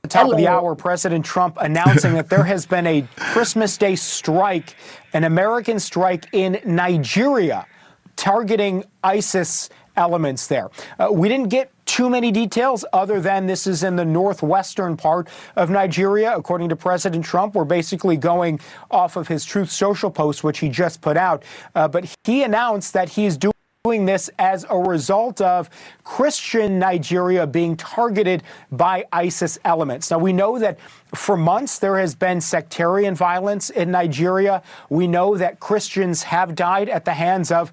top of the hour, President Trump announcing that there has been a Christmas Day strike, an American strike in Nigeria, targeting ISIS elements there. We didn't get too many details other than this is in the northwestern part of Nigeria. According to President Trump, we're basically going off of his Truth Social post, which he just put out. But he announced that he's doing this as a result of Christian Nigeria being targeted by ISIS elements. Now, we know that for months there has been sectarian violence in Nigeria. We know that Christians have died at the hands of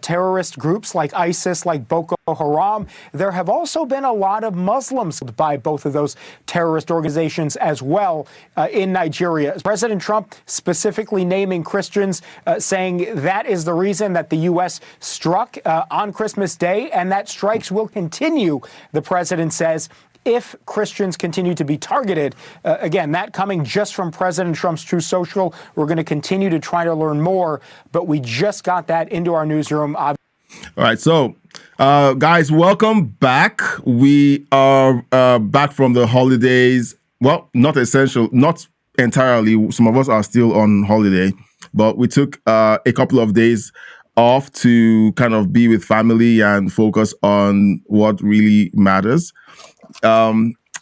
terrorist groups like ISIS, like Boko Haram. There have also been a lot of Muslims by both of those terrorist organizations as well in Nigeria. President Trump specifically naming Christians, saying that is the reason that the U.S. struck on Christmas Day, and that strikes will continue, the president says, if Christians continue to be targeted. Again, that coming just from President Trump's Truth Social. We're going to continue to try to learn more, but we just got that into our newsroom. All right, so guys, welcome back. We are back from the holidays. Well, not entirely. Some of us are still on holiday, but we took a couple of days off to kind of be with family and focus on what really matters.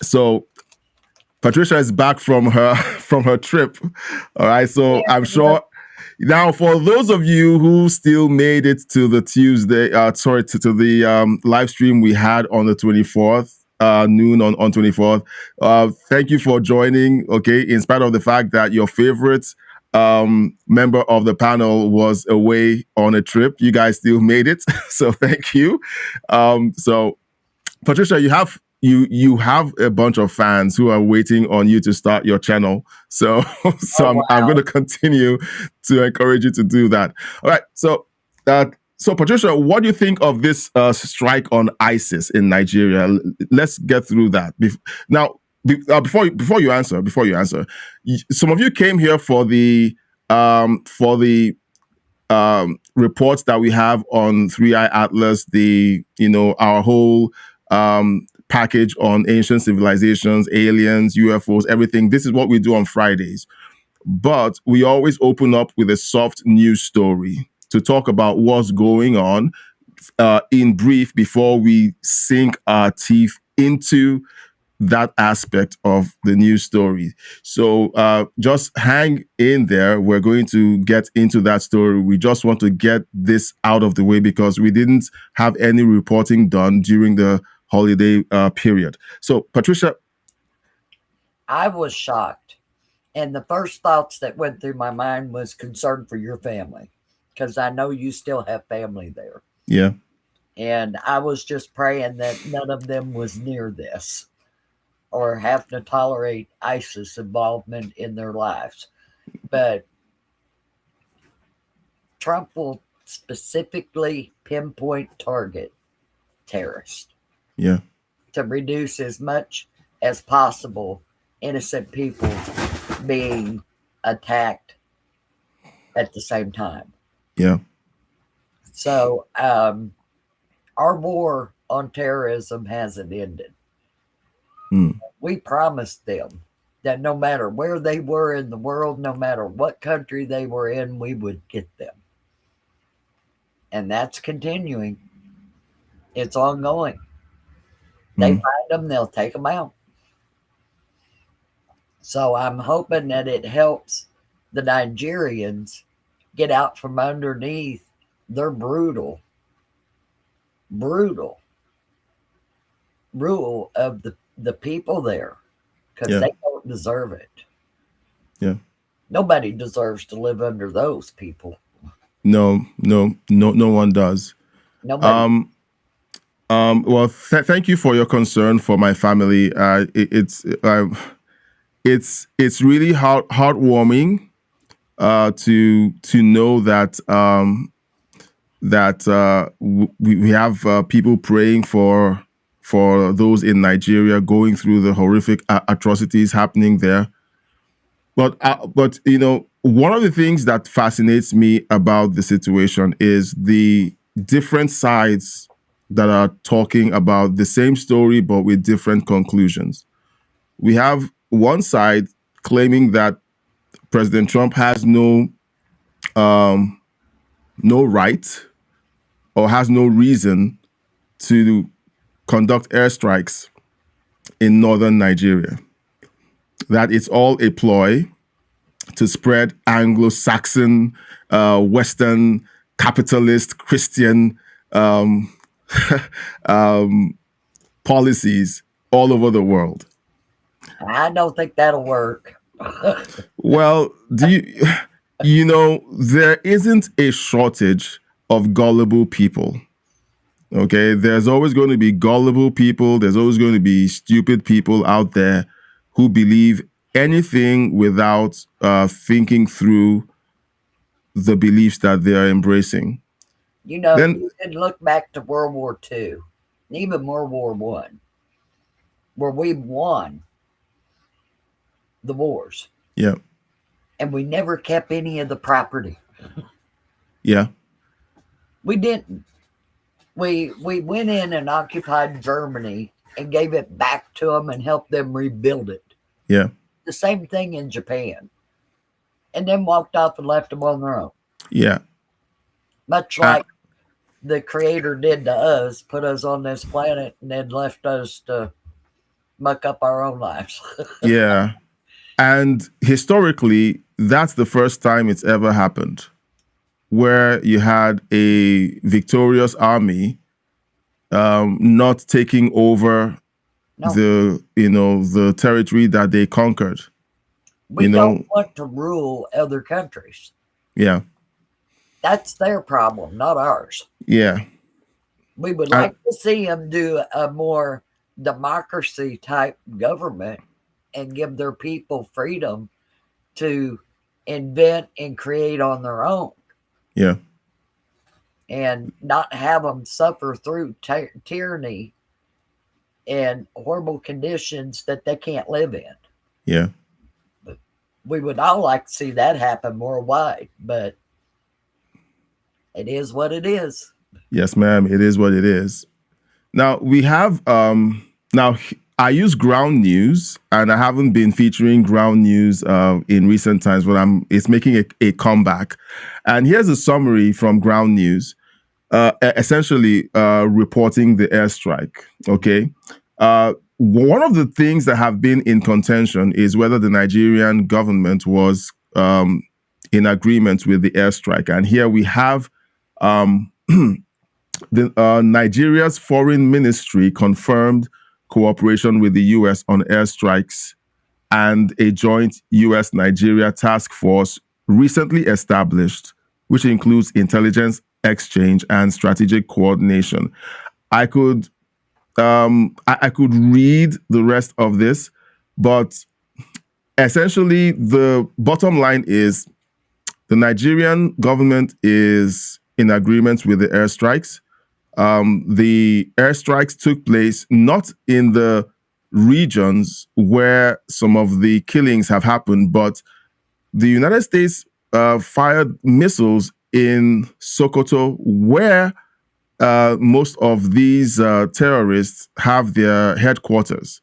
So Patricia is back from her trip. All right. So I'm sure now for those of you who still made it to the Tuesday, to the live stream we had on the 24th, noon on 24th. Thank you for joining. Okay. In spite of the fact that your favorite member of the panel was away on a trip, you guys still made it. So thank you. So Patricia, you have a bunch of fans who are waiting on you to start your channel. So wow. I'm going to continue to encourage you to do that. All right. So Patricia, what do you think of this strike on ISIS in Nigeria? Let's get through that. Now, before you answer, some of you came here for the reports that we have on 3i Atlas, our whole package on ancient civilizations, aliens, UFOs, everything. This is what we do on Fridays. But we always open up with a soft news story to talk about what's going on in brief before we sink our teeth into that aspect of the news story. So just hang in there. We're going to get into that story. We just want to get this out of the way because we didn't have any reporting done during the holiday period. So, Patricia. I was shocked. And the first thoughts that went through my mind was concern for your family, because I know you still have family there. Yeah. And I was just praying that none of them was near this or have to tolerate ISIS involvement in their lives. But Trump will specifically pinpoint target terrorists. Yeah. To reduce as much as possible innocent people being attacked at the same time. Yeah. So our war on terrorism hasn't ended. We promised them that no matter where they were in the world, no matter what country they were in, we would get them. And that's continuing. It's ongoing. They find them, they'll take them out. So I'm hoping that it helps the Nigerians get out from underneath their brutal rule of the people there, because they don't deserve it. Yeah. Nobody deserves to live under those people. No one does. Nobody. Well, thank you for your concern for my family. It's really heartwarming to know that we have people praying for those in Nigeria going through the horrific atrocities happening there. But one of the things that fascinates me about the situation is the different sides that are talking about the same story, but with different conclusions. we have one side claiming that President Trump has no right or has no reason to conduct airstrikes in northern Nigeria. That it's all a ploy to spread Anglo-Saxon, Western, capitalist, Christian policies all over the world. I don't think that'll work. Well, there isn't a shortage of gullible people. Okay, there's always going to be gullible people. There's always going to be stupid people out there who believe anything without thinking through the beliefs that they are embracing. You can look back to World War II, even World War One, where we won the wars. Yeah. And we never kept any of the property. Yeah. We didn't. We went in and occupied Germany and gave it back to them and helped them rebuild it. Yeah. The same thing in Japan. And then walked off and left them on their own. Yeah. Much like the Creator did to us, put us on this planet and then left us to muck up our own lives. Yeah. And historically, that's the first time it's ever happened, where you had a victorious army not taking over the territory that they conquered. We don't want to rule other countries. Yeah. That's their problem, not ours. Yeah. We would like to see them do a more democracy type government and give their people freedom to invent and create on their own. Yeah. And not have them suffer through tyranny and horrible conditions that they can't live in. Yeah. But we would all like to see that happen worldwide, but it is what it is. Yes, ma'am. It is what it is. Now we have I use ground news, and I haven't been featuring ground news in recent times, but it's making a comeback. And here's a summary from ground news, essentially reporting the airstrike. Okay. One of the things that have been in contention is whether the Nigerian government was in agreement with the airstrike. And here we have Nigeria's foreign ministry confirmed cooperation with the U.S. on airstrikes, and a joint U.S.-Nigeria task force recently established, which includes intelligence exchange and strategic coordination. I could read the rest of this, but essentially the bottom line is the Nigerian government is in agreement with the airstrikes. The airstrikes took place not in the regions where some of the killings have happened, but the United States fired missiles in Sokoto, where most of these terrorists have their headquarters,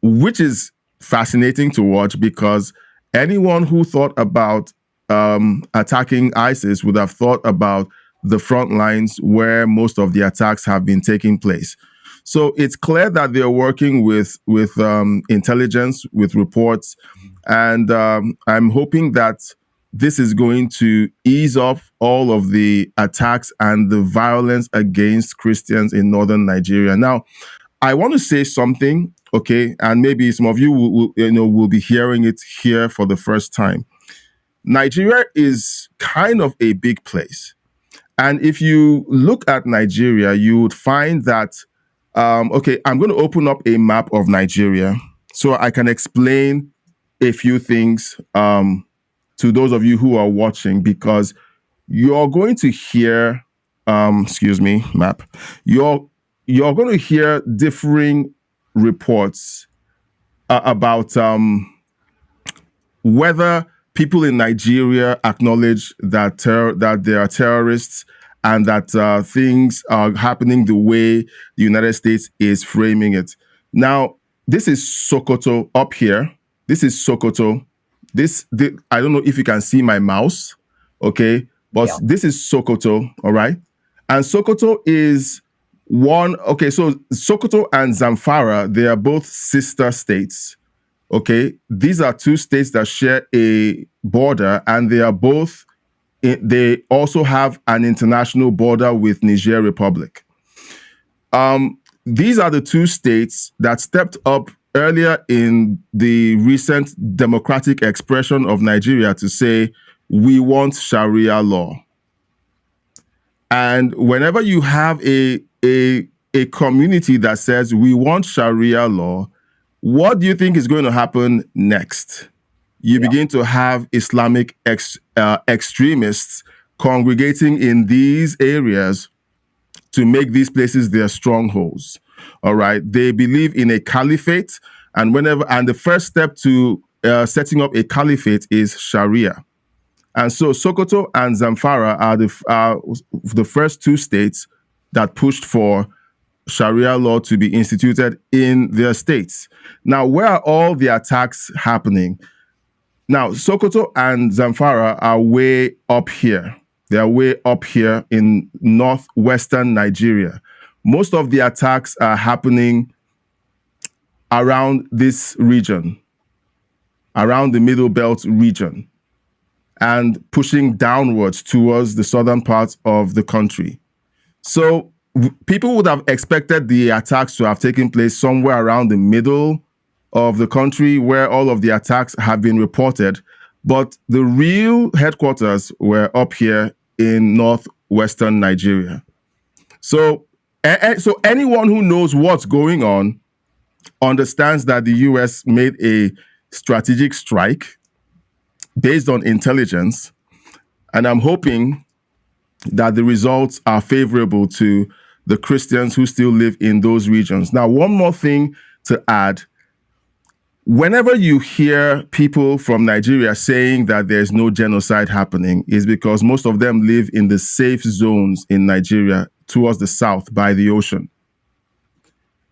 which is fascinating to watch because anyone who thought about attacking ISIS would have thought about the front lines where most of the attacks have been taking place. So it's clear that they're working with intelligence, with reports, and I'm hoping that this is going to ease off all of the attacks and the violence against Christians in northern Nigeria. Now, I want to say something, okay, and maybe some of you will be hearing it here for the first time. Nigeria is kind of a big place. And if you look at Nigeria, you would find that, okay, I'm going to open up a map of Nigeria so I can explain a few things to those of you who are watching, because you're going to hear, map. You're going to hear differing reports about whether people in Nigeria acknowledge that that they are terrorists and that things are happening the way the United States is framing it. Now, this is Sokoto up here. This is Sokoto. I don't know if you can see my mouse, okay? But this is Sokoto, all right? And Sokoto is okay, so Sokoto and Zamfara, they are both sister states, okay? These are two states that share a border, and they are both, they also have an international border with Niger Republic. These are the two states that stepped up earlier in the recent democratic expression of Nigeria to say, we want Sharia law. And whenever you have a community that says, we want Sharia law, what do you think is going to happen next? You begin to have Islamic extremists congregating in these areas to make these places their strongholds. All right. They believe in a caliphate, and the first step to setting up a caliphate is Sharia. And so Sokoto and Zamfara are the first two states that pushed for Sharia law to be instituted in their states. Now, where are all the attacks happening? Now, Sokoto and Zamfara are way up here. They are way up here in northwestern Nigeria. Most of the attacks are happening around this region, around the Middle Belt region, and pushing downwards towards the southern parts of the country. So people would have expected the attacks to have taken place somewhere around the middle of the country where all of the attacks have been reported. But the real headquarters were up here in northwestern Nigeria. So anyone who knows what's going on understands that the US made a strategic strike based on intelligence. And I'm hoping that the results are favorable to the Christians who still live in those regions. Now, one more thing to add. Whenever you hear people from Nigeria saying that there's no genocide happening, is because most of them live in the safe zones in Nigeria towards the south by the ocean.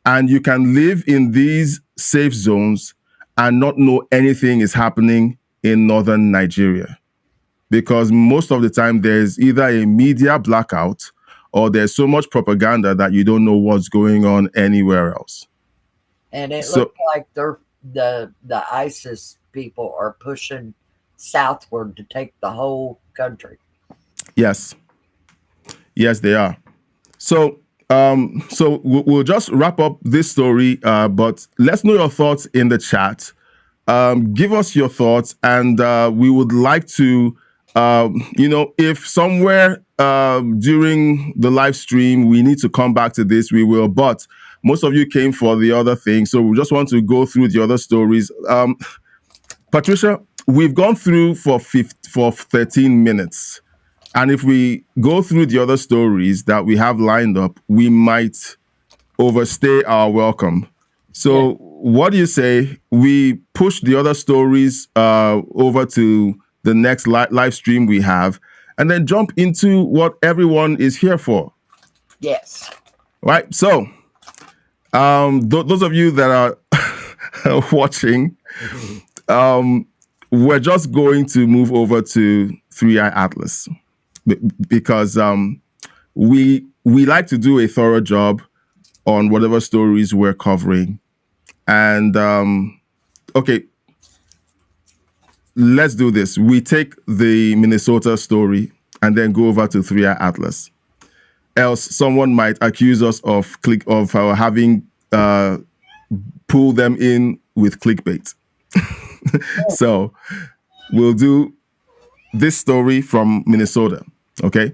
And you can live in these safe zones and not know anything is happening in northern Nigeria. Because most of the time there's either a media blackout or there's so much propaganda that you don't know what's going on anywhere else. And it looks like the ISIS people are pushing southward to take the whole country. Yes. Yes, they are. So we'll just wrap up this story, but let's know your thoughts in the chat. Give us your thoughts, and we would like to, if somewhere during the live stream we need to come back to this, we will. But most of you came for the other thing, so we just want to go through the other stories. Patricia, we've gone through for 13 minutes. And if we go through the other stories that we have lined up, we might overstay our welcome. So what do you say we push the other stories over to the next live stream we have, and then jump into what everyone is here for? Yes. Right. So those of you that are watching, we're just going to move over to 3i Atlas. Because we like to do a thorough job on whatever stories we're covering. And, okay, let's do this. We take the Minnesota story and then go over to 3i Atlas. Else someone might accuse us of having pulled them in with clickbait. So we'll do this story from Minnesota. Okay.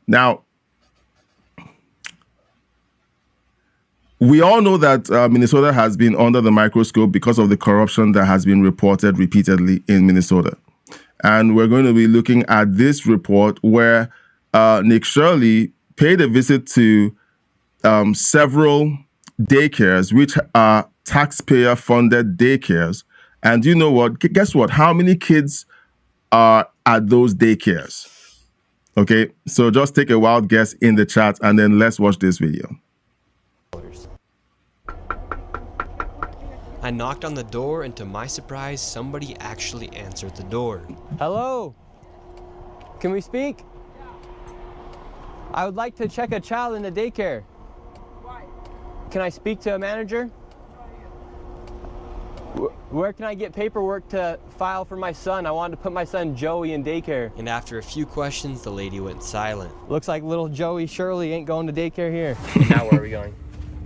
Now, we all know that Minnesota has been under the microscope because of the corruption that has been reported repeatedly in Minnesota. And we're going to be looking at this report where Nick Shirley paid a visit to several daycares, which are taxpayer-funded daycares. And you know what? Guess what? How many kids are at those daycares? Okay, so just take a wild guess in the chat and then let's watch this video. I knocked on the door, and to my surprise, somebody actually answered the door. Hello? Can we speak? I would like to check a child in the daycare. Why? Can I speak to a manager? Where can I get paperwork to file for my son? I wanted to put my son Joey in daycare. And after a few questions, the lady went silent. Looks like little Joey Shirley ain't going to daycare here. And now where are we going?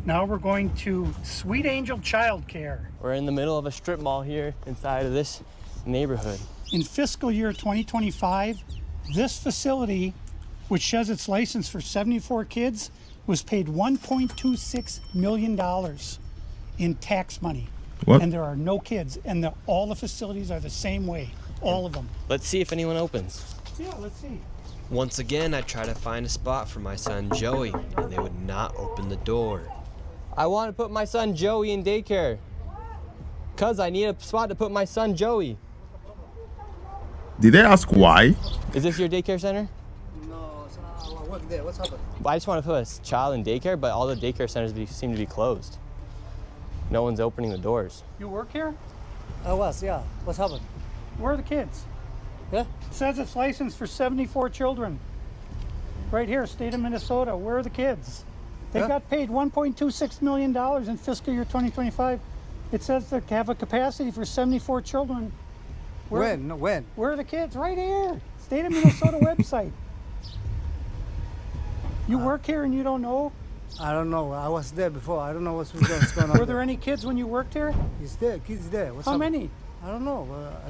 Now we're going to Sweet Angel Childcare. We're in the middle of a strip mall here inside of this neighborhood. In fiscal year 2025, this facility, which says it's licensed for 74 kids, was paid $1.26 million in tax money. What? And there are no kids, and all the facilities are the same way, all of them. Let's see if anyone opens. Yeah, let's see. Once again, I tried to find a spot for my son Joey, and they would not open the door. I want to put my son Joey in daycare. Cuz I need a spot to put my son Joey. Did they ask why? Is this your daycare center? No, I work there. What's happened? I just want to put a child in daycare, but all the daycare centers seem to be closed. No one's opening the doors. You work here? I was, yeah. What's happened? Where are the kids? Yeah? It says it's licensed for 74 children. Right here, state of Minnesota. Where are the kids? They Yeah. got paid $1.26 million in fiscal year 2025. It says they have a capacity for 74 children. When? No, when? Where are the kids? Right here. State of Minnesota website. You work here and you don't know? I don't know. I was there before. I don't know what's going on. Were there any kids when you worked here? He's there. Kids there. What's How happened? many? I don't know.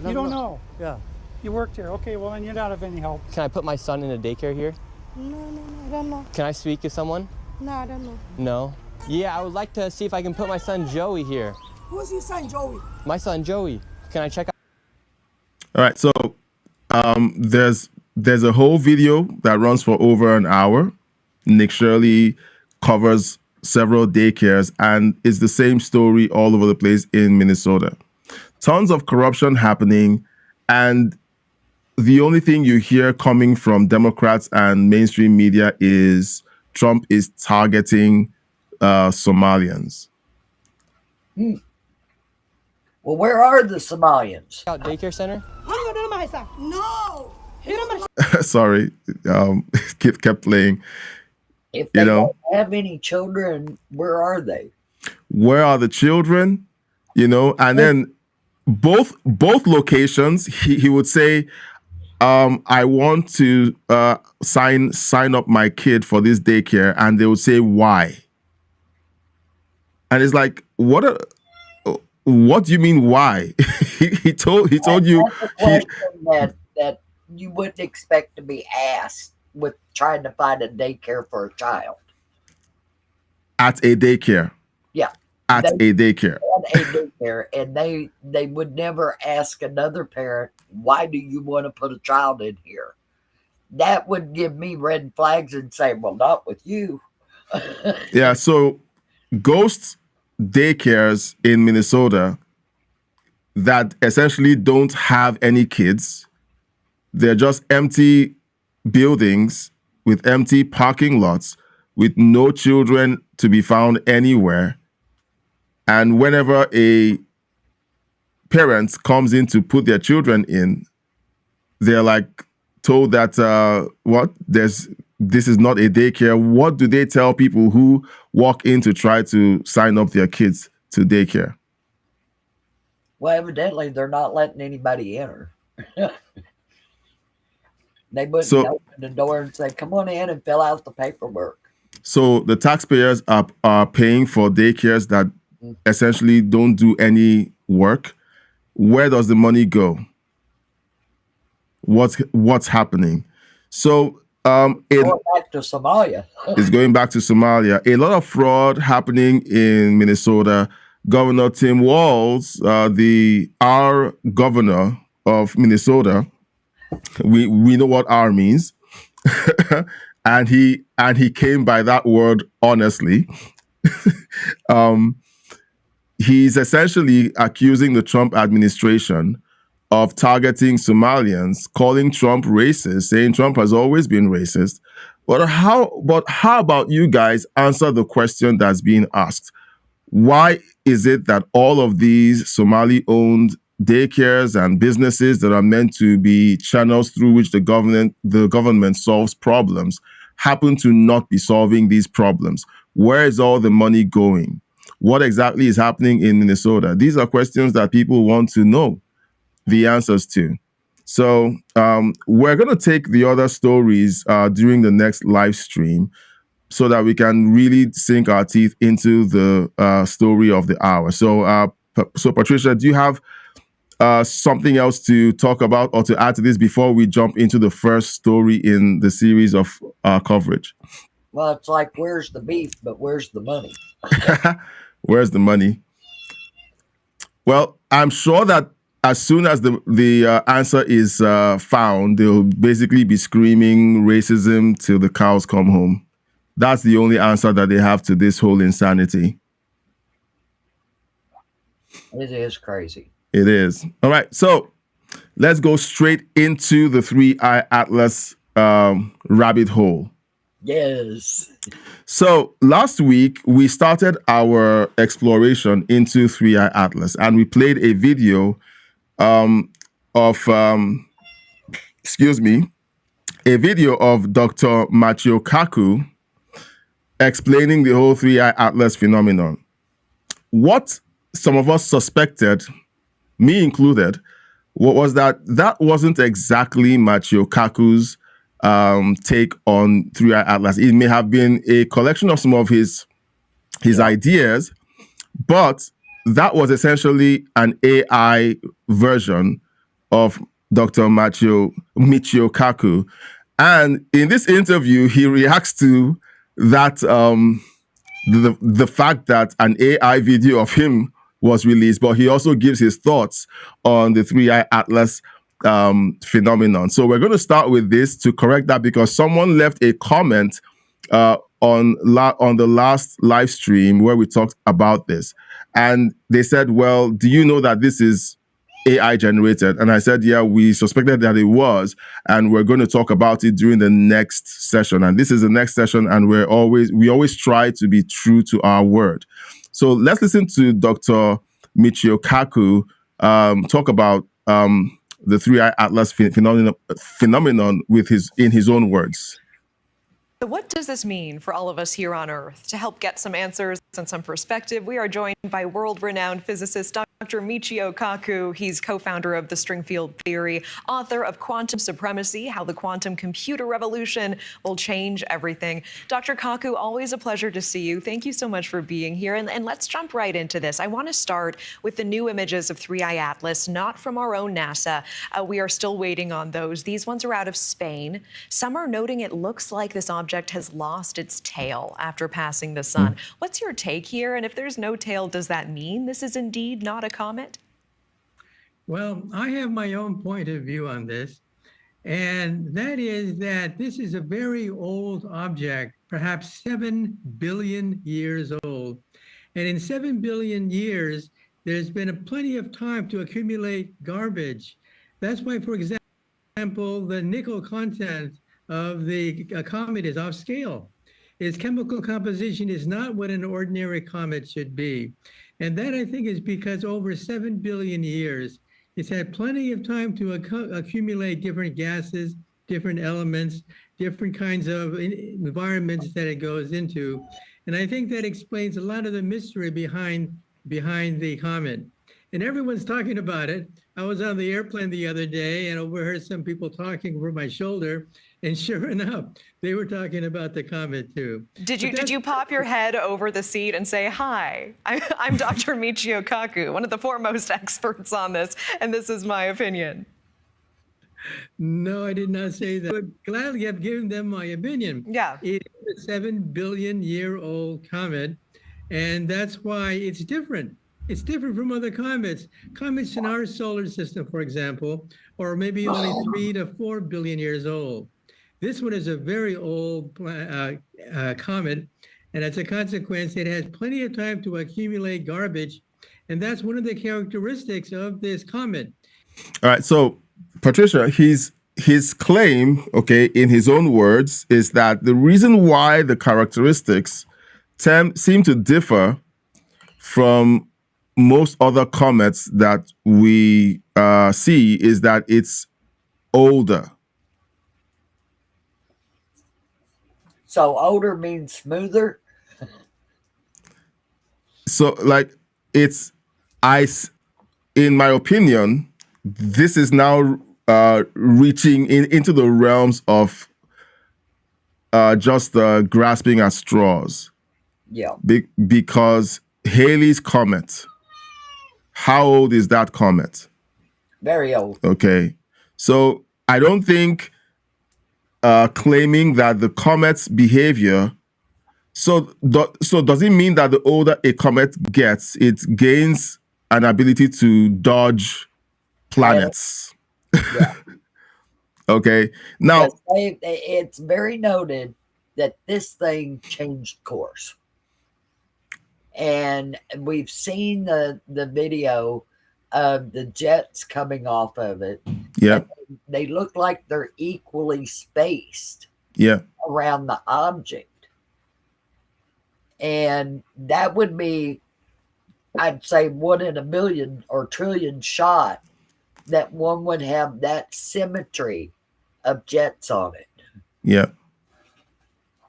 You don't know. Yeah. You worked here. Okay, well then you're not of any help. Can I put my son in a daycare here? No, I don't know. Can I speak to someone? No, I don't know. No. Yeah, I would like to see if I can put my son Joey here. Who's your son, Joey? My son Joey. Can I check out? All right, so there's a whole video that runs for over an hour. Nick Shirley covers several daycares, and it's the same story all over the place in Minnesota. Tons of corruption happening, and the only thing you hear coming from Democrats and mainstream media is Trump is targeting Somalians. Well, where are the Somalians? Daycare center? No. Sorry, kid kept playing. If they don't have any children, where are they? Where are the children? And then both locations, he would say, I want to sign up my kid for this daycare, and they would say why. And it's like, what do you mean why? he told you That's a question that you wouldn't expect to be asked with trying to find a daycare for a child. At a daycare. Yeah. At a daycare. At a daycare, and they would never ask another parent, why do you want to put a child in here? That would give me red flags and say, well, not with you. Yeah, so ghost daycares in Minnesota that essentially don't have any kids. They're just empty buildings with empty parking lots with no children to be found anywhere. And whenever a parent comes in to put their children in, they're like told that this is not a daycare. What do they tell people who walk in to try to sign up their kids to daycare? Well, evidently they're not letting anybody enter. They wouldn't open the door and say, come on in and fill out the paperwork. So the taxpayers are paying for daycares that essentially don't do any work. Where does the money go? What's happening? So going back to Somalia. It's going back to Somalia. A lot of fraud happening in Minnesota. Governor Tim Walz, our governor of Minnesota, we know what R means, and he came by that word honestly. He's essentially accusing the Trump administration of targeting Somalians, calling Trump racist, saying Trump has always been racist. But how about you guys answer the question that's being asked? Why is it that all of these Somali-owned daycares and businesses that are meant to be channels through which the government solves problems happen to not be solving these problems? Where is all the money going? What exactly is happening in Minnesota? These are questions that people want to know the answers to. So we're going to take the other stories during the next live stream so that we can really sink our teeth into the story of the hour. So, Patricia, do you have something else to talk about or to add to this before we jump into the first story in the series of coverage? Well, it's like, where's the beef, but where's the money? Where's the money? Well, I'm sure that as soon as the answer is found, they'll basically be screaming racism till the cows come home. That's the only answer that they have to this whole insanity. It is crazy. It is. All right, so let's go straight into the 3i Atlas rabbit hole. Yes. So last week, we started our exploration into 3i Atlas, and we played a video of Dr. Machio Kaku explaining the whole 3i Atlas phenomenon. What some of us suspected, me included, was that wasn't exactly Machio Kaku's take on 3i Atlas. It may have been a collection of some of his ideas, but that was essentially an AI version of Dr. Michio Kaku. And in this interview, he reacts to that the fact that an AI video of him was released, but he also gives his thoughts on the 3i Atlas phenomenon. So we're going to start with this to correct that, because someone left a comment on the last live stream where we talked about this. And they said, well, do you know that this is AI generated? And I said, yeah, we suspected that it was, and we're going to talk about it during the next session. And this is the next session, and we always try to be true to our word. So let's listen to Dr. Michio Kaku talk about the 3i Atlas phenomenon in his own words. So what does this mean for all of us here on Earth? To help get some answers and some perspective, we are joined by world-renowned physicist Dr. Michio Kaku. He's co-founder of the string field theory, author of Quantum Supremacy, How the Quantum Computer Revolution Will Change Everything. Dr. Kaku, always a pleasure to see you. Thank you so much for being here. And let's jump right into this. I want to start with the new images of 3i Atlas, not from our own NASA. We are still waiting on those. These ones are out of Spain. Some are noting it looks like this object has lost its tail after passing the sun. What's your take here? And if there's no tail, does that mean this is indeed not a comet? Well, I have my own point of view on this, and that is that this is a very old object, perhaps 7 billion years old. And in 7 billion years, there's been plenty of time to accumulate garbage. That's why, for example, the nickel content of the comet is off scale. Its chemical composition is not what an ordinary comet should be. And that, I think, is because over 7 billion years, it's had plenty of time to accumulate different gases, different elements, different kinds of environments that it goes into. And I think that explains a lot of the mystery behind the comet. And everyone's talking about it. I was on the airplane the other day and overheard some people talking over my shoulder. And sure enough, they were talking about the comet too. Did you pop your head over the seat and say, hi, I'm Dr. Michio Kaku, one of the foremost experts on this, and this is my opinion? No, I did not say that. But gladly have given them my opinion. Yeah. It is a 7 billion year old comet, and that's why it's different. It's different from other comets. Comets in our solar system, for example, are maybe only 3 to 4 billion years old. This one is a very old comet, and as a consequence, it has plenty of time to accumulate garbage, and that's one of the characteristics of this comet. All right, so Patricia, his claim, okay, in his own words, is that the reason why the characteristics seem to differ from most other comets that we see is that it's older. So older means smoother? So, like, it's ice. In my opinion, this is now reaching into the realms of just grasping at straws. Yeah. Because Halley's Comet, how old is that comet? Very old. Okay. So I don't think claiming that the comet's behavior, so does it mean that the older a comet gets, it gains an ability to dodge planets? Yeah. Okay. Now, yes, it's very noted that this thing changed course. And we've seen the video of the jets coming off of it. Yeah. They look like they're equally spaced around the object. And that would be, I'd say, 1 in a million or trillion shot that one would have that symmetry of jets on it. Yeah.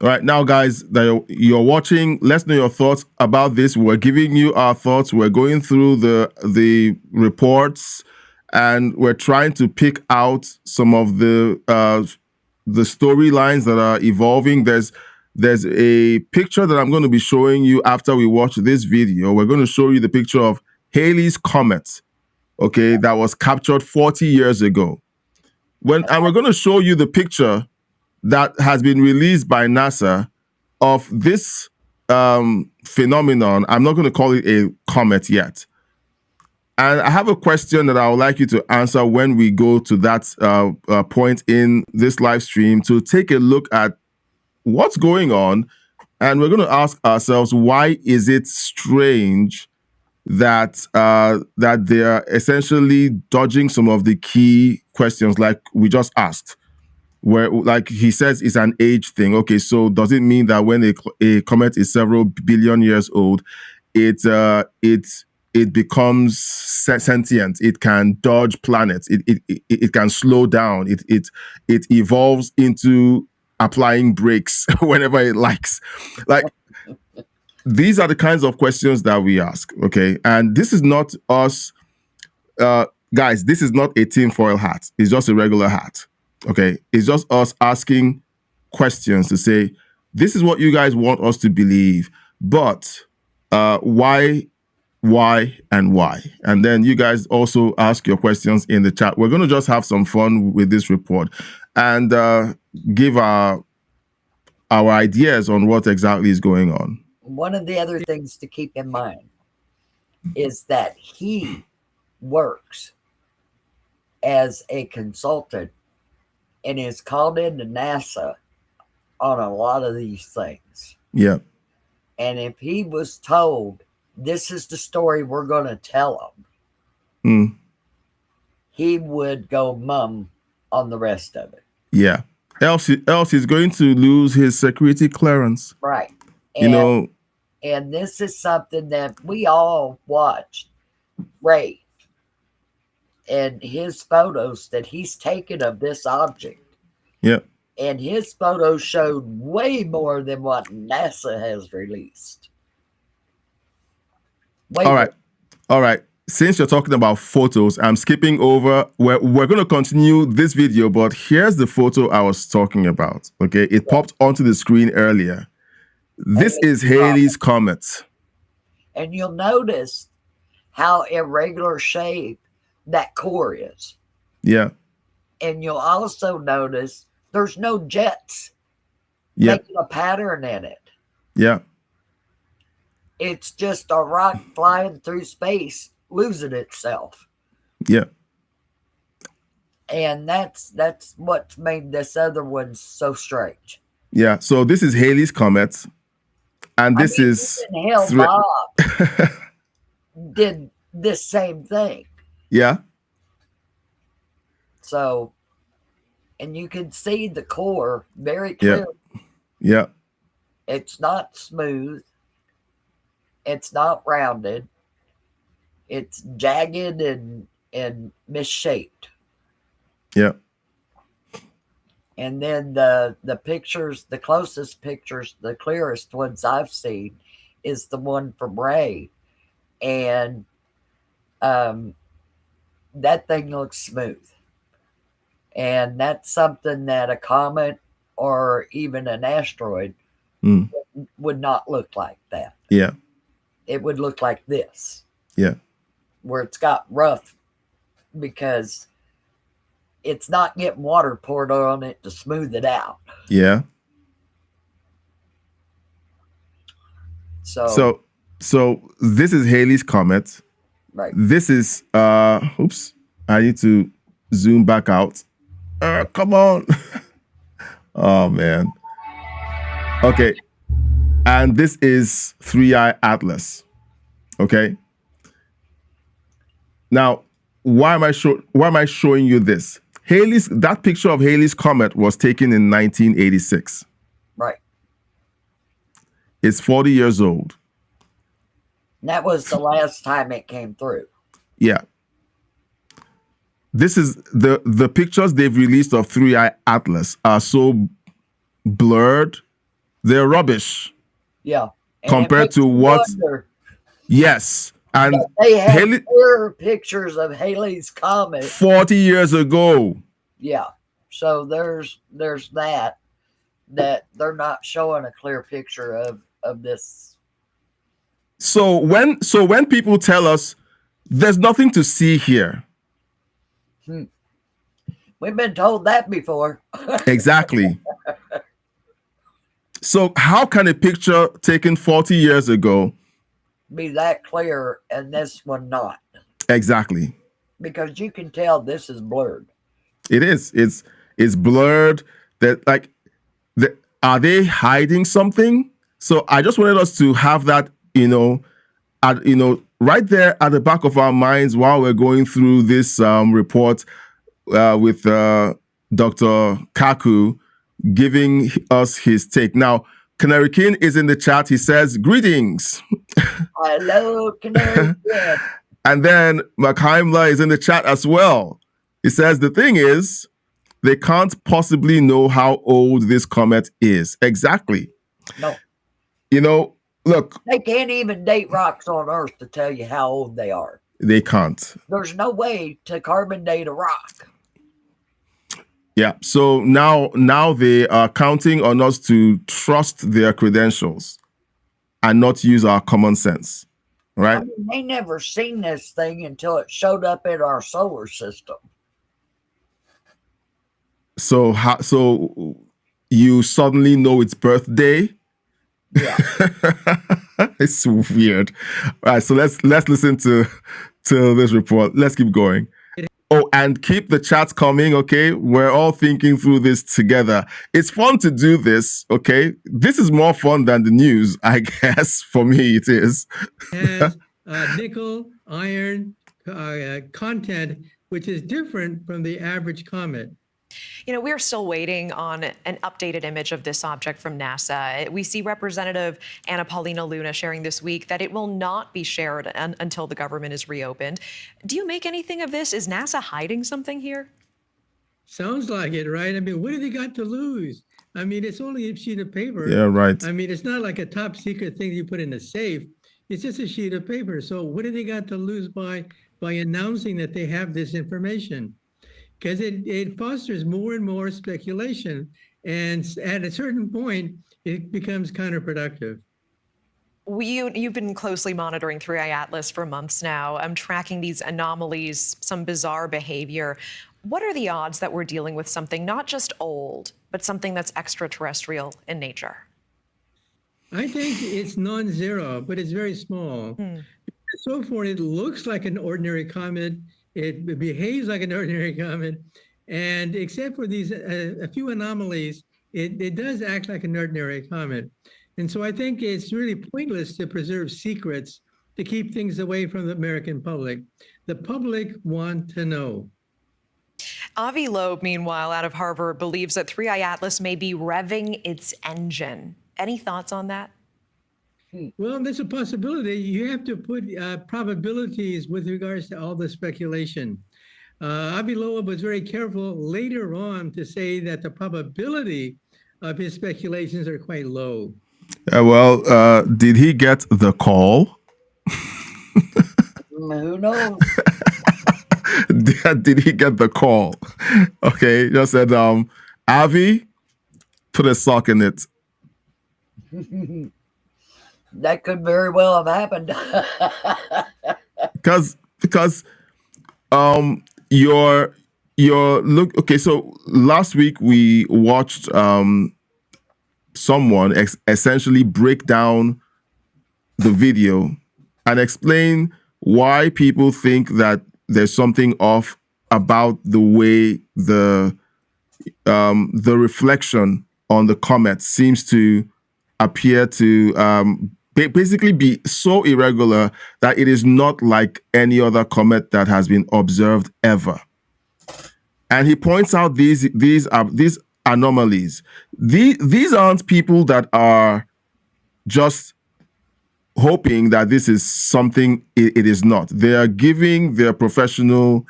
All right, now, guys, that you're watching, let's know your thoughts about this. We're giving you our thoughts. We're going through the reports, and we're trying to pick out some of the storylines that are evolving. There's a picture that I'm going to be showing you after we watch this video. We're going to show you the picture of Halley's Comet, okay, that was captured 40 years ago. And we're going to show you the picture that has been released by NASA of this phenomenon. I'm not going to call it a comet yet. And I have a question that I would like you to answer when we go to that point in this live stream, to take a look at what's going on. And we're going to ask ourselves, why is it strange that that they are essentially dodging some of the key questions like we just asked? Where, like he says, it's an age thing. Okay, so does it mean that when a comet is several billion years old, it becomes sentient? It can dodge planets. It can slow down. It evolves into applying brakes whenever it likes. Like, these are the kinds of questions that we ask. Okay, and this is not us, guys. This is not a tinfoil hat. It's just a regular hat. Okay, it's just us asking questions to say, this is what you guys want us to believe, but why, and why? And then you guys also ask your questions in the chat. We're going to just have some fun with this report and give our ideas on what exactly is going on. One of the other things to keep in mind is that he works as a consultant and is called into NASA on a lot of these things. Yeah. And if he was told, this is the story we're going to tell him, he would go mum on the rest of it. Yeah. Else he's going to lose his security clearance. Right. And this is something that we all watched. Ray and his photos that he's taken of this object. Yeah. And his photos showed way more than what NASA has released. All right. Since you're talking about photos, I'm skipping over. We're going to continue this video, but here's the photo I was talking about. Okay, it popped onto the screen earlier. This is Halley's Comet. And you'll notice how irregular shape that core is. Yeah. And you'll also notice there's no jets making a pattern in it. Yeah. It's just a rock flying through space, losing itself. Yeah. And that's what's made this other one so strange. Yeah. So this is Halley's Comet. And this is Bob did this same thing. Yeah. So, and you can see the core very clearly. Yeah. It's not smooth. It's not rounded. It's jagged and misshaped. Yeah. And then the pictures, the closest pictures, the clearest ones I've seen, is the one from Ray, and that thing looks smooth. And that's something that a comet or even an asteroid would not look like that. Yeah. It would look like this. Yeah. Where it's got rough because it's not getting water poured on it to smooth it out. Yeah. So this is Halley's Comet. Right. This is oops. I need to zoom back out. Come on. Oh man. Okay. And this is 3I Atlas. Okay. Now, why am I showing you this? That picture of Halley's Comet was taken in 1986. Right. It's 40 years old. That was the last time it came through. Yeah. This is the pictures they've released of 3I Atlas are so blurred. They're rubbish. Yeah. And compared to what? Yes. And they had clear pictures of Halley's Comet 40 years ago. Yeah. So there's that they're not showing a clear picture of this. So when people tell us there's nothing to see here. We've been told that before. Exactly. So how can a picture taken 40 years ago be that clear and this one not? Exactly. Because you can tell this is blurred. It is. It's blurred. That are they hiding something? So I just wanted us to have that, right there at the back of our minds while we're going through this report with Dr. Kaku giving us his take. Now, Canary King is in the chat. He says, greetings. Hello, Canary King. And then Makheimla is in the chat as well. He says, the thing is, they can't possibly know how old this comet is. Exactly. No. Look. They can't even date rocks on Earth to tell you how old they are. They can't. There's no way to carbon date a rock. Yeah. So now they are counting on us to trust their credentials and not use our common sense. Right? I mean, they never seen this thing until it showed up in our solar system. So you suddenly know its birthday? Yeah. It's weird. All right, so let's listen to this report. Let's keep going. Oh, and keep the chats coming, okay? We're all thinking through this together. It's fun to do this, okay? This is more fun than the news, I guess. For me, it is. Has nickel, iron content, which is different from the average comet. We're still waiting on an updated image of this object from NASA. We see Representative Anna Paulina Luna sharing this week that it will not be shared until the government is reopened. Do you make anything of this? Is NASA hiding something here? Sounds like it, right? I mean, what have they got to lose? I mean, it's only a sheet of paper. Yeah, right. I mean, it's not like a top secret thing you put in a safe. It's just a sheet of paper. So what have they got to lose by announcing that they have this information? Because it fosters more and more speculation. And at a certain point, it becomes counterproductive. You've been closely monitoring 3I Atlas for months now. I'm tracking these anomalies, some bizarre behavior. What are the odds that we're dealing with something not just old, but something that's extraterrestrial in nature? I think it's non-zero, but it's very small. So far, it looks like an ordinary comet. It behaves like an ordinary comet, and except for these a few anomalies, it does act like an ordinary comet. And so I think it's really pointless to preserve secrets to keep things away from the American public. The public want to know. Avi Loeb, meanwhile, out of Harvard, believes that 3I Atlas may be revving its engine. Any thoughts on that? Well, there's a possibility. You have to put probabilities with regards to all the speculation. Avi Loeb was very careful later on to say that the probability of his speculations are quite low. Did he get the call? Who knows? Did he get the call? Okay, just said, Avi, put a sock in it. That could very well have happened. Because your look, okay, so last week we watched someone essentially break down the video and explain why people think that there's something off about the way the reflection on the comet seems to appear to basically be so irregular that it is not like any other comet that has been observed ever. And he points out these anomalies. These aren't people that are just hoping that this is something it is not. They are giving their professional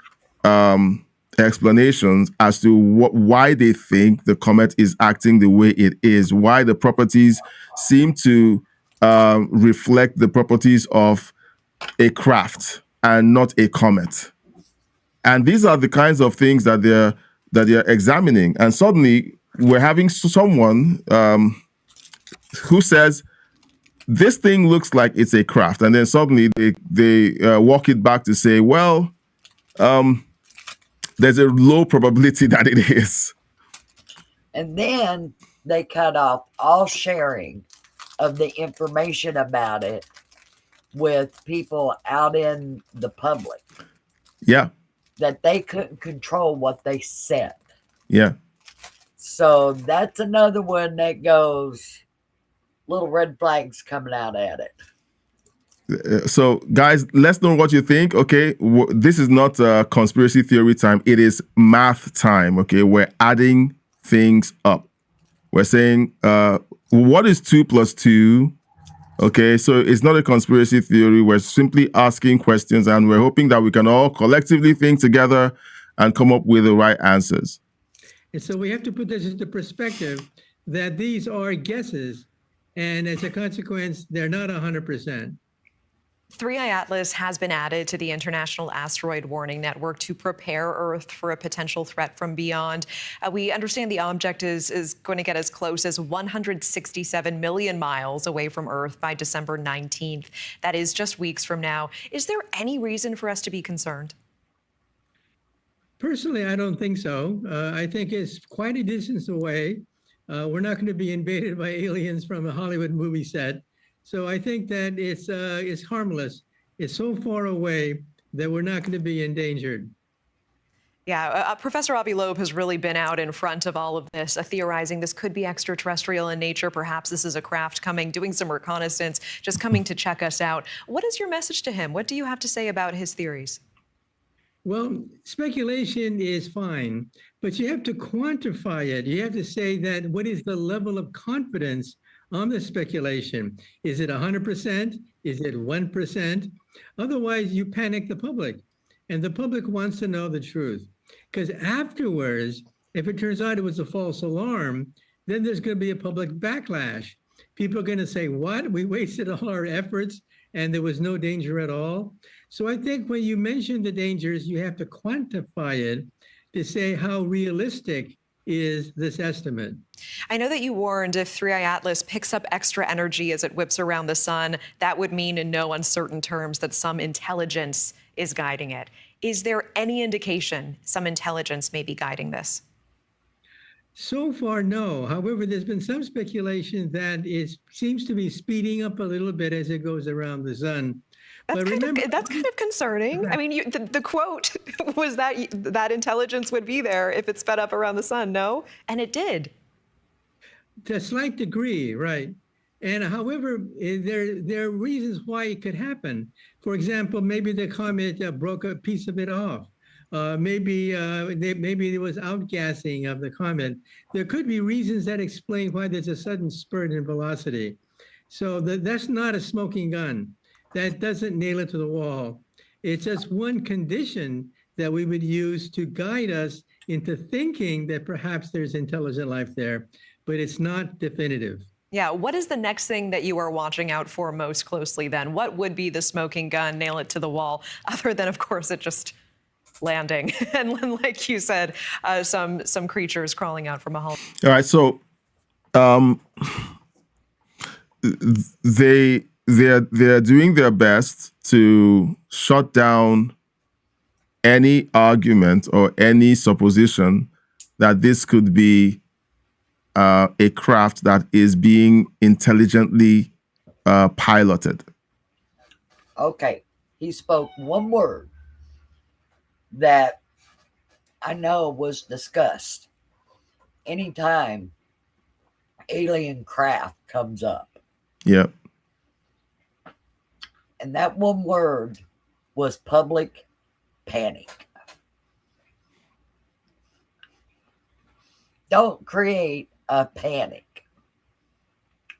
explanations as to why they think the comet is acting the way it is, why the properties seem to reflect the properties of a craft and not a comet. And these are the kinds of things that they're examining. And suddenly we're having someone who says, this thing looks like it's a craft. And then suddenly they walk it back to say, well, there's a low probability that it is. And then they cut off all sharing of the information about it with people out in the public. Yeah. That they couldn't control what they said. Yeah. So that's another one that goes, little red flags coming out at it. So, guys, let's know what you think. Okay, this is not conspiracy theory time. It is math time. Okay, we're adding things up. We're saying, what is 2 + 2? Okay, so it's not a conspiracy theory. We're simply asking questions, and we're hoping that we can all collectively think together and come up with the right answers. And so we have to put this into perspective that these are guesses, and as a consequence, they're not 100%. 3i Atlas has been added to the International Asteroid Warning Network to prepare Earth for a potential threat from beyond. We understand the object is going to get as close as 167 million miles away from Earth by December 19th. That is just weeks from now. Is there any reason for us to be concerned? Personally, I don't think so. I think it's quite a distance away. We're not going to be invaded by aliens from a Hollywood movie set. So I think that it's harmless. It's so far away that we're not going to be endangered. Yeah, Professor Avi Loeb has really been out in front of all of this, theorizing this could be extraterrestrial in nature. Perhaps this is a craft coming, doing some reconnaissance, just coming to check us out. What is your message to him? What do you have to say about his theories? Well, speculation is fine, but you have to quantify it. You have to say that what is the level of confidence on the speculation? Is it 100%? Is it 1%? Otherwise, you panic the public, and the public wants to know the truth. Because afterwards, if it turns out it was a false alarm, then there's going to be a public backlash. People are going to say, what? We wasted all our efforts and there was no danger at all. So I think when you mention the dangers, you have to quantify it to say how realistic is this estimate. I know that you warned if 3i Atlas picks up extra energy as it whips around the sun, that would mean in no uncertain terms that some intelligence is guiding it. Is there any indication some intelligence may be guiding this? So far, no. However, there's been some speculation that it seems to be speeding up a little bit as it goes around the sun. That's kind of concerning. I mean, the quote was that intelligence would be there if it sped up around the sun, no? And it did. To a slight degree, right. And however, there are reasons why it could happen. For example, maybe the comet broke a piece of it off. Maybe there was outgassing of the comet. There could be reasons that explain why there's a sudden spurt in velocity. So that's not a smoking gun. That doesn't nail it to the wall. It's just one condition that we would use to guide us into thinking that perhaps there's intelligent life there, but it's not definitive. Yeah, what is the next thing that you are watching out for most closely then? What would be the smoking gun, nail it to the wall, other than, of course, it just landing? And like you said, some creatures crawling out from a hole. All right, so they're doing their best to shut down any argument or any supposition that this could be a craft that is being intelligently piloted. Okay, he spoke one word that I know was discussed anytime alien craft comes up. Yep. And that one word was public panic. Don't create a panic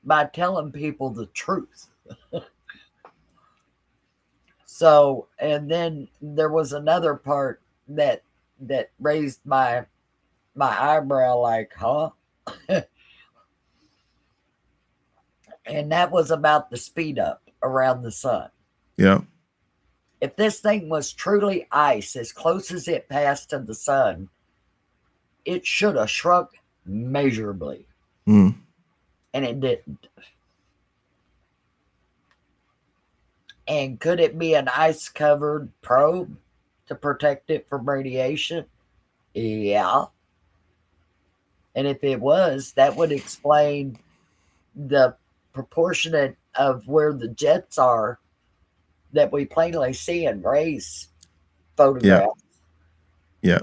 by telling people the truth. So, and then there was another part that raised my eyebrow, like, huh? And that was about the speed up around the sun. Yeah. If this thing was truly ice as close as it passed to the sun, it should have shrunk measurably. Mm. And it didn't. And could it be an ice-covered probe to protect it from radiation? Yeah. And if it was, that would explain the proportionate of where the jets are that we plainly see in Ray's photographs. Yeah.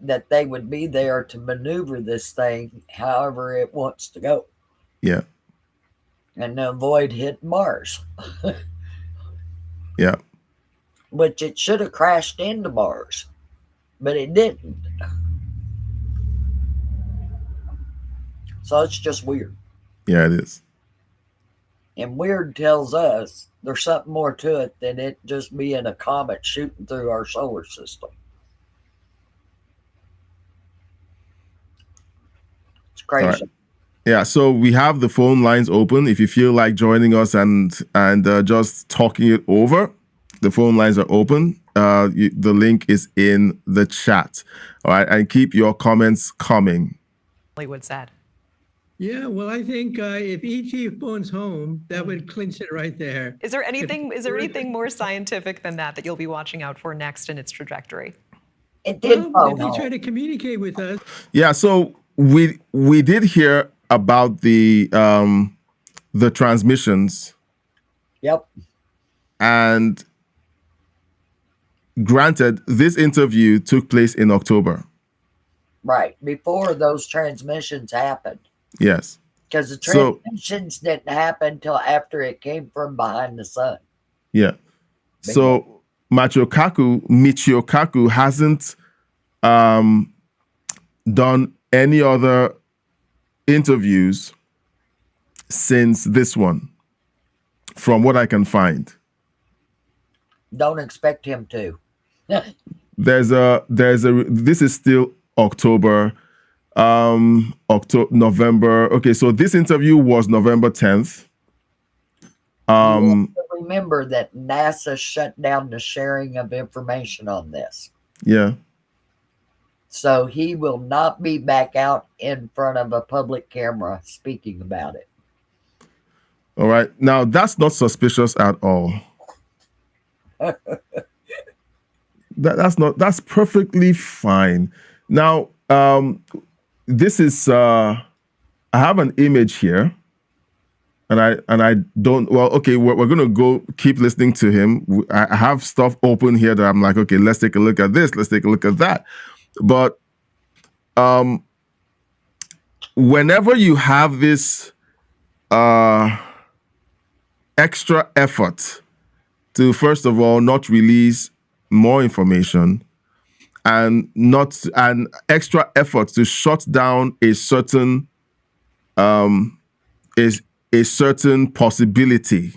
That they would be there to maneuver this thing however it wants to go. Yeah. And avoid hitting Mars. Yeah. Which it should have crashed into Mars, but it didn't. So it's just weird. Yeah, it is. And weird tells us there's something more to it than it just being a comet shooting through our solar system. It's crazy. All right. Yeah, so we have the phone lines open. If you feel like joining us and just talking it over, the phone lines are open. The link is in the chat. All right, and keep your comments coming. Hollywood said. Yeah, well, I think if E.T. phones home, that would clinch it right there. Is there anything more scientific than that you'll be watching out for next in its trajectory? It did phone if you home. try to communicate with us. Yeah, so we did hear about the transmissions. Yep. And granted, this interview took place in October. Right. Before those transmissions happened. Yes. Because the transmissions didn't happen until after it came from behind the sun. Yeah. So Michio Kaku hasn't done any other interviews since this one, from what I can find. Don't expect him to. This is still October, November. Okay, so this interview was November 10th. Remember that NASA shut down the sharing of information on this. Yeah. So he will not be back out in front of a public camera speaking about it. All right. Now, that's not suspicious at all. That's perfectly fine. Now, this is, I have an image here. And I don't, well, okay, we're going to keep listening to him. I have stuff open here that I'm like, okay, let's take a look at this. Let's take a look at that. But whenever you have this extra effort to, first of all, not release more information and not an extra effort to shut down a certain is a certain possibility.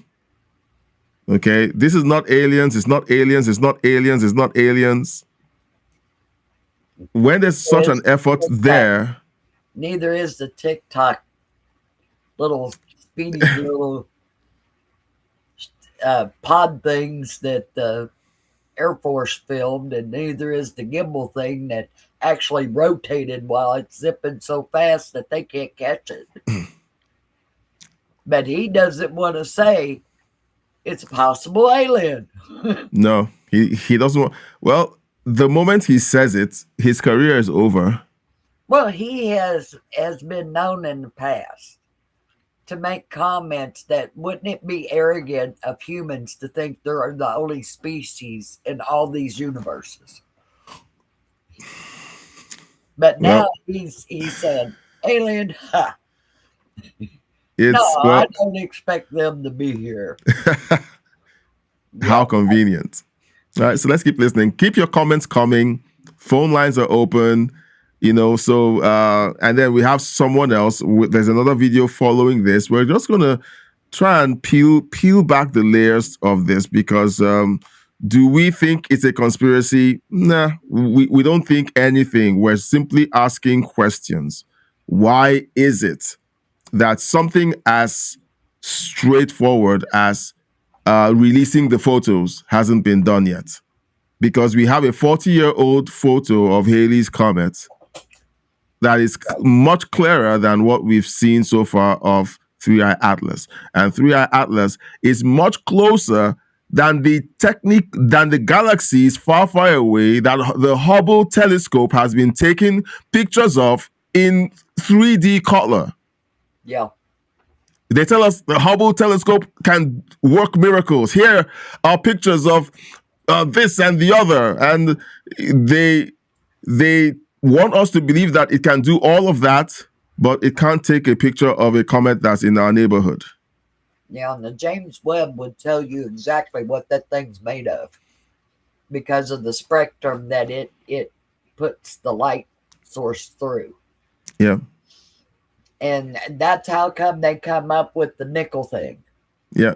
Okay, this is not aliens. It's not aliens. It's not aliens. It's not aliens. When there's such an effort there, neither is the TikTok little speedy little pod things that the Air Force filmed, and neither is the gimbal thing that actually rotated while it's zipping so fast that they can't catch it. But he doesn't want to say it's a possible alien. no, he doesn't want. Well, the moment he says it, his career is over. Well, he has been known in the past to make comments that wouldn't it be arrogant of humans to think they're the only species in all these universes. But now he's said, alien, ha. I don't expect them to be here. How convenient. All right, so let's keep listening. Keep your comments coming. Phone lines are open, so and then we have someone else. There's another video following this. We're just going to try and peel back the layers of this because do we think it's a conspiracy? Nah, we don't think anything. We're simply asking questions. Why is it that something as straightforward as releasing the photos hasn't been done yet? Because we have a 40-year-old photo of Halley's Comet that is much clearer than what we've seen so far of 3-Eye Atlas. And 3-Eye Atlas is much closer than the galaxies far, far away that the Hubble telescope has been taking pictures of in 3D color. Yeah. They tell us the Hubble telescope can work miracles. Here are pictures of this and the other. And they want us to believe that it can do all of that, but it can't take a picture of a comet that's in our neighborhood. Yeah, and the James Webb would tell you exactly what that thing's made of because of the spectrum that it puts the light source through. Yeah. And that's how come they come up with the nickel thing. Yeah.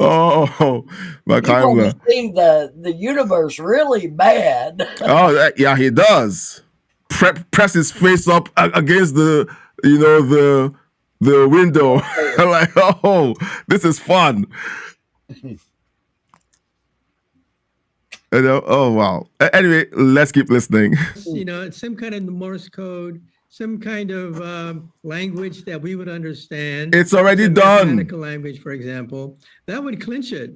Oh, my God! You see the universe really bad. Oh, yeah, he does. Press his face up against the window. Like, oh, this is fun. Oh, wow. Anyway, let's keep listening. Some kind of Morse code, some kind of language that we would understand. It's already done. Mathematical language, for example. That would clinch it.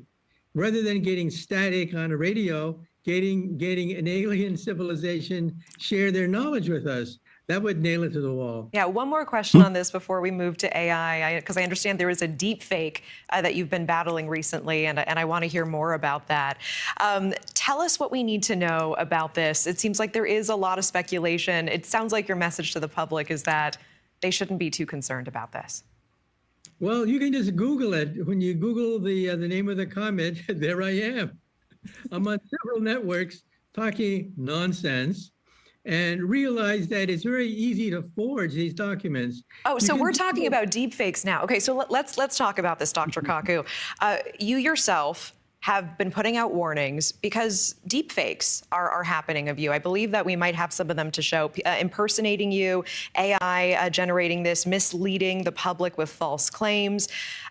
Rather than getting static on a radio, getting an alien civilization share their knowledge with us. That would nail it to the wall. Yeah, one more question on this before we move to AI, because I understand there is a deep fake that you've been battling recently, and I want to hear more about that. Tell us what we need to know about this. It seems like there is a lot of speculation. It sounds like your message to the public is that they shouldn't be too concerned about this. Well, you can just Google it. When you Google the name of the comet, there I am. I'm on several networks talking nonsense. And realize that it's very easy to forge these documents. Oh, so we're talking about deep fakes now. Okay, so let's talk about this, Dr. Kaku. You yourself have been putting out warnings because deep fakes are happening of you. I believe that we might have some of them to show, impersonating you, AI generating this, misleading the public with false claims.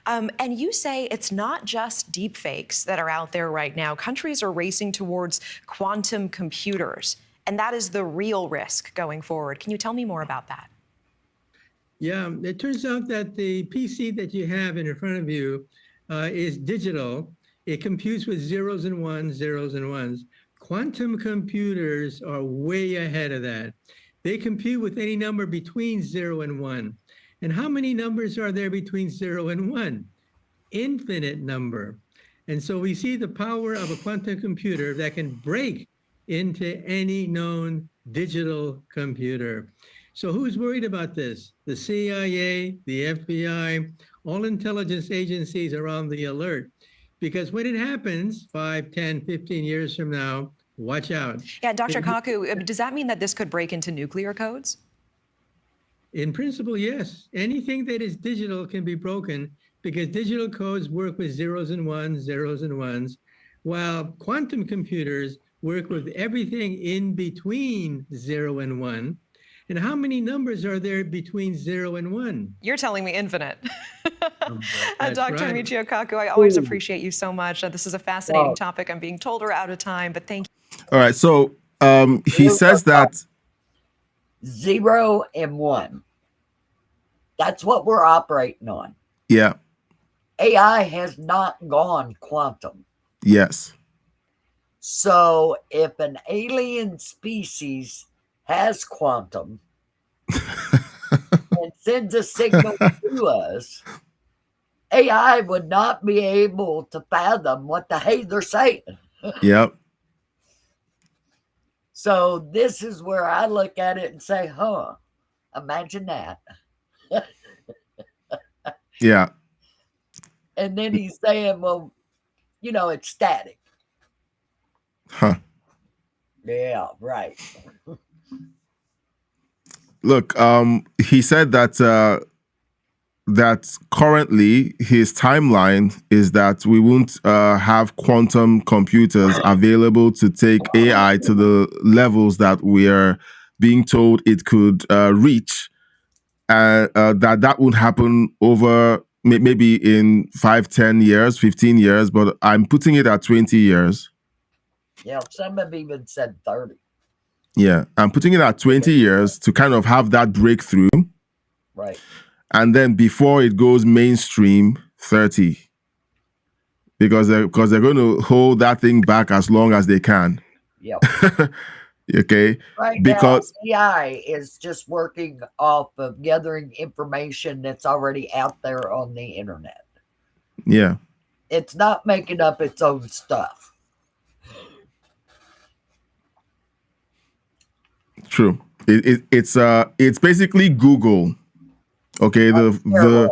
And you say it's not just deep fakes that are out there right now. Countries are racing towards quantum computers. And that is the real risk going forward. Can you tell me more about that? Yeah, it turns out that the PC that you have in front of you is digital. It computes with zeros and ones. Quantum computers are way ahead of that. They compute with any number between 0 and 1. And how many numbers are there between 0 and 1? Infinite number. And so we see the power of a quantum computer that can break into any known digital computer. So who's worried about this? The CIA, the FBI, all intelligence agencies are on the alert, because when it happens 5, 10, 15 years from now, watch out. Yeah, Dr. Kaku, does that mean that this could break into nuclear codes? In principle, yes. Anything that is digital can be broken, because digital codes work with zeros and ones, while quantum computers work with everything in between 0 and 1. And how many numbers are there between 0 and 1? You're telling me infinite. That's Dr. right. Michio Kaku, I always appreciate you so much. This is a fascinating topic. I'm being told we're out of time, but thank you. All right. So he says that 0 and 1. That's what we're operating on. yeah. AI has not gone quantum. Yes. So if an alien species has quantum and sends a signal to us, AI would not be able to fathom what the hey they're saying. Yep. So this is where I look at it and say, imagine that. Yeah. And then he's saying, well, it's static. Huh. Yeah, right. Look, he said that that currently his timeline is that we won't have quantum computers available to take AI to the levels that we are being told it could reach. That won't happen over maybe in 5, 10 years, 15 years, but I'm putting it at 20 years. Yeah, some have even said 30. Yeah, I'm putting it at 20 years to kind of have that breakthrough. Right. And then before it goes mainstream, 30. Because they're going to hold that thing back as long as they can. Yep. Okay. Right because now, AI is just working off of gathering information that's already out there on the internet. Yeah. It's not making up its own stuff. True. It's basically Google. Okay. The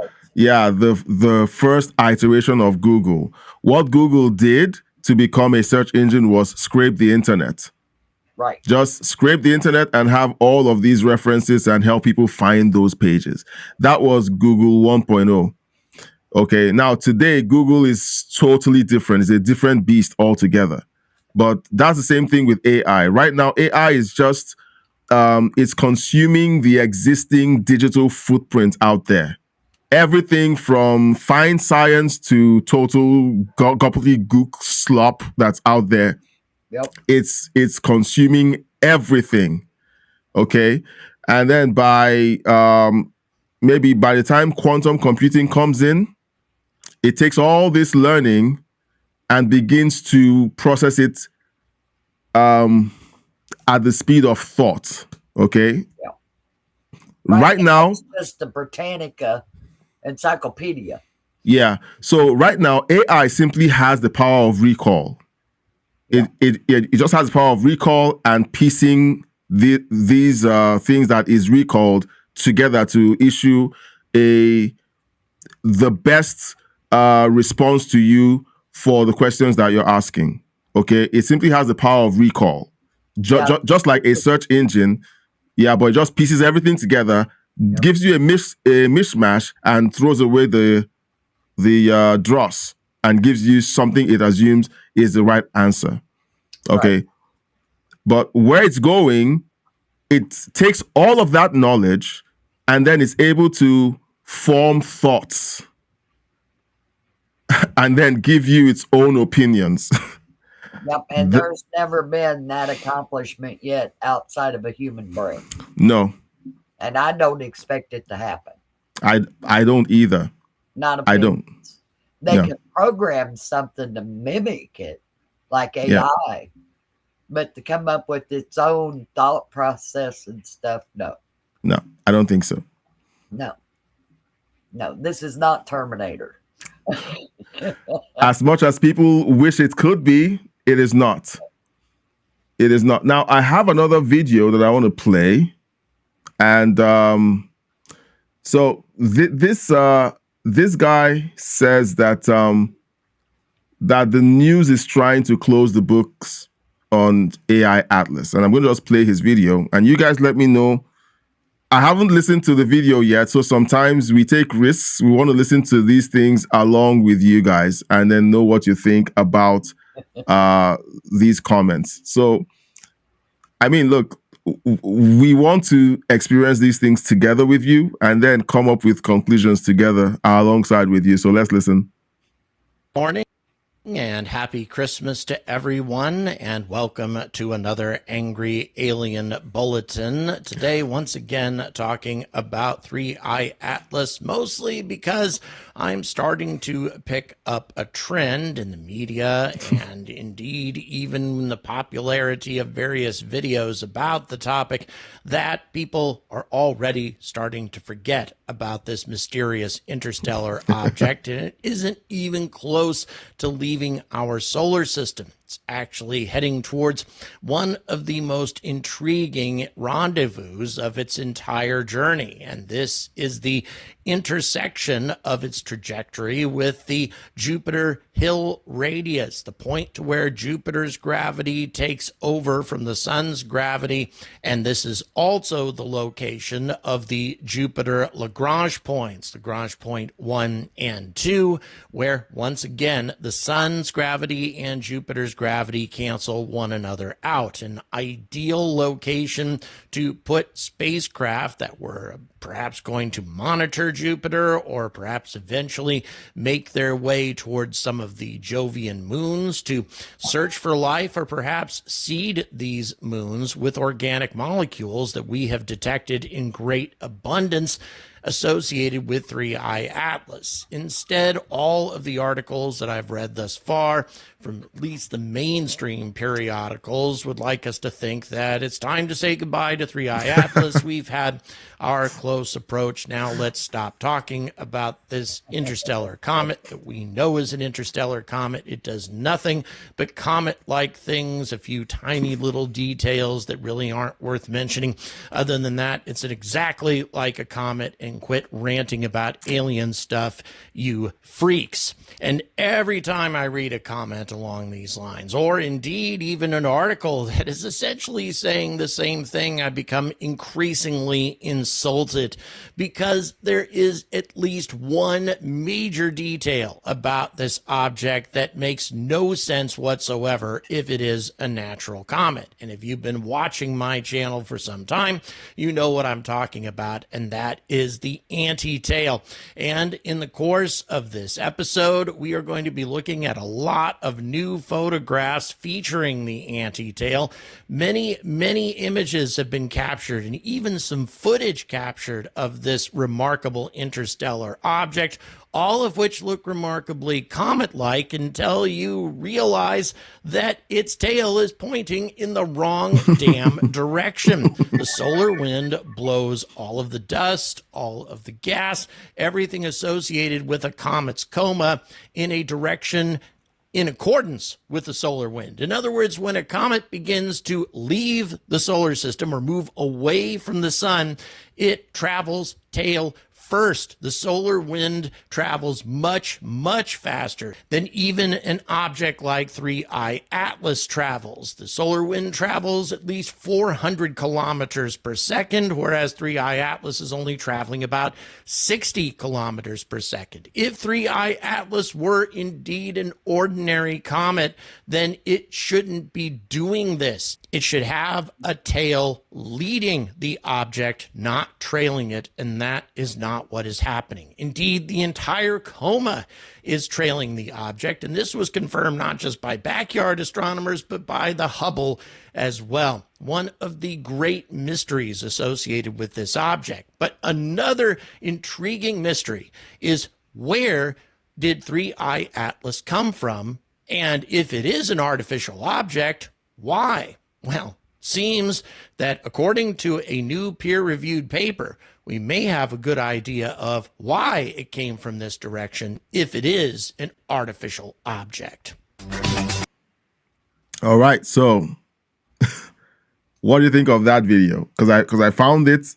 first iteration of Google. What Google did to become a search engine was scrape the internet. Right. Just scrape the internet and have all of these references and help people find those pages. That was Google 1.0. Okay, now today, Google is totally different. It's a different beast altogether. But that's the same thing with AI. Right now, AI is just, it's consuming the existing digital footprint out there. Everything from fine science to total gobbledygook slop that's out there. Yep. It's consuming everything. Okay. And then maybe by the time quantum computing comes in, it takes all this learning and begins to process it at the speed of thought. Okay. Yeah. Right now, it's just the Britannica encyclopedia. Yeah. So right now, AI simply has the power of recall. Yeah. It just has the power of recall and piecing these things that is recalled together to issue the best response to you for the questions that you're asking. Okay. It simply has the power of recall, just like a search engine. Yeah, but it just pieces everything together, gives you a mishmash, and throws away the dross and gives you something it assumes is the right answer. Okay. Right. But where it's going, it takes all of that knowledge and then it's able to form thoughts and then give you its own opinions. Yep, and there's never been that accomplishment yet outside of a human brain. No. And I don't expect it to happen. I don't either. Not opinions. I don't. They can program something to mimic it, like AI. Yeah. But to come up with its own thought process and stuff, no. No, I don't think so. No. No, this is not Terminator. As much as people wish it could be, it is not. It is not. Now, I have another video that I want to play. And so this this guy says that that the news is trying to close the books on AI Atlas. And I'm going to just play his video. And you guys let me know. I haven't listened to the video yet, so sometimes we take risks. We want to listen to these things along with you guys and then know what you think about these comments. So, I mean, look, we want to experience these things together with you and then come up with conclusions together alongside with you. So let's listen. Morning and happy Christmas to everyone, and welcome to another Angry Alien Bulletin. Today, once again, talking about 3i Atlas, mostly because I'm starting to pick up a trend in the media and indeed even the popularity of various videos about the topic that people are already starting to forget about this mysterious interstellar object, and it isn't even close to leaving our solar system. It's actually heading towards one of the most intriguing rendezvous of its entire journey, and this is the intersection of its trajectory with the Jupiter Hill radius, the point to where Jupiter's gravity takes over from the sun's gravity, and this is also the location of the Jupiter Lagrange points, Lagrange point 1 and 2, where once again the sun's gravity and Jupiter's gravity cancel one another out. An ideal location to put spacecraft that were perhaps going to monitor Jupiter or perhaps eventually make their way towards some of the Jovian moons to search for life, or perhaps seed these moons with organic molecules that we have detected in great abundance associated with 3i Atlas. Instead, all of the articles that I've read thus far, from at least the mainstream periodicals, would like us to think that it's time to say goodbye to 3i Atlas. We've had our close approach. Now let's stop talking about this interstellar comet that we know is an interstellar comet. It does nothing but comet-like things, a few tiny little details that really aren't worth mentioning. Other than that, it's exactly like a comet, and quit ranting about alien stuff, you freaks. And every time I read a comment along these lines, or indeed even an article that is essentially saying the same thing, I become increasingly insulted, because there is at least one major detail about this object that makes no sense whatsoever if it is a natural comet. And if you've been watching my channel for some time, you know what I'm talking about, and that is the anti-tail. And in the course of this episode, we are going to be looking at a lot of new photographs featuring the anti-tail. Many images have been captured, and even some footage captured of this remarkable interstellar object, all of which look remarkably comet-like until you realize that its tail is pointing in the wrong damn direction. The solar wind blows all of the dust, all of the gas, everything associated with a comet's coma in a direction in accordance with the solar wind. In other words, when a comet begins to leave the solar system or move away from the sun, it travels tail first. The solar wind travels much, much faster than even an object like 3i Atlas travels. The solar wind travels at least 400 kilometers per second, whereas 3i Atlas is only traveling about 60 kilometers per second. If 3i Atlas were indeed an ordinary comet, then it shouldn't be doing this. It should have a tail leading the object, not trailing it, and that is not what is happening. Indeed, the entire coma is trailing the object, and this was confirmed not just by backyard astronomers, but by the Hubble as well. One of the great mysteries associated with this object. But another intriguing mystery is, where did 3i Atlas come from? And if it is an artificial object, why? Well, seems that according to a new peer-reviewed paper, we may have a good idea of why it came from this direction if it is an artificial object. All right, so what do you think of that video? Because I found it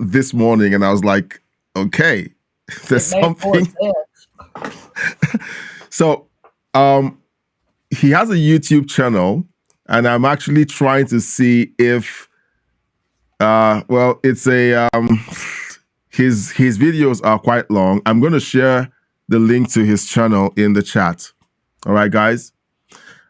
this morning, and I was like, okay, there's It made more something. sense. So, he has a YouTube channel, and I'm actually trying to see if, well, it's a his videos are quite long. I'm going to share the link to his channel in the chat. All right, guys.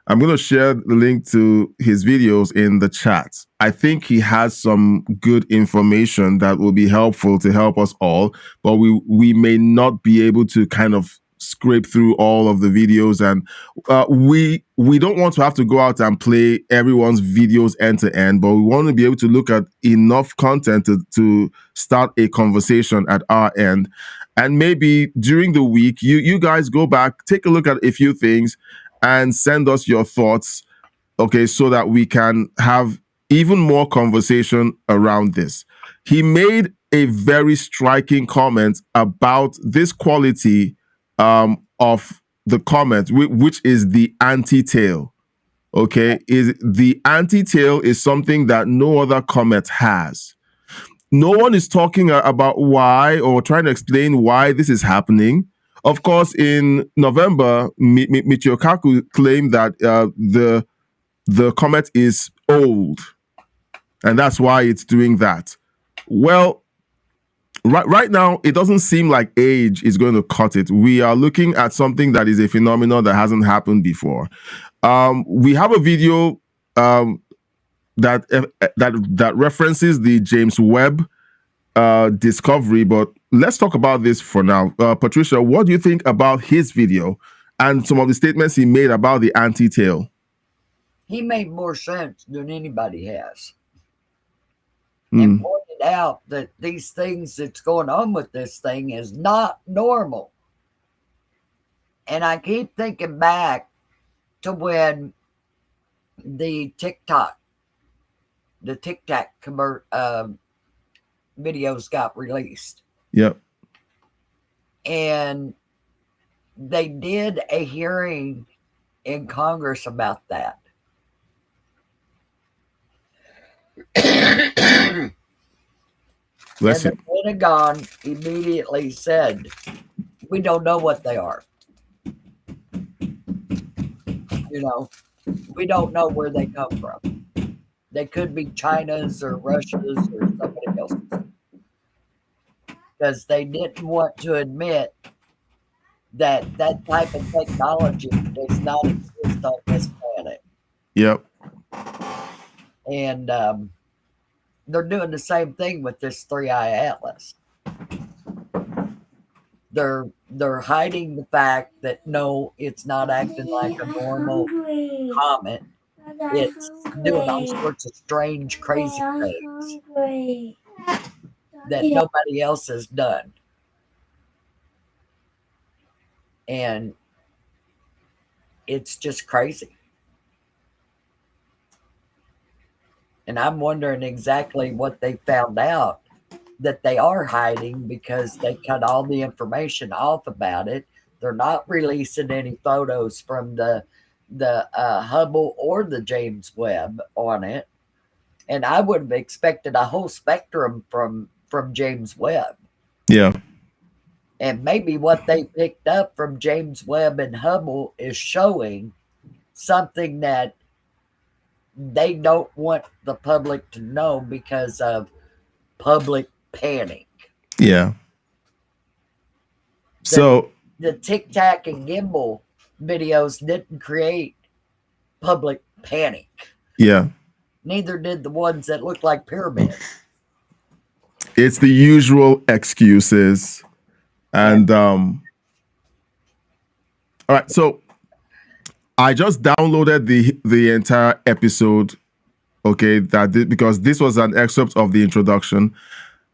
I'm going to share the link to his videos in the chat. I think he has some good information that will be helpful to help us all, but we may not be able to kind of scrape through all of the videos, and we don't want to have to go out and play everyone's videos end to end, but we want to be able to look at enough content to start a conversation at our end. And maybe during the week, you guys go back, take a look at a few things, and send us your thoughts, okay, so that we can have even more conversation around this. He made a very striking comment about this quality of the comment, which is the anti-tail. Okay, is the anti-tail is something that no other comet has. No one is talking about why or trying to explain why this is happening. Of course, in November, Michio Kaku claimed that the comet is old, and that's why it's doing that. Well, right now, it doesn't seem like age is going to cut it. We are looking at something that is a phenomenon that hasn't happened before. We have a video that references the James Webb discovery, but let's talk about this for now. Patricia, what do you think about his video and some of the statements he made about the anti-tail? He made more sense than anybody has. And pointed out that these things that's going on with this thing is not normal. And I keep thinking back to when the Tic Tac videos got released. Yep. And they did a hearing in Congress about that. Bless and the Pentagon immediately said, we don't know what they are. You know, we don't know where they come from. They could be China's or Russia's or somebody else's. Because they didn't want to admit that that type of technology does not exist on this planet. Yep. And they're doing the same thing with this 3-eye atlas. They're hiding the fact that no, it's not acting like a normal comet. It's doing all sorts of strange, crazy things that nobody else has done. And it's just crazy. And I'm wondering exactly what they found out that they are hiding, because they cut all the information off about it. They're not releasing any photos from the Hubble or the James Webb on it. And I would have expected a whole spectrum from James Webb. Yeah. And maybe what they picked up from James Webb and Hubble is showing something that they don't want the public to know because of public panic. Yeah. So the Tic Tac and Gimbal videos didn't create public panic. Yeah. Neither did the ones that look like pyramids. It's the usual excuses. And all right, so I just downloaded the entire episode, okay, because this was an excerpt of the introduction.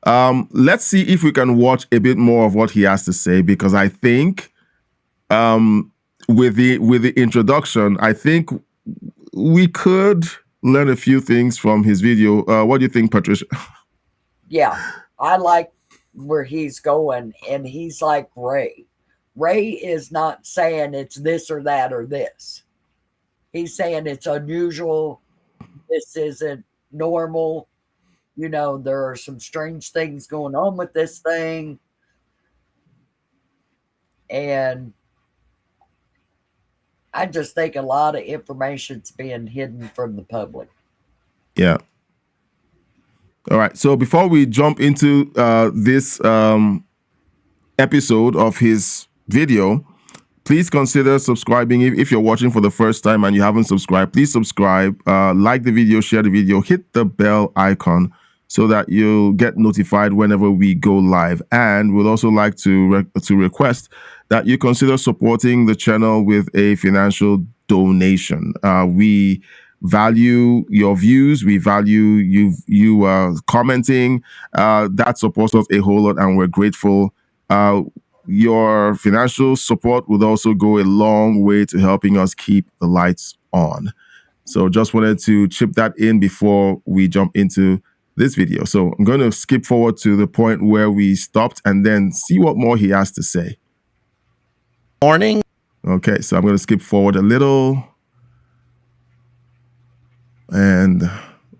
Let's see if we can watch a bit more of what he has to say, because I think with the introduction, I think we could learn a few things from his video. What do you think, Patricia? Yeah, I like where he's going, and he's like Ray. Ray is not saying it's this or that or this. He's saying it's unusual. This isn't normal. You know, there are some strange things going on with this thing. And I just think a lot of information's being hidden from the public. Yeah. All right. So before we jump into this episode of his video, please consider subscribing. If you're watching for the first time and you haven't subscribed, please subscribe, like the video, share the video, hit the bell icon so that you'll get notified whenever we go live. And we'd also like to request that you consider supporting the channel with a financial donation. We value your views. We value you commenting. That supports us a whole lot, and we're grateful. Your financial support would also go a long way to helping us keep the lights on. So just wanted to chip that in before we jump into this video. So I'm going to skip forward to the point where we stopped and then see what more he has to say. Morning. Okay, so I'm going to skip forward a little. And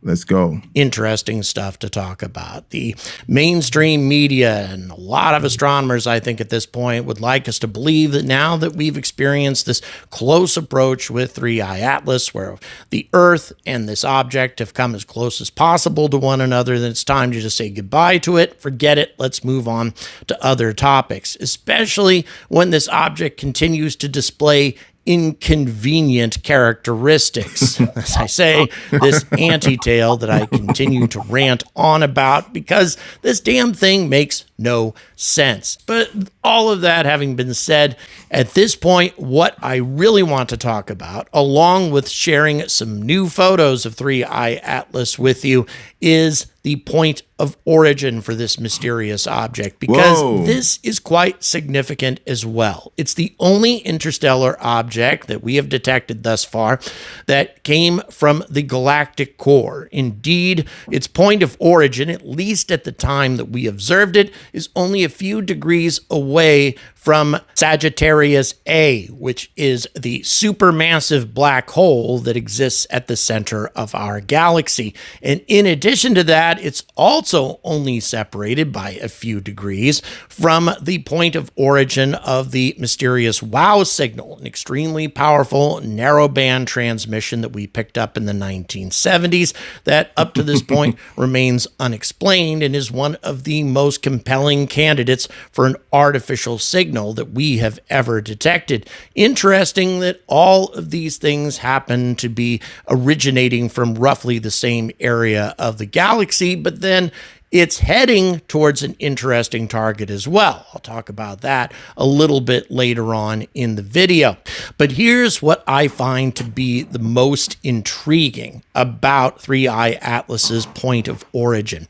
let's go. Interesting stuff to talk about. The mainstream media and a lot of astronomers, I think, at this point would like us to believe that now that we've experienced this close approach with 3i Atlas, where the Earth and this object have come as close as possible to one another, then it's time to just say goodbye to it, forget it, let's move on to other topics, especially when this object continues to display inconvenient characteristics. As I say, this anti-tale that I continue to rant on about because this damn thing makes no sense. But all of that having been said, at this point, what I really want to talk about, along with sharing some new photos of 3i Atlas with you, is the point of origin for this mysterious object, because this is quite significant as well. It's the only interstellar object that we have detected thus far that came from the galactic core. Indeed, its point of origin, at least at the time that we observed it, is only a few degrees away from Sagittarius A, which is the supermassive black hole that exists at the center of our galaxy. And in addition to that, it's also only separated by a few degrees from the point of origin of the mysterious WOW signal, an extremely powerful narrowband transmission that we picked up in the 1970s that up to this point remains unexplained and is one of the most compelling candidates for an artificial signal that we have ever detected. Interesting that all of these things happen to be originating from roughly the same area of the galaxy, but then it's heading towards an interesting target as well. I'll talk about that a little bit later on in the video. But here's what I find to be the most intriguing about 3i Atlas's point of origin.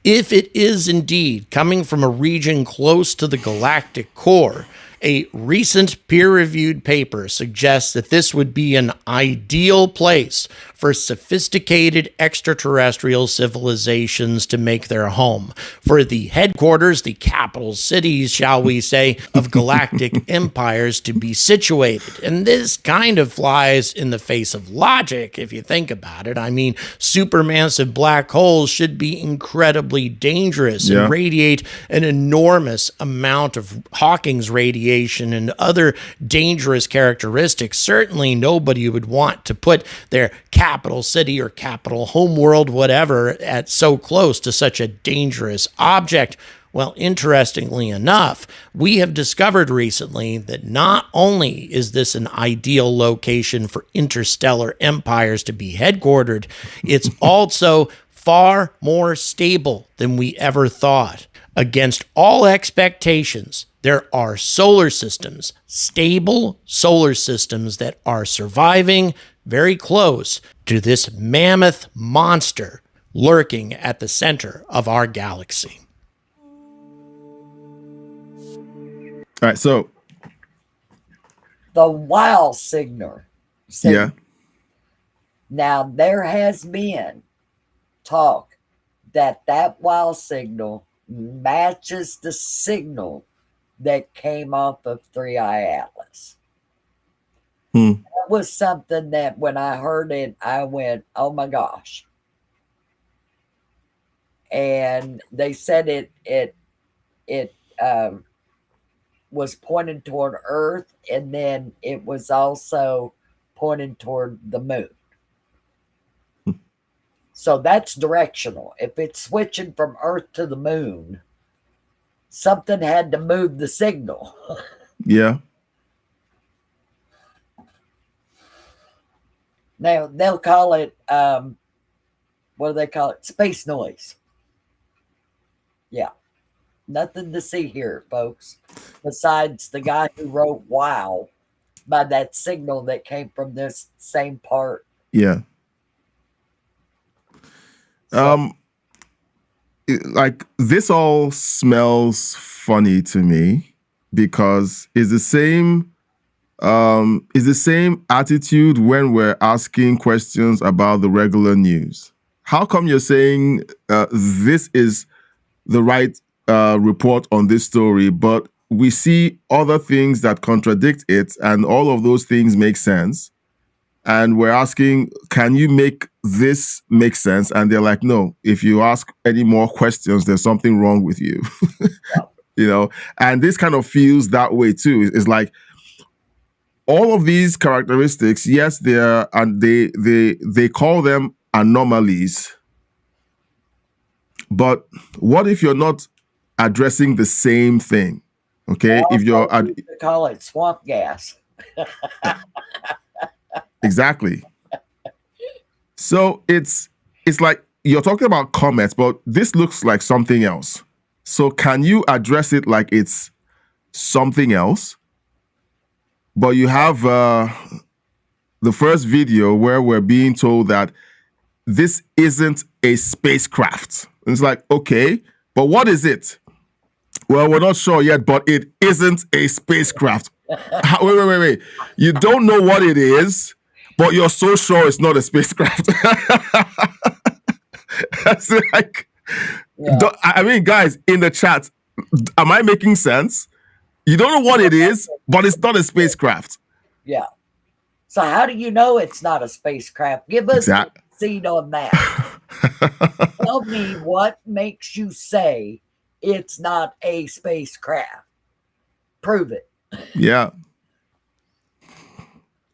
If it is indeed coming from a region close to the galactic core, a recent peer-reviewed paper suggests that this would be an ideal place for sophisticated extraterrestrial civilizations to make their home, for the headquarters, the capital cities, shall we say, of galactic empires to be situated. And this kind of flies in the face of logic, if you think about it. I mean, supermassive black holes should be incredibly dangerous and radiate an enormous amount of Hawking's radiation and other dangerous characteristics. Certainly nobody would want to put their capital city or capital homeworld, whatever, at so close to such a dangerous object. Well, interestingly enough, we have discovered recently that not only is this an ideal location for interstellar empires to be headquartered, it's also far more stable than we ever thought. Against all expectations, there are solar systems, stable solar systems that are surviving very close to this mammoth monster lurking at the center of our galaxy. All right, so the WOW signal. Yeah. Now there has been talk that WOW signal matches the signal that came off of 3i Atlas. That was something that when I heard it, I went, "Oh my gosh!" And they said it was pointing toward Earth, and then it was also pointing toward the moon. So that's directional. If it's switching from Earth to the moon, something had to move the signal. Yeah. Now, they'll call it, what do they call it? Space noise. Yeah. Nothing to see here, folks, besides the guy who wrote "wow" by that signal that came from this same part. Yeah. Like, this all smells funny to me because it's the same attitude when we're asking questions about the regular news. How come you're saying this is the right report on this story, but we see other things that contradict it, and all of those things make sense? And we're asking, can you make this make sense? And they're like, no, if you ask any more questions, there's something wrong with you. You know, and this kind of feels that way too. It's like all of these characteristics, yes, they call them anomalies. But what if you're not addressing the same thing? Okay, if you're call it swamp gas. Exactly. So it's like you're talking about comets, but this looks like something else. So can you address it like it's something else? But you have the first video where we're being told that this isn't a spacecraft. And it's like, okay, but what is it? Well, we're not sure yet, but it isn't a spacecraft. Wait. You don't know what it is, but you're so sure it's not a spacecraft. That's like, I mean, guys, in the chat, am I making sense? You don't know what it is, but it's not a spacecraft. Yeah. So how do you know it's not a spacecraft? Give us a seed on that. Tell me what makes you say it's not a spacecraft. Prove it. Yeah.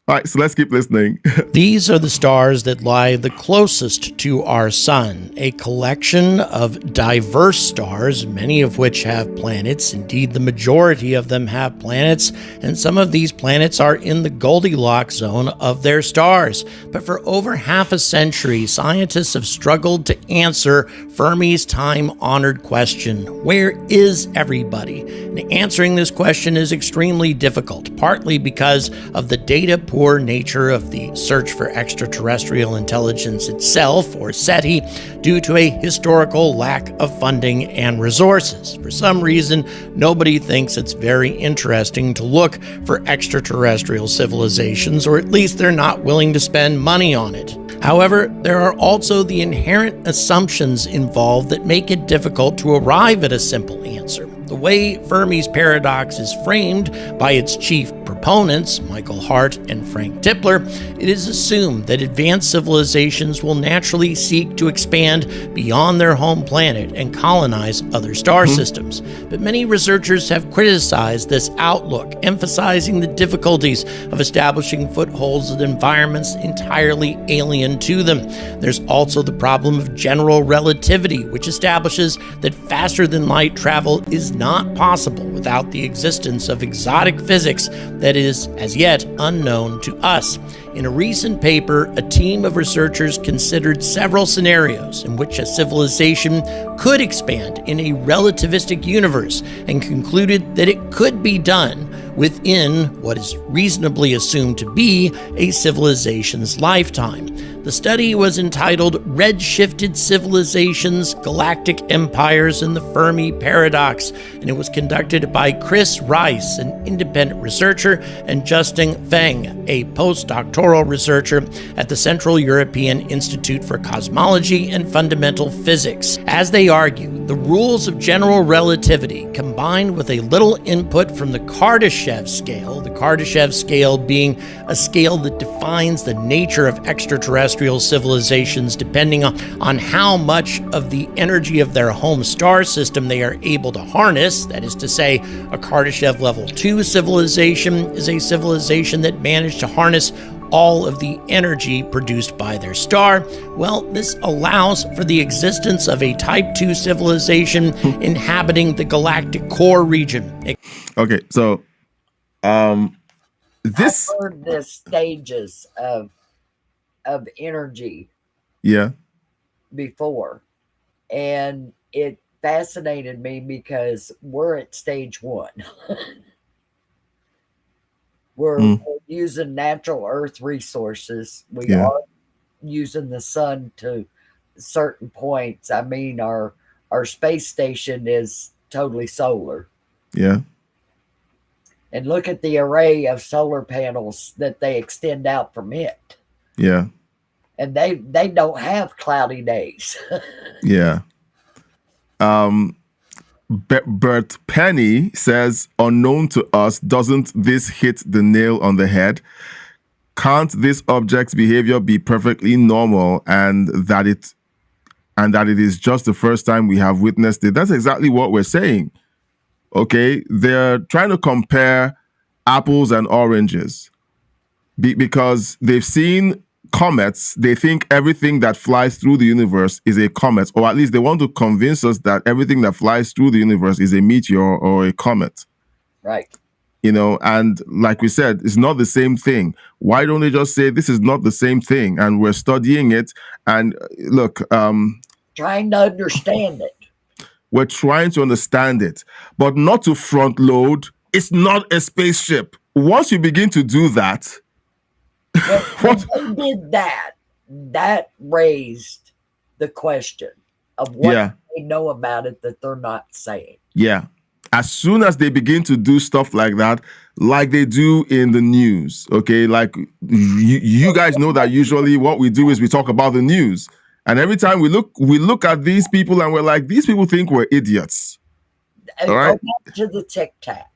All right, so let's keep listening. These are the stars that lie the closest to our sun, a collection of diverse stars, many of which have planets. Indeed, the majority of them have planets, and some of these planets are in the Goldilocks zone of their stars. But for over half a century, scientists have struggled to answer Fermi's time-honored question, where is everybody? And answering this question is extremely difficult, partly because of the data poor nature of the search for extraterrestrial intelligence itself, or SETI, due to a historical lack of funding and resources. For some reason, nobody thinks it's very interesting to look for extraterrestrial civilizations, or at least they're not willing to spend money on it. However, there are also the inherent assumptions involved that make it difficult to arrive at a simple answer. The way Fermi's paradox is framed by its chief proponents, Michael Hart and Frank Tipler, it is assumed that advanced civilizations will naturally seek to expand beyond their home planet and colonize other star systems. But many researchers have criticized this outlook, emphasizing the difficulties of establishing footholds in environments entirely alien to them. There's also the problem of general relativity, which establishes that faster-than-light travel is not possible without the existence of exotic physics that is, as yet, unknown to us. In a recent paper, a team of researchers considered several scenarios in which a civilization could expand in a relativistic universe and concluded that it could be done within what is reasonably assumed to be a civilization's lifetime. The study was entitled Redshifted Civilizations, Galactic Empires, and the Fermi Paradox, and it was conducted by Chris Rice, an independent researcher, and Justin Feng, a postdoctoral researcher at the Central European Institute for Cosmology and Fundamental Physics. As they argue, The rules of general relativity, combined with a little input from the Kardashev scale, the Kardashev scale being a scale that defines the nature of extraterrestrial civilizations depending on how much of the energy of their home star system they are able to harness. That is to say, a Kardashev level 2 civilization is a civilization that managed to harness all of the energy produced by their star. Well, this allows for the existence of a Type 2 civilization inhabiting the galactic core region. Okay, so this I've heard the stages of energy yeah. before, and it fascinated me because we're at stage 1. We're using natural earth resources. We are using the sun to certain points. I mean, our space station is totally solar. Yeah. And look at the array of solar panels that they extend out from it. Yeah. And they don't have cloudy days. Yeah. Bert Penny says, unknown to us, doesn't this hit the nail on the head? Can't this object's behavior be perfectly normal and that it is just the first time we have witnessed it? That's exactly what we're saying. Okay, they're trying to compare apples and oranges because they've seen comets. They think everything that flies through the universe is a comet, or at least they want to convince us that everything that flies through the universe is a meteor or a comet. Right. You know, and like we said, it's not the same thing. Why don't they just say this is not the same thing? And we're studying it. And look, trying to understand it. We're trying to understand it, but not to front load. It's not a spaceship. Once you begin to do that, when they did that raised the question of what they know about it that they're not saying. Yeah. As soon as they begin to do stuff like that, like they do in the news, okay? Like you guys know that usually what we do is we talk about the news. And every time we look at these people and we're like, these people think we're idiots. And all right? Go back to the Tic Tac.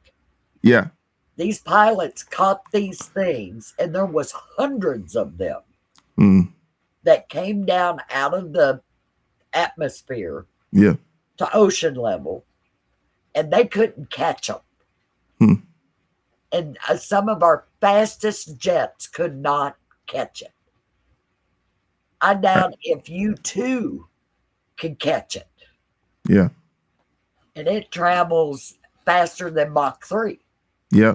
Yeah. These pilots caught these things, and there was hundreds of them that came down out of the atmosphere to ocean level, and they couldn't catch them. And some of our fastest jets could not catch it. I doubt if you too could catch it. Yeah. And it travels faster than Mach 3. Yeah.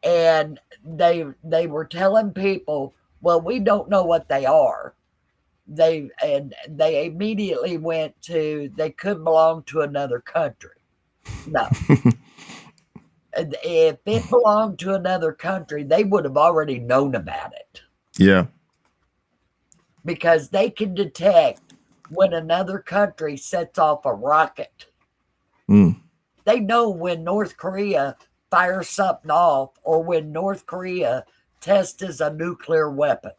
And they were telling people, well, we don't know what they are. They immediately went to they could belong to another country. No. If it belonged to another country, they would have already known about it. Yeah. Because they can detect when another country sets off a rocket. They know when North Korea fires something off or when North Korea tests a nuclear weapon.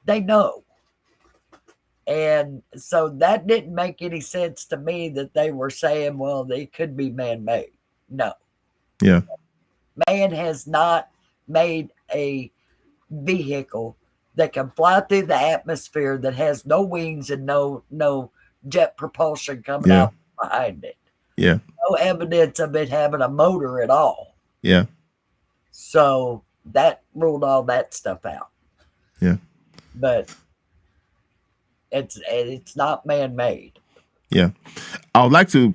They know. And so that didn't make any sense to me that they were saying, well, they could be man-made. No. Yeah. Man has not made a vehicle that can fly through the atmosphere that has no wings and no jet propulsion coming out behind it. Yeah. No evidence of it having a motor at all. Yeah. So that ruled all that stuff out. Yeah. But it's not man-made. Yeah. I would like to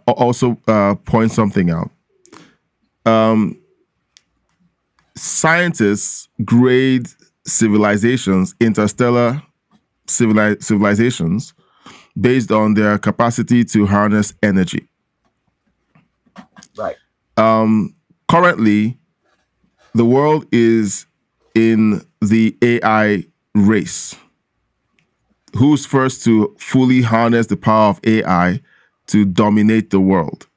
also point something out. Scientists grade civilizations, interstellar civilizations, based on their capacity to harness energy. Right. Currently, the world is in the AI race. Who's first to fully harness the power of AI to dominate the world?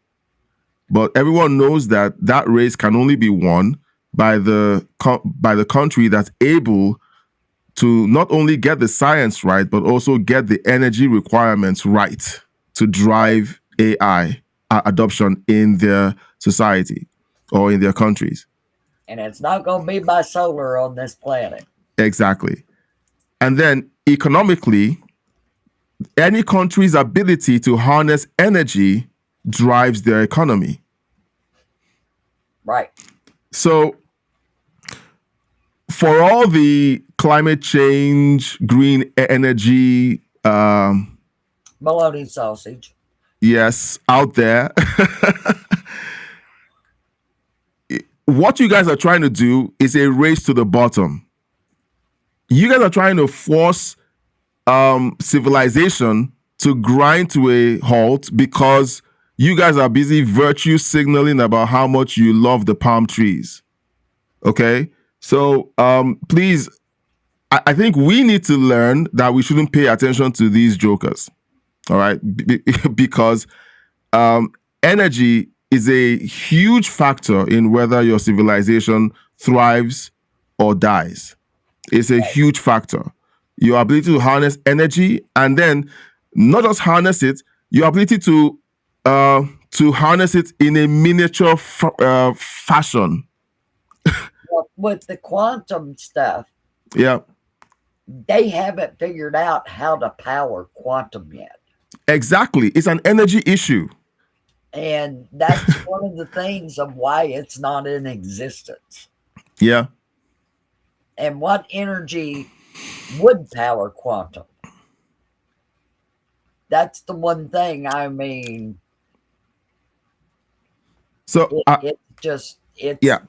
But everyone knows that that race can only be won by the country that's able to not only get the science right, but also get the energy requirements right to drive AI adoption in their society or in their countries. And it's not going to be by solar on this planet. Exactly. And then economically, any country's ability to harness energy drives their economy. Right. So for all the climate change, green energy, bologna sausage, yes, out there, what you guys are trying to do is a race to the bottom. You guys are trying to force civilization to grind to a halt because you guys are busy virtue signaling about how much you love the palm trees. Okay? So please, I think we need to learn that we shouldn't pay attention to these jokers. All right? Because energy is a huge factor in whether your civilization thrives or dies. It's a huge factor. Your ability to harness energy, and then not just harness it, your ability to harness it in a miniature fashion. With the quantum stuff, Yeah, they haven't figured out how to power quantum yet. exactly. It's an energy issue. And that's one of the things of why it's not in existence. Yeah. And what energy would power quantum? That's the one thing. I mean, so it's yeah.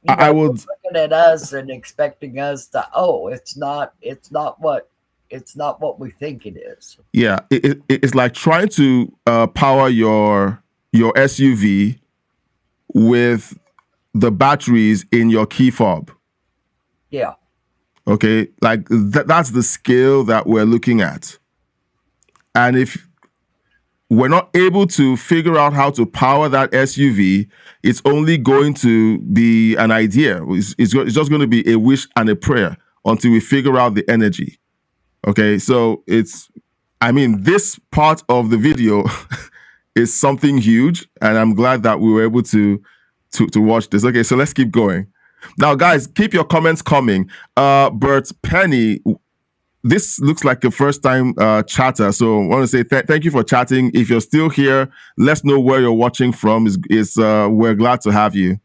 You know, I would looking at us and expecting us to, it's not what we think it is. Yeah, it's like trying to power your SUV with the batteries in your key fob. Yeah. Okay, like that's the scale that we're looking at. And if we're not able to figure out how to power that SUV, it's only going to be an idea. It's just going to be a wish and a prayer until we figure out the energy. Okay, so this part of the video is something huge, and I'm glad that we were able to watch this. Okay, so let's keep going. Now, guys, keep your comments coming. Bert Penny, this looks like a first-time chatter, so I want to say thank you for chatting. If you're still here, let's know where you're watching from. We're glad to have you.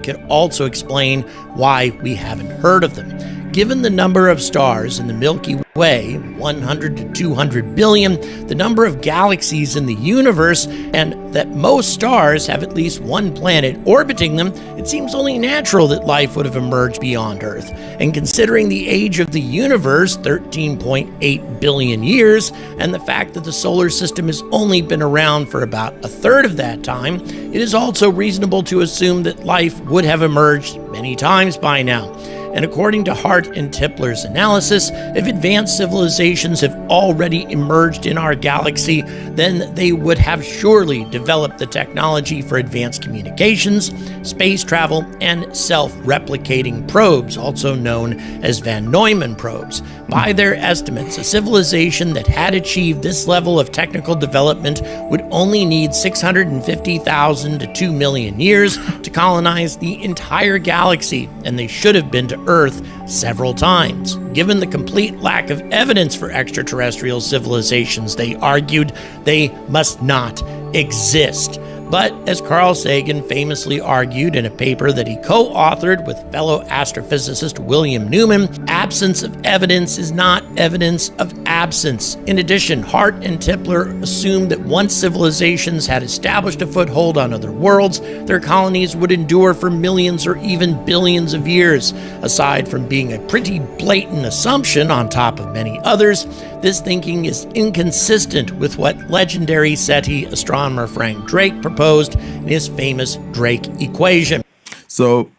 Could also explain why we haven't heard of them. Given the number of stars in the Milky Way, 100 to 200 billion, the number of galaxies in the universe, and that most stars have at least one planet orbiting them, it seems only natural that life would have emerged beyond Earth. And considering the age of the universe, 13.8 billion years, and the fact that the solar system has only been around for about a third of that time, it is also reasonable to assume that life would have emerged many times by now. And according to Hart and Tipler's analysis, if advanced civilizations have already emerged in our galaxy, then they would have surely developed the technology for advanced communications, space travel, and self-replicating probes, also known as Van Neumann probes. By their estimates, a civilization that had achieved this level of technical development would only need 650,000 to 2 million years to colonize the entire galaxy, and they should have been to Earth several times. Given the complete lack of evidence for extraterrestrial civilizations, they argued they must not exist. But as Carl Sagan famously argued in a paper that he co-authored with fellow astrophysicist William Newman, absence of evidence is not evidence of absence. In addition, Hart and Tipler assumed that once civilizations had established a foothold on other worlds, their colonies would endure for millions or even billions of years. Aside from being a pretty blatant assumption on top of many others, this thinking is inconsistent with what legendary SETI astronomer Frank Drake proposed in his famous Drake equation. So,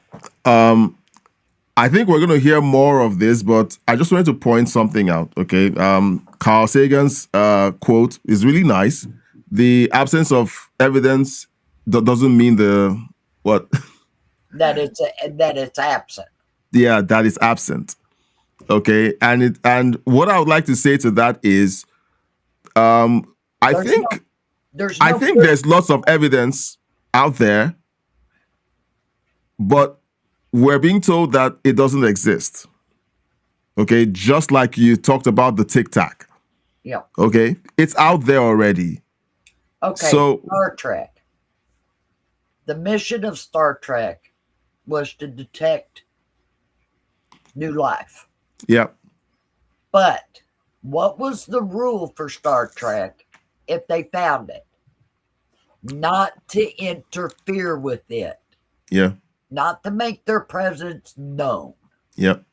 I think we're going to hear more of this, but I just wanted to point something out, okay? Carl Sagan's quote is really nice. The absence of evidence doesn't mean what? That it's absent. that is absent. Okay, and what I would like to say to that is, I think there's lots of evidence out there, but we're being told that it doesn't exist. Okay, just like you talked about the Tic Tac. Yeah. Okay, it's out there already. Okay, so Star Trek. The mission of Star Trek was to detect new life. Yep. But what was the rule for Star Trek if they found it? Not to interfere with it. Yeah. Not to make their presence known. Yep.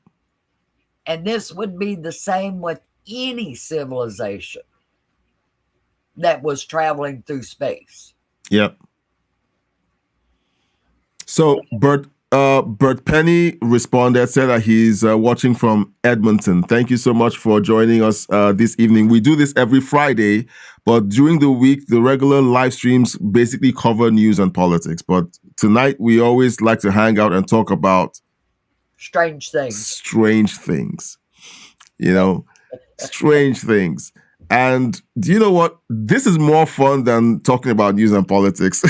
And this would be the same with any civilization that was traveling through space. Yep. So Bert Penny responded, said that he's watching from Edmonton. Thank you so much for joining us this evening. We do this every Friday, but during the week, the regular live streams basically cover news and politics. But tonight, we always like to hang out and talk about strange things. Strange things. You know, strange things. And do you know what? This is more fun than talking about news and politics.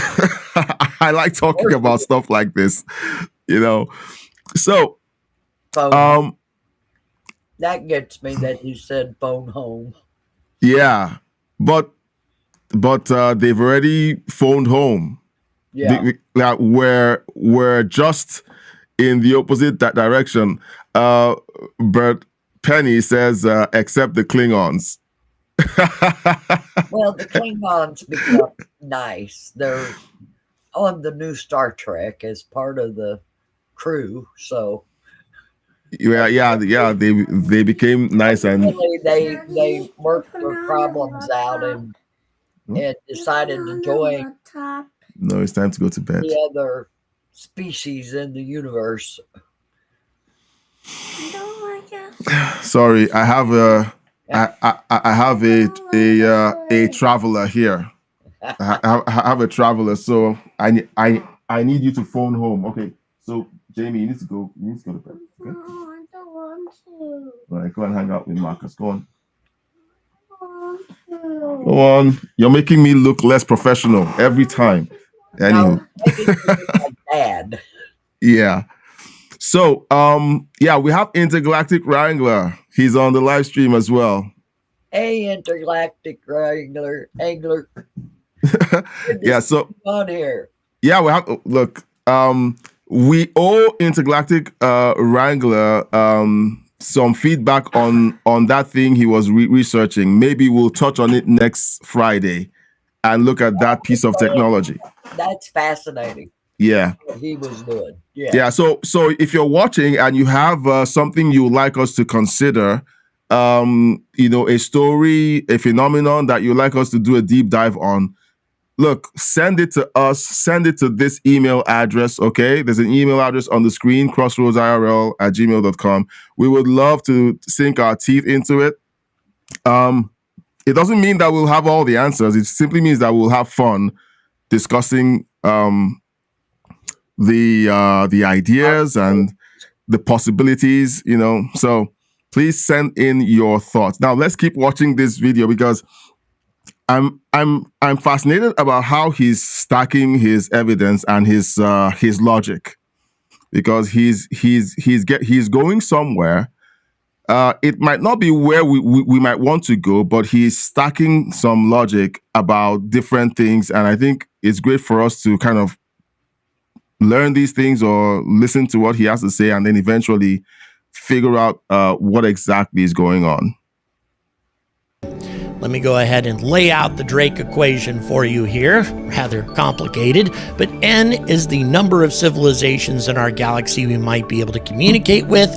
I like talking about stuff like this, you know. So, that gets me that you said phone home. Yeah, but they've already phoned home. Yeah, we're just in the opposite direction. Bert Penny says, except the Klingons. Well, the Klingons become nice. They're on the new Star Trek as part of the crew, so yeah. They became nice and they worked their problems out and decided to join. No, it's time to go to bed. The other species in the universe. Sorry, I have a traveler here. I have a traveler, so I need you to phone home. Okay, so Jamie, you need to go to bed. Okay? No, I don't want to. All right, go and hang out with Marcus. Go on. Go on. You're making me look less professional every time. Anywho. My dad. Yeah. So, we have Intergalactic Wrangler. He's on the live stream as well. Hey, Intergalactic Wrangler. Yeah, so on here. Yeah, we have look. We owe Intergalactic Wrangler some feedback on that thing he was researching. Maybe we'll touch on it next Friday and look at that piece of technology. That's fascinating. Yeah. What he was doing. Yeah. So if you're watching and you have something you would like us to consider, a story, a phenomenon that you'd like us to do a deep dive on, look, send it to us. Send it to this email address, okay? There's an email address on the screen, crossroadsirl@gmail.com. We would love to sink our teeth into it. It doesn't mean that we'll have all the answers. It simply means that we'll have fun discussing the ideas and the possibilities, So please send in your thoughts. Now let's keep watching this video because I'm fascinated about how he's stacking his evidence and his logic, because he's going somewhere. It might not be where we might want to go, but he's stacking some logic about different things, and I think it's great for us to kind of learn these things or listen to what he has to say, and then eventually figure out what exactly is going on. Let me go ahead and lay out the Drake equation for you here. Rather complicated, but N is the number of civilizations in our galaxy we might be able to communicate with.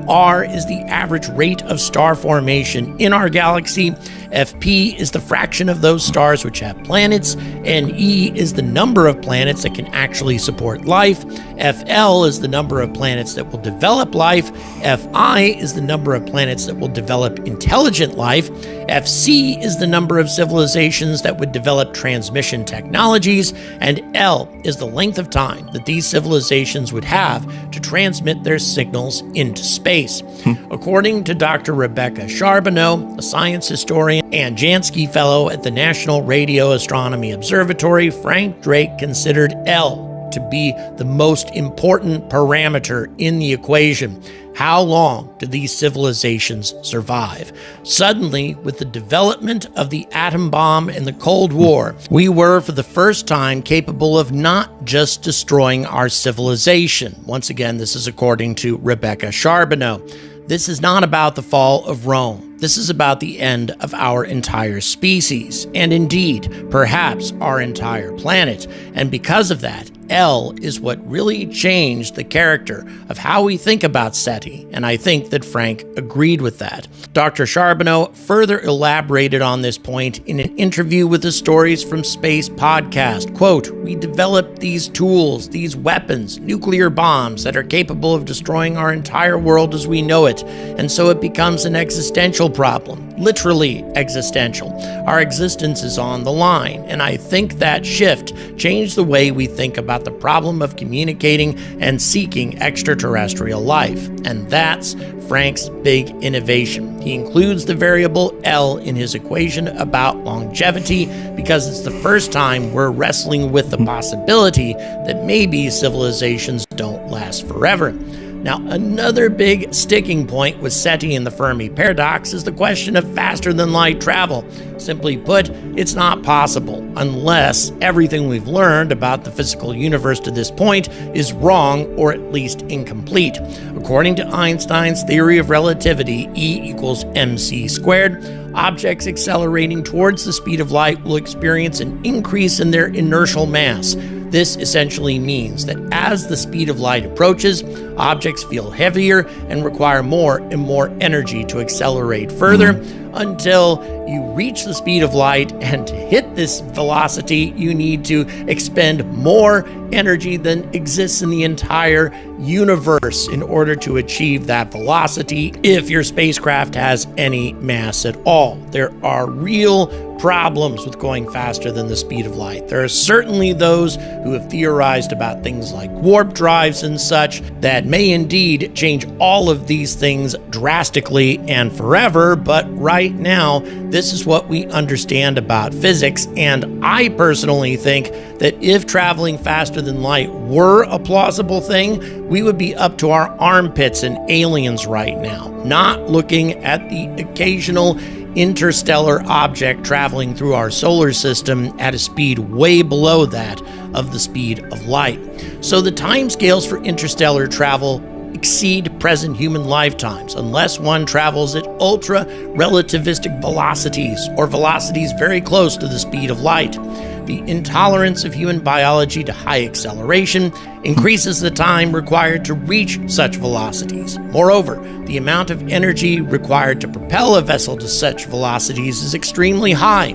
R is the average rate of star formation in our galaxy, Fp is the fraction of those stars which have planets. Ne is the number of planets that can actually support life. Fl is the number of planets that will develop life. Fi is the number of planets that will develop intelligent life. Fc is the number of civilizations that would develop transmission technologies. And L is the length of time that these civilizations would have to transmit their signals into space. According to Dr. Rebecca Charbonneau, a science historian and Jansky Fellow at the National Radio Astronomy Observatory, Frank Drake considered L to be the most important parameter in the equation. How long do these civilizations survive? Suddenly, with the development of the atom bomb and the Cold War, we were for the first time capable of not just destroying our civilization. Once again, this is according to Rebecca Charbonneau. This is not about the fall of Rome. This is about the end of our entire species, and indeed, perhaps our entire planet. And because of that, L is what really changed the character of how we think about SETI, and I think that Frank agreed with that. Dr. Charbonneau further elaborated on this point in an interview with the Stories from Space podcast. Quote, "We developed these tools, these weapons, nuclear bombs that are capable of destroying our entire world as we know it, and so it becomes an existential problem, literally existential. Our existence is on the line, and I think that shift changed the way we think about the problem of communicating and seeking extraterrestrial life. And that's Frank's big innovation. He includes the variable L in his equation about longevity because it's the first time we're wrestling with the possibility that maybe civilizations don't last forever. Now, another big sticking point with SETI and the Fermi paradox is the question of faster-than-light travel. Simply put, it's not possible unless everything we've learned about the physical universe to this point is wrong or at least incomplete. According to Einstein's theory of relativity, E equals mc squared, objects accelerating towards the speed of light will experience an increase in their inertial mass. This essentially means that as the speed of light approaches, objects feel heavier and require more and more energy to accelerate further until you reach the speed of light, and to hit this velocity, you need to expend more energy than exists in the entire universe in order to achieve that velocity if your spacecraft has any mass at all. There are real problems with going faster than the speed of light. There are certainly those who have theorized about things like warp drives and such that may indeed change all of these things drastically and forever, but right now, this is what we understand about physics, and I personally think that if traveling faster than light were a plausible thing, we would be up to our armpits in aliens right now, not looking at the occasional interstellar object traveling through our solar system at a speed way below that of the speed of light. So the timescales for interstellar travel exceed present human lifetimes unless one travels at ultra-relativistic velocities or velocities very close to the speed of light. The intolerance of human biology to high acceleration increases the time required to reach such velocities. Moreover, the amount of energy required to propel a vessel to such velocities is extremely high,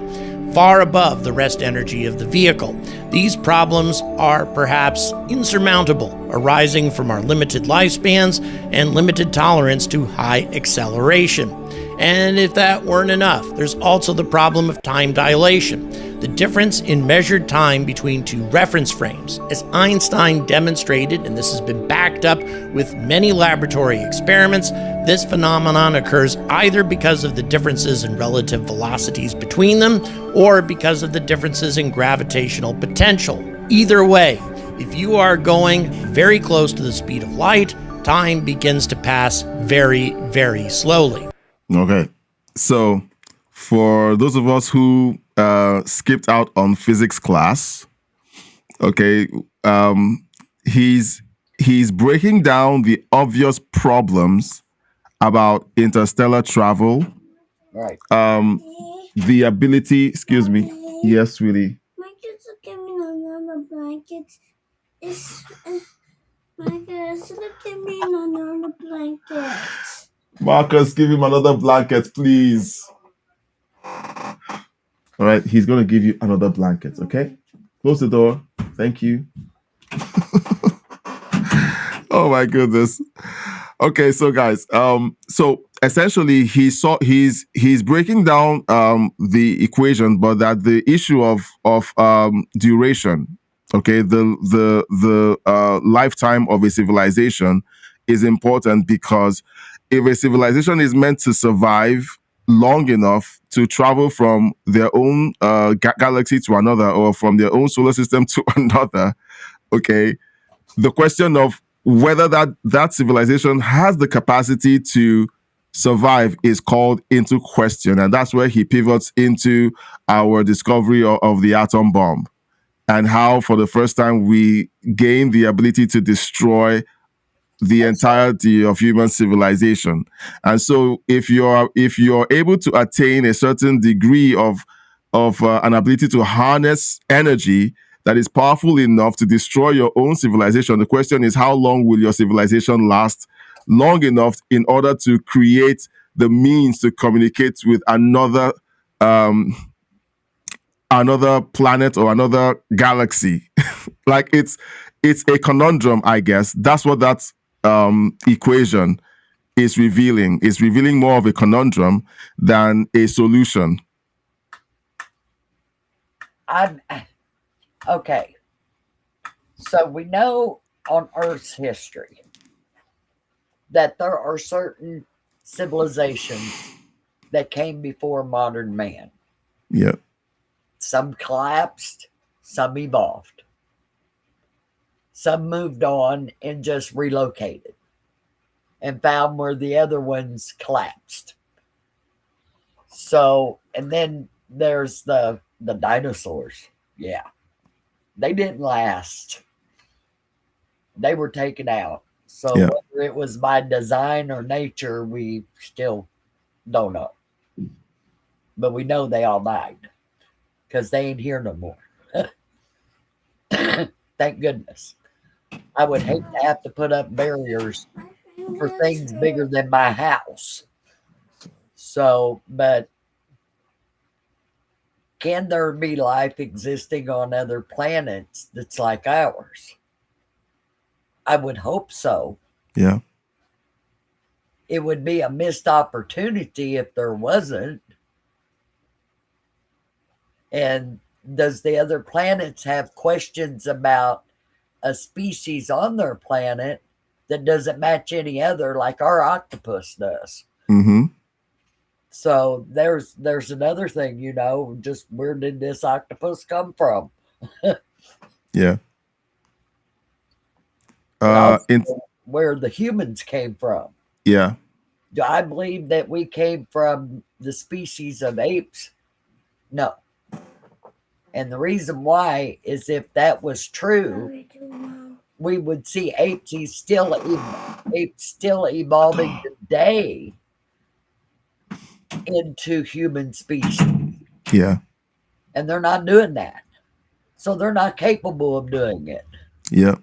far above the rest energy of the vehicle. These problems are perhaps insurmountable, arising from our limited lifespans and limited tolerance to high acceleration. And if that weren't enough, there's also the problem of time dilation, the difference in measured time between two reference frames. As Einstein demonstrated, and this has been backed up with many laboratory experiments, this phenomenon occurs either because of the differences in relative velocities between them or because of the differences in gravitational potential. Either way, if you are going very close to the speed of light, time begins to pass very, very slowly. Okay, so for those of us who skipped out on physics class, okay, he's breaking down the obvious problems about interstellar travel. Right. The ability, excuse me. Yes, sweetie. My kids are giving another blanket. My kids are giving another blanket. Marcus, give him another blanket, please. All right, he's going to give you another blanket, okay? Close the door. Thank you. Oh my goodness. Okay, so guys, so essentially he's breaking down the equation, but that the issue of duration, okay, the lifetime of a civilization is important, because if a civilization is meant to survive long enough to travel from their own galaxy to another, or from their own solar system to another, okay, the question of whether that civilization has the capacity to survive is called into question. And that's where he pivots into our discovery of the atom bomb, and how for the first time we gain the ability to destroy the entirety of human civilization. And so if you're able to attain a certain degree of an ability to harness energy that is powerful enough to destroy your own civilization, the question is, how long will your civilization last long enough in order to create the means to communicate with another planet or another galaxy? Like, it's a conundrum, I guess. That's what that equation is revealing. It's revealing more of a conundrum than a solution. Okay. So we know on Earth's history that there are certain civilizations that came before modern man. Yeah. Some collapsed, some evolved. Some moved on and just relocated and found where the other ones collapsed. So, and then there's the dinosaurs. Yeah. They didn't last. They were taken out. So Yeah. whether it was by design or nature, we still don't know. But we know they all died because they ain't here no more. Thank goodness. I would hate to have to put up barriers for things bigger than my house. So, but can there be life existing on other planets that's like ours? I would hope so. Yeah. It would be a missed opportunity if there wasn't. And does the other planets have questions about a species on their planet that doesn't match any other, like our octopus does? Mm-hmm. So there's another thing, just where did this octopus come from? Yeah. Where the humans came from. Yeah. Do I believe that we came from the species of apes? No. And the reason why is, if that was true, we would see apes still evolving today into human species. Yeah. And they're not doing that. So they're not capable of doing it. Yeah.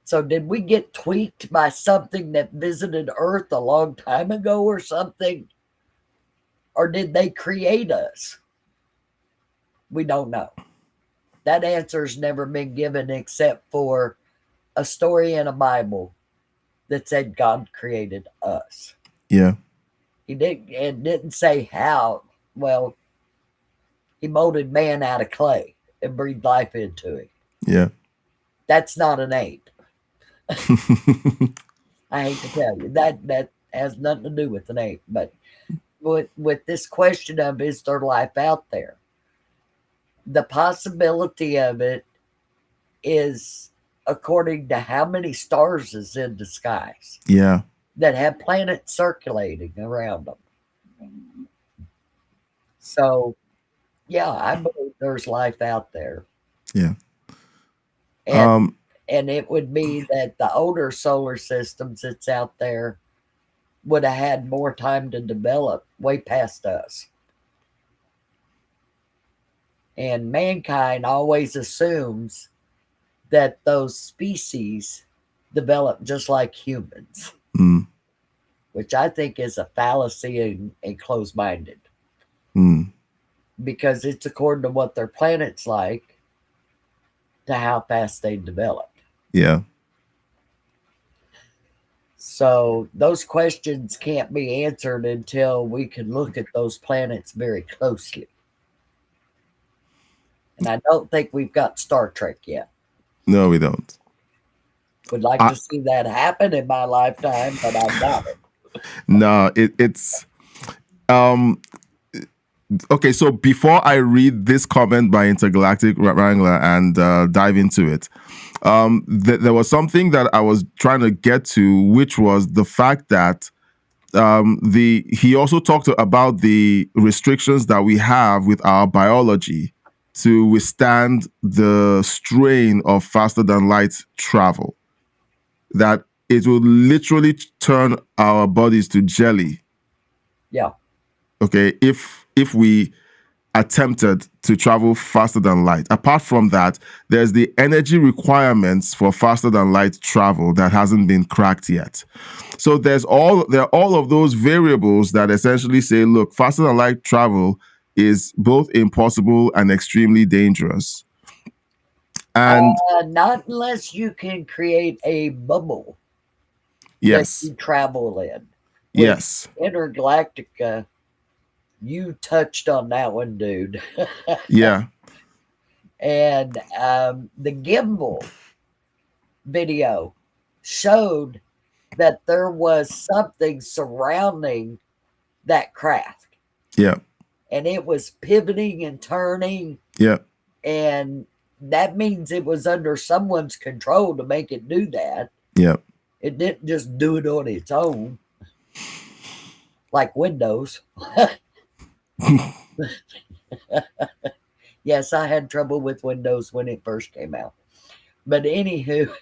So did we get tweaked by something that visited Earth a long time ago or something? Or did they create us? We don't know. That answer's never been given, except for a story in a Bible that said God created us. Yeah. It didn't say how. Well, he molded man out of clay and breathed life into him. Yeah. That's not an ape. I hate to tell you, that has nothing to do with an ape. But with this question of, is there life out there? The possibility of it is according to how many stars is in the skies. Yeah. That have planets circulating around them. So, yeah, I believe there's life out there. Yeah. And it would be that the older solar systems that's out there would have had more time to develop way past us. And mankind always assumes that those species develop just like humans, which I think is a fallacy and closed-minded. because it's according to what their planet's like to how fast they develop. Yeah. So those questions can't be answered until we can look at those planets very closely. And I don't think we've got Star Trek yet. No, we don't. Would like to see that happen in my lifetime, but I doubt it. No, it's okay. So before I read this comment by Intergalactic Wrangler and dive into it, there was something that I was trying to get to, which was the fact that he also talked about the restrictions that we have with our biology to withstand the strain of faster than light travel. That it will literally turn our bodies to jelly. Yeah. Okay, if we attempted to travel faster than light. Apart from that, there's the energy requirements for faster than light travel that hasn't been cracked yet. So there are all of those variables that essentially say, look, faster than light travel is both impossible and extremely dangerous. And not unless you can create a bubble. Yes. That you travel in. Yes. Intergalactica, you touched on that one, dude. Yeah. And the gimbal video showed that there was something surrounding that craft. Yeah. And it was pivoting and turning. Yeah. And that means it was under someone's control to make it do that. Yeah. It didn't just do it on its own, like Windows. Yes, I had trouble with Windows when it first came out. But anywho,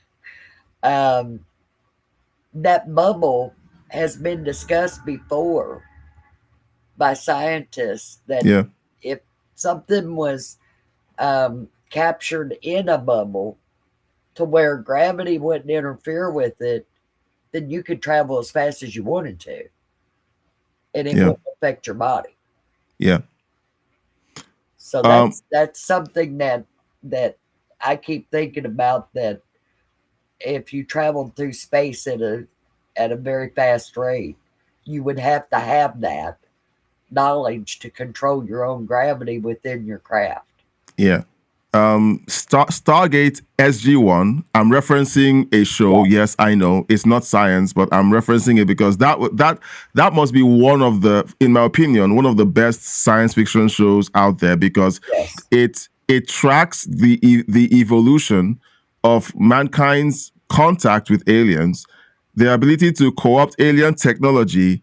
that bubble has been discussed before by scientists that if something was captured in a bubble to where gravity wouldn't interfere with it, then you could travel as fast as you wanted to. And it wouldn't affect your body. Yeah. So that's something that I keep thinking about, that if you traveled through space at a very fast rate, you would have to have that knowledge to control your own gravity within your craft. Yeah. Stargate SG-1, I'm referencing a show. Yes, I know it's not science, but I'm referencing it because that must be one of the, in my opinion, one of the best science fiction shows out there, because it tracks the evolution of mankind's contact with aliens, their ability to co-opt alien technology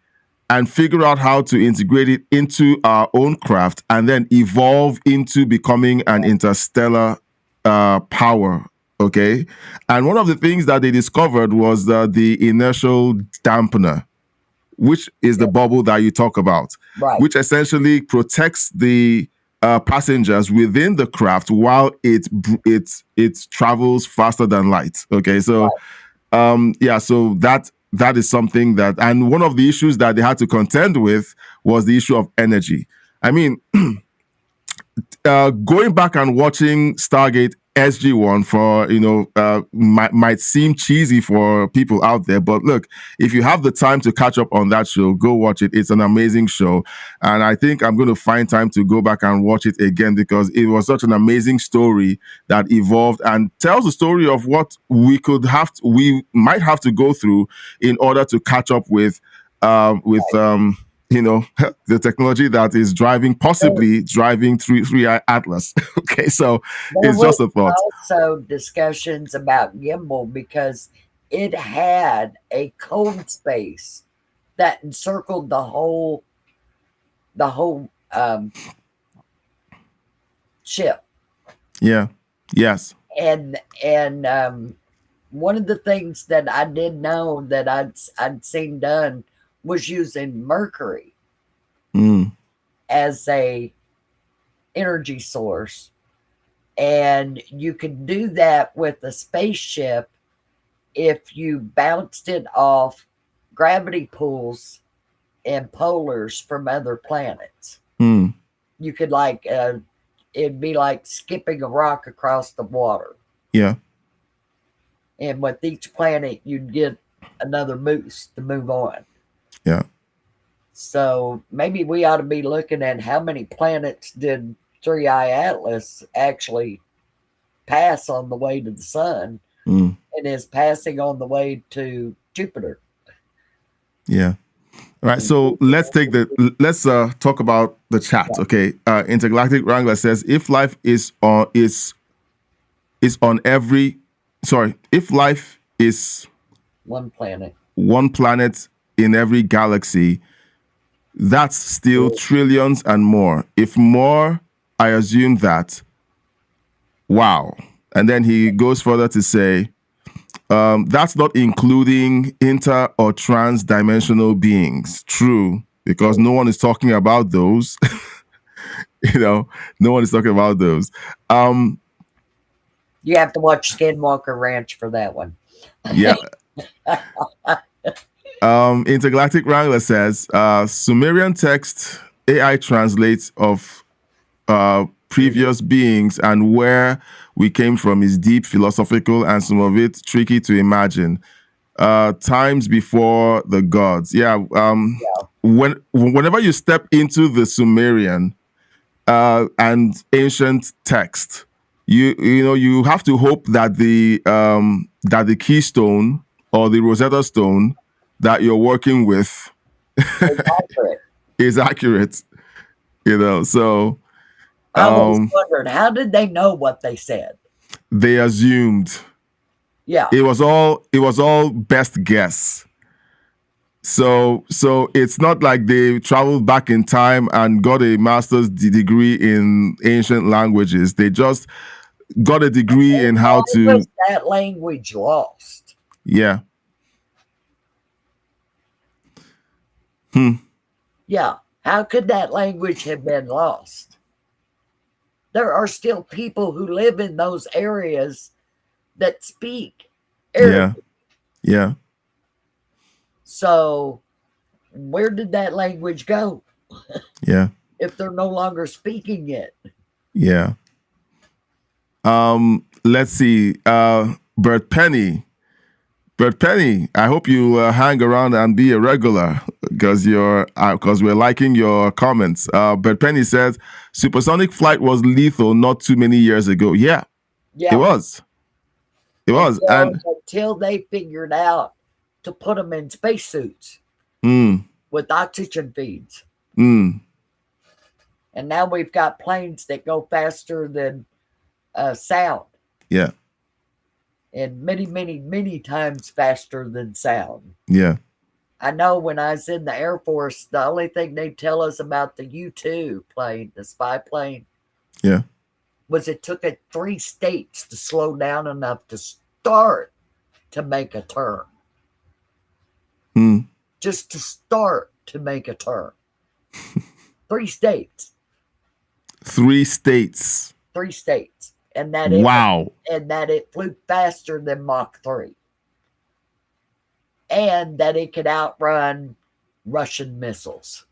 and figure out how to integrate it into our own craft and then evolve into becoming an interstellar power, okay? And one of the things that they discovered was the inertial dampener, which is the bubble that you talk about, which essentially protects the passengers within the craft while it travels faster than light, okay? So, so that is something that, and one of the issues that they had to contend with was the issue of energy. I mean, going back and watching Stargate SG-1 for, might seem cheesy for people out there, but look, if you have the time to catch up on that show, go watch it. It's an amazing show. And I think I'm going to find time to go back and watch it again, because it was such an amazing story that evolved and tells the story of what we might have to go through in order to catch up with the technology that is possibly driving 3i Atlas. Okay, so it's just a thought. Also discussions about gimbal, because it had a code space that encircled the whole ship. Yeah. Yes. And one of the things that I did know that I'd seen done was using mercury as a energy source, and you could do that with a spaceship if you bounced it off gravity pools and polars from other planets. you could like it'd be like skipping a rock across the water. Yeah. And with each planet, you'd get another boost to move on. Yeah. So maybe we ought to be looking at how many planets did 3i Atlas actually pass on the way to the sun and is passing on the way to Jupiter. Yeah. All right. So let's talk about the chat. Okay. Intergalactic Wrangler says if life is on if life is one planet in every galaxy, that's still trillions and more. If more, I assume that. Wow. And then he goes further to say, that's not including inter or trans-dimensional beings. True, because no one is talking about those. No one is talking about those. You have to watch Skinwalker Ranch for that one. Yeah. Intergalactic Wrangler says, Sumerian text AI translates of previous beings and where we came from is deep philosophical and some of it tricky to imagine. Times before the gods. Yeah. Whenever you step into the Sumerian and ancient text, you have to hope that the keystone or the Rosetta Stone that you're working with is accurate. So I was wondering, how did they know what they said? They assumed. Yeah. It was all best guess. So it's not like they traveled back in time and got a master's degree in ancient languages. They just got a degree in how to. Was that language lost? Yeah. Yeah. How could that language have been lost? There are still people who live in those areas that speak Arabic. Yeah. So where did that language go? Yeah. If they're no longer speaking it. Yeah. Let's see. Bert Penny, I hope you hang around and be a regular because we're liking your comments. Bert Penny says supersonic flight was lethal not too many years ago. Yeah. It was. Until they figured out to put them in spacesuits with oxygen feeds. And now we've got planes that go faster than sound. Yeah. And many, many, many times faster than sound. Yeah. I know when I was in the Air Force, the only thing they tell us about the U-2 plane, the spy plane, was it took it 3 states to slow down enough to start to make a turn. Just to start to make a turn. 3 states. 3 states. 3 states. And that it flew faster than Mach 3. And that it could outrun Russian missiles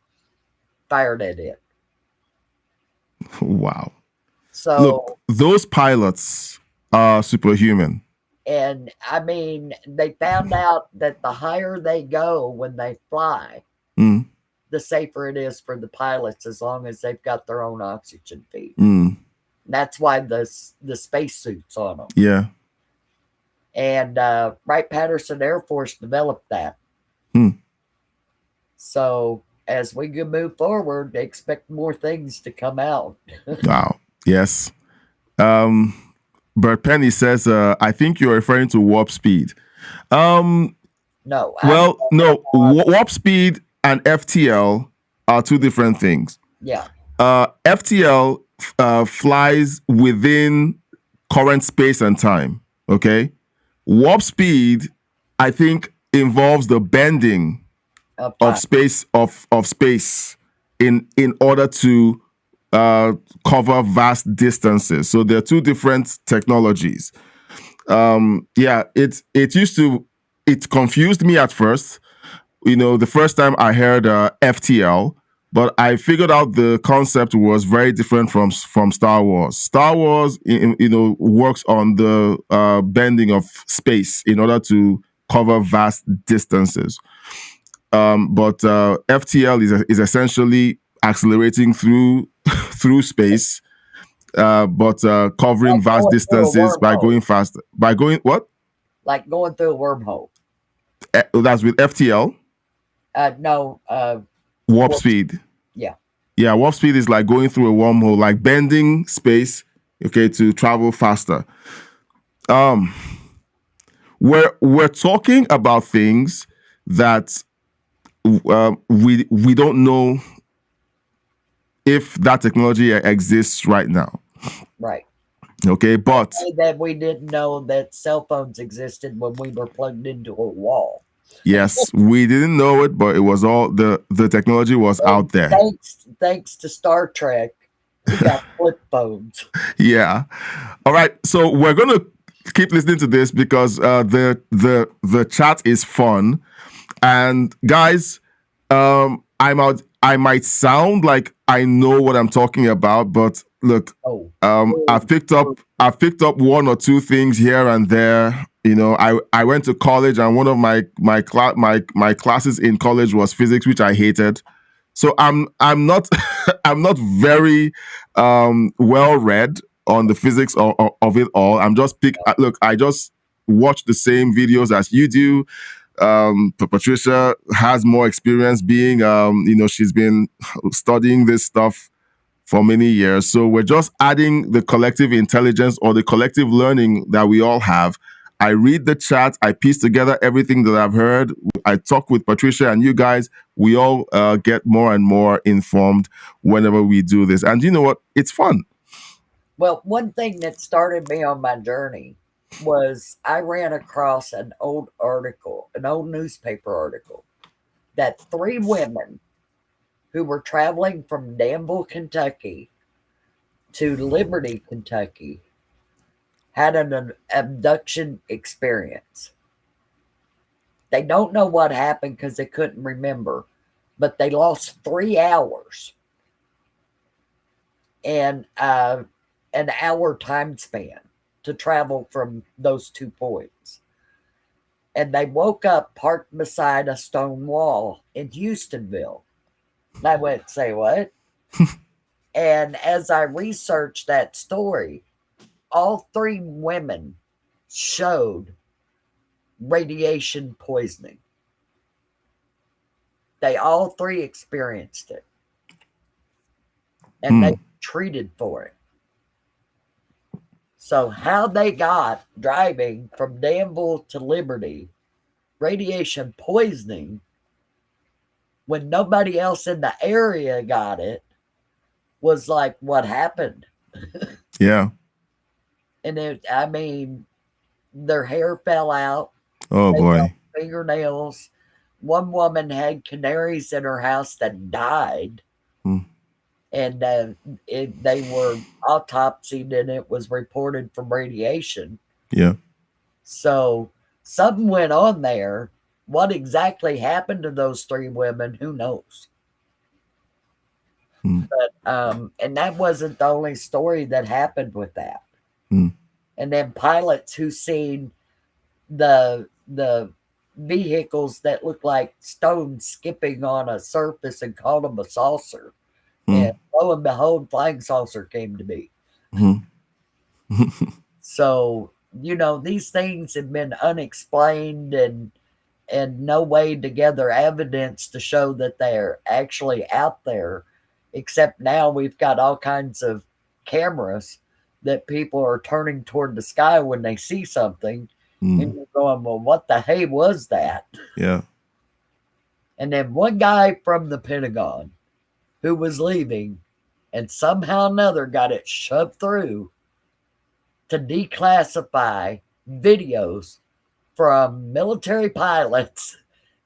fired at it. Wow. So look, those pilots are superhuman. And I mean, they found out that the higher they go when they fly, the safer it is for the pilots as long as they've got their own oxygen feed. That's why the spacesuits on them. Yeah. And Wright-Patterson Air Force developed that. So as we can move forward, expect more things to come out. Wow. Yes. Bert Penny says, I think you're referring to warp speed. No. Well, no. Warp speed and FTL are 2 different things. Yeah. FTL flies within current space and time. Okay. Warp speed, I think, involves the bending of space in order to cover vast distances. So there are 2 different technologies. It confused me at first. The first time I heard FTL, but I figured out the concept was very different from Star Wars. Star Wars, works on the bending of space in order to cover vast distances. But FTL is essentially accelerating through through space, but covering vast distances by going faster. By going what? Like going through a wormhole. That's with FTL. No. Warp speed. Yeah. Yeah, warp speed is like going through a wormhole, like bending space, okay, to travel faster. We're talking about things that we don't know if that technology exists right now. Right. Okay, but that we didn't know that cell phones existed when we were plugged into a wall. Yes, we didn't know it, but it was all the technology was out there. Thanks to Star Trek, we got flip phones. Yeah. All right. So we're gonna keep listening to this because the chat is fun, and guys, I might sound like I know what I'm talking about, but look, I've picked up one or two things here and there. I went to college, and one of my classes in college was physics, which I hated. So I'm not I'm not very well read on the physics of it all. I'm just look. I just watch the same videos as you do. Patricia has more experience being she's been studying this stuff for many years. So we're just adding the collective intelligence or the collective learning that we all have. I read the chat. I piece together everything that I've heard. I talk with Patricia and you guys. We all get more and more informed whenever we do this. And you know what? It's fun. Well, one thing that started me on my journey was I ran across an old newspaper article that 3 women who were traveling from Danville, Kentucky to Liberty, Kentucky had an abduction experience. They don't know what happened because they couldn't remember, but they lost 3 hours and an hour time span to travel from those 2 points. And they woke up parked beside a stone wall in Houstonville. And I went, say what? And as I researched that story, all 3 women showed radiation poisoning. They all 3 experienced it. And they treated for it. So how they got driving from Danville to Liberty, radiation poisoning, when nobody else in the area got it, was like what happened. Yeah. And their hair fell out. Oh boy. Fingernails. One woman had canaries in her house that died. And they were autopsied and it was reported from radiation. Yeah. So something went on there. What exactly happened to those 3 women? Who knows? But and that wasn't the only story that happened with that. And then pilots who seen the vehicles that looked like stones skipping on a surface and called them a saucer. And lo and behold, flying saucer came to be. So, these things have been unexplained and no way to gather evidence to show that they're actually out there, except now we've got all kinds of cameras that people are turning toward the sky when they see something. And you're going, well, what the hey was that? Yeah. And then one guy from the Pentagon who was leaving and somehow or another got it shoved through to declassify videos from military pilots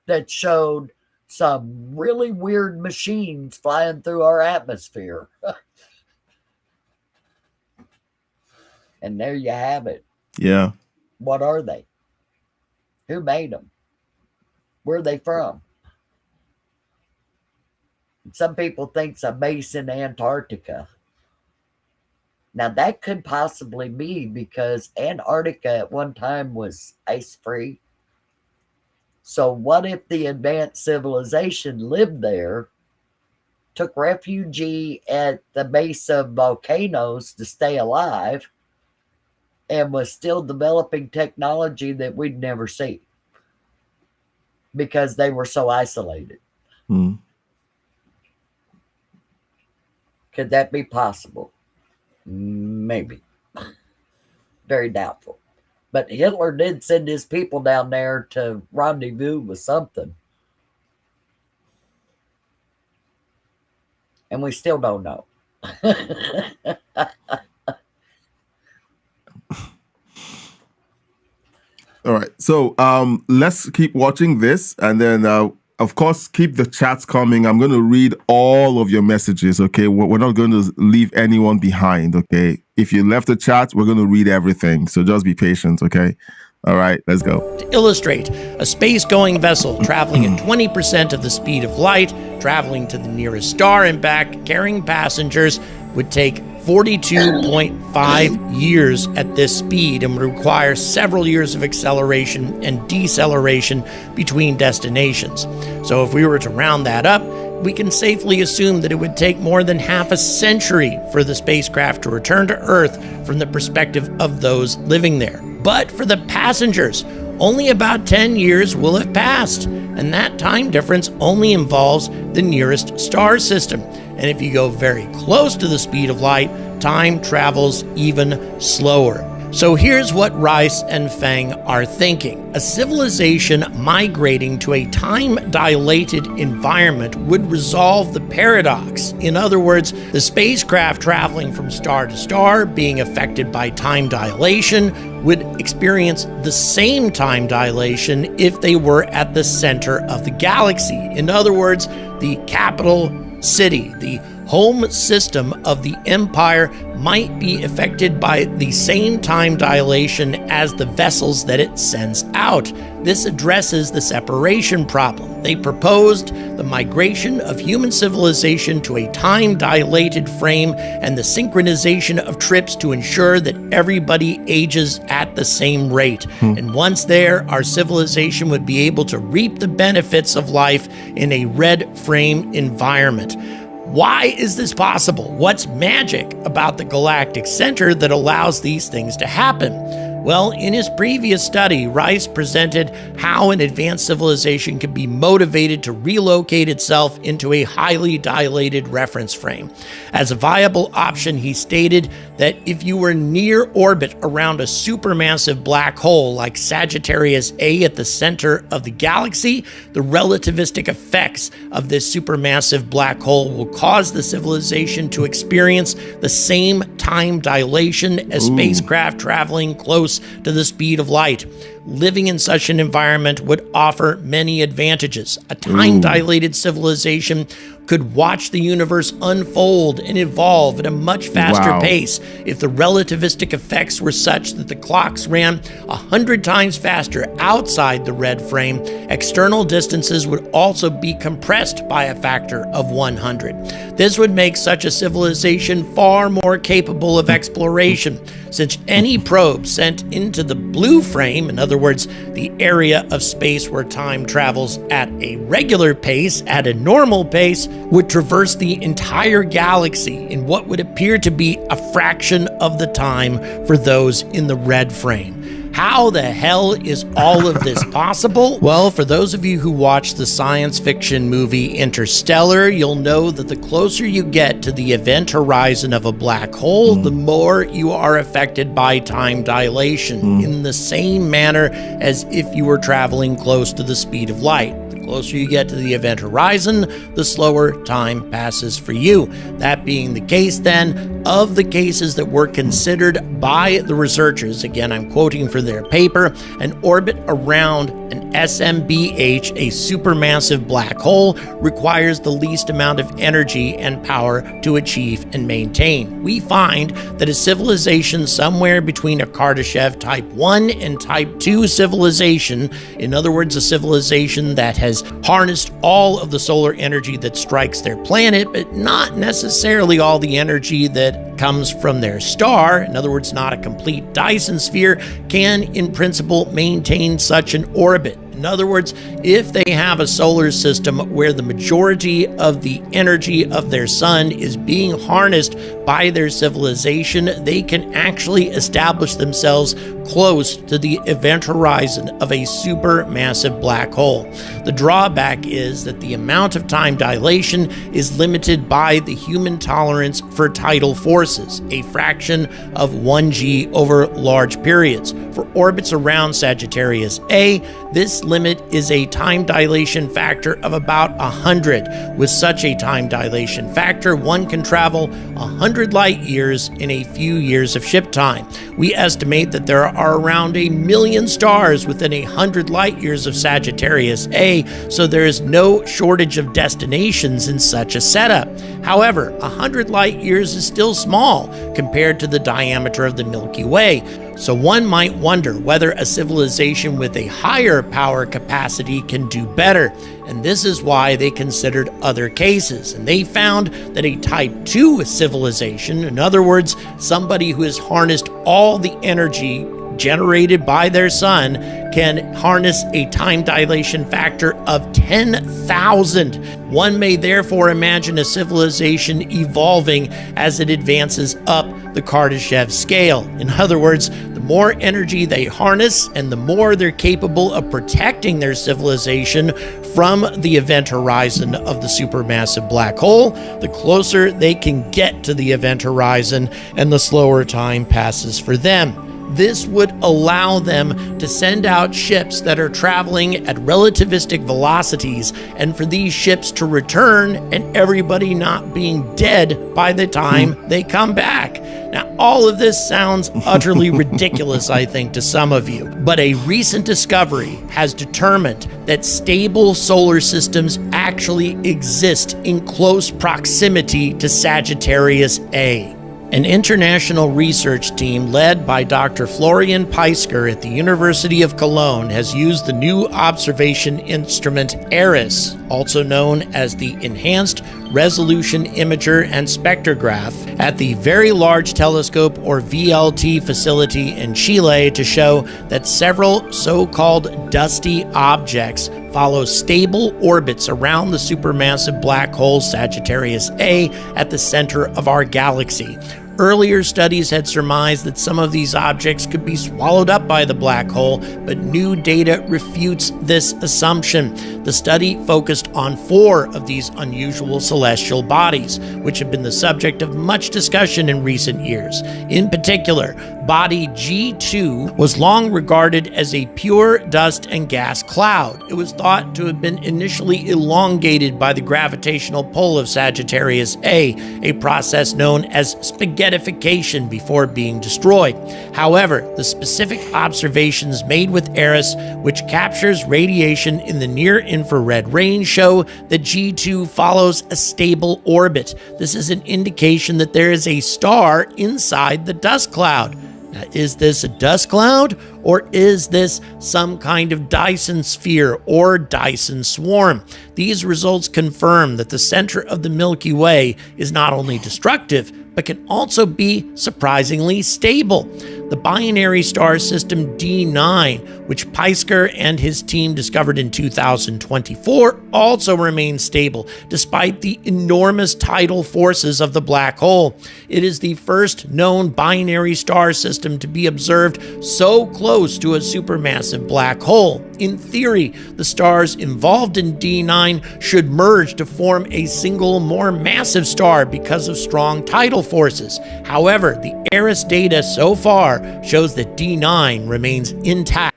that showed some really weird machines flying through our atmosphere. And there you have it. Yeah. What are they? Who made them? Where are they from? some people think it's a base in Antarctica. Now, that could possibly be because Antarctica at one time was ice-free. So what if the advanced civilization lived there, took refuge at the base of volcanoes to stay alive, and was still developing technology that we'd never see because they were so isolated? Could that be possible? Maybe. Very doubtful. But Hitler did send his people down there to rendezvous with something. And we still don't know. All right. So let's keep watching this, and then of course keep the chats coming. I'm going to read all of your messages. Okay, we're not going to leave anyone behind. Okay, if you left the chat, we're going to read everything. So just be patient. Okay. All right, let's go. To illustrate, a space-going vessel traveling at 20% of the speed of light, traveling to the nearest star and back, carrying passengers, would take 42.5 years at this speed and would require several years of acceleration and deceleration between destinations. So if we were to round that up, we can safely assume that it would take more than half a century for the spacecraft to return to Earth from the perspective of those living there. But for the passengers, only about 10 years will have passed, and that time difference only involves the nearest star system. And if you go very close to the speed of light, time travels even slower. So here's what Rice and Feng are thinking. A civilization migrating to a time-dilated environment would resolve the paradox. In other words, the spacecraft traveling from star to star, being affected by time dilation, would experience the same time dilation if they were at the center of the galaxy. In other words, the capital city, the home system of the empire, might be affected by the same time dilation as the vessels that it sends out. This addresses the separation problem. They proposed the migration of human civilization to a time-dilated frame and the synchronization of trips to ensure that everybody ages at the same rate. And once there, our civilization would be able to reap the benefits of life in a red frame environment. Why is this possible? What's magic about the galactic center that allows these things to happen? Well, in his previous study, Rice presented how an advanced civilization could be motivated to relocate itself into a highly dilated reference frame. As a viable option, he stated that if you were near orbit around a supermassive black hole like Sagittarius A at the center of the galaxy, the relativistic effects of this supermassive black hole will cause the civilization to experience the same time dilation as spacecraft traveling close to the speed of light. Living in such an environment would offer many advantages. A time-dilated civilization could watch the universe unfold and evolve at a much faster pace. If the relativistic effects were such that the clocks ran 100 times faster outside the red frame, external distances would also be compressed by a factor of 100. This would make such a civilization far more capable of exploration, since any probe sent into the blue frame, in other words, the area of space where time travels at a regular pace, at a normal pace, would traverse the entire galaxy in what would appear to be a fraction of the time for those in the red frame. How the hell is all of this possible? Well, for those of you who watch the science fiction movie Interstellar, you'll know that the closer you get to the event horizon of a black hole, the more you are affected by time dilation, in the same manner as if you were traveling close to the speed of light. The closer you get to the event horizon, the slower time passes for you. That being the case, then, of the cases that were considered by the researchers, again, I'm quoting from their paper, an orbit around an SMBH, a supermassive black hole, requires the least amount of energy and power to achieve and maintain. We find that a civilization somewhere between a Kardashev Type 1 and Type 2 civilization, in other words, a civilization that has has harnessed all of the solar energy that strikes their planet, but not necessarily all the energy that comes from their star, in other words, not a complete Dyson sphere, can in principle maintain such an orbit. In other words, if they have a solar system where the majority of the energy of their sun is being harnessed by their civilization, they can actually establish themselves close to the event horizon of a supermassive black hole. The drawback is that the amount of time dilation is limited by the human tolerance for tidal forces, a fraction of 1g over large periods. For orbits around Sagittarius A, this limit is a time dilation factor of about 100. With such a time dilation factor, one can travel 100 light years in a few years of ship time. We estimate that there are around 1 million stars within 100 light years of Sagittarius A, so there is no shortage of destinations in such a setup. However, 100 light years is still small compared to the diameter of the Milky Way. So one might wonder whether a civilization with a higher power capacity can do better. And this is why they considered other cases. And they found that a type 2 civilization, in other words, somebody who has harnessed all the energy generated by their sun, can harness a time dilation factor of 10,000. One may therefore imagine a civilization evolving as it advances up the Kardashev scale. In other words, the more energy they harness and the more they're capable of protecting their civilization from the event horizon of the supermassive black hole, the closer they can get to the event horizon and the slower time passes for them. This would allow them to send out ships that are traveling at relativistic velocities, and for these ships to return and everybody not being dead by the time they come back. Now, all of this sounds utterly ridiculous, I think, to some of you, but a recent discovery has determined that stable solar systems actually exist in close proximity to Sagittarius A. An international research team led by Dr. Florian Peisker at the University of Cologne has used the new observation instrument ERIS, also known as the Enhanced Resolution Imager and Spectrograph, at the Very Large Telescope, or VLT, facility in Chile to show that several so-called dusty objects follow stable orbits around the supermassive black hole Sagittarius A at the center of our galaxy. Earlier studies had surmised that some of these objects could be swallowed up by the black hole, but new data refutes this assumption. The study focused on 4 of these unusual celestial bodies, which have been the subject of much discussion in recent years. In particular, body G2 was long regarded as a pure dust and gas cloud. It was thought to have been initially elongated by the gravitational pull of Sagittarius A, a process known as spaghettification before being destroyed. However, the specific observations made with ERIS, which captures radiation in the near-infrared range, show that G2 follows a stable orbit. This is an indication that there is a star inside the dust cloud. Now, is this a dust cloud, or is this some kind of Dyson sphere or Dyson swarm? These results confirm that the center of the Milky Way is not only destructive, but can also be surprisingly stable. The binary star system D9, which Peisker and his team discovered in 2024, also remains stable despite the enormous tidal forces of the black hole. It is the first known binary star system to be observed so close to a supermassive black hole. In theory, the stars involved in D9 should merge to form a single, more massive star because of strong tidal forces. However, the ERIS data so far shows that D9 remains intact.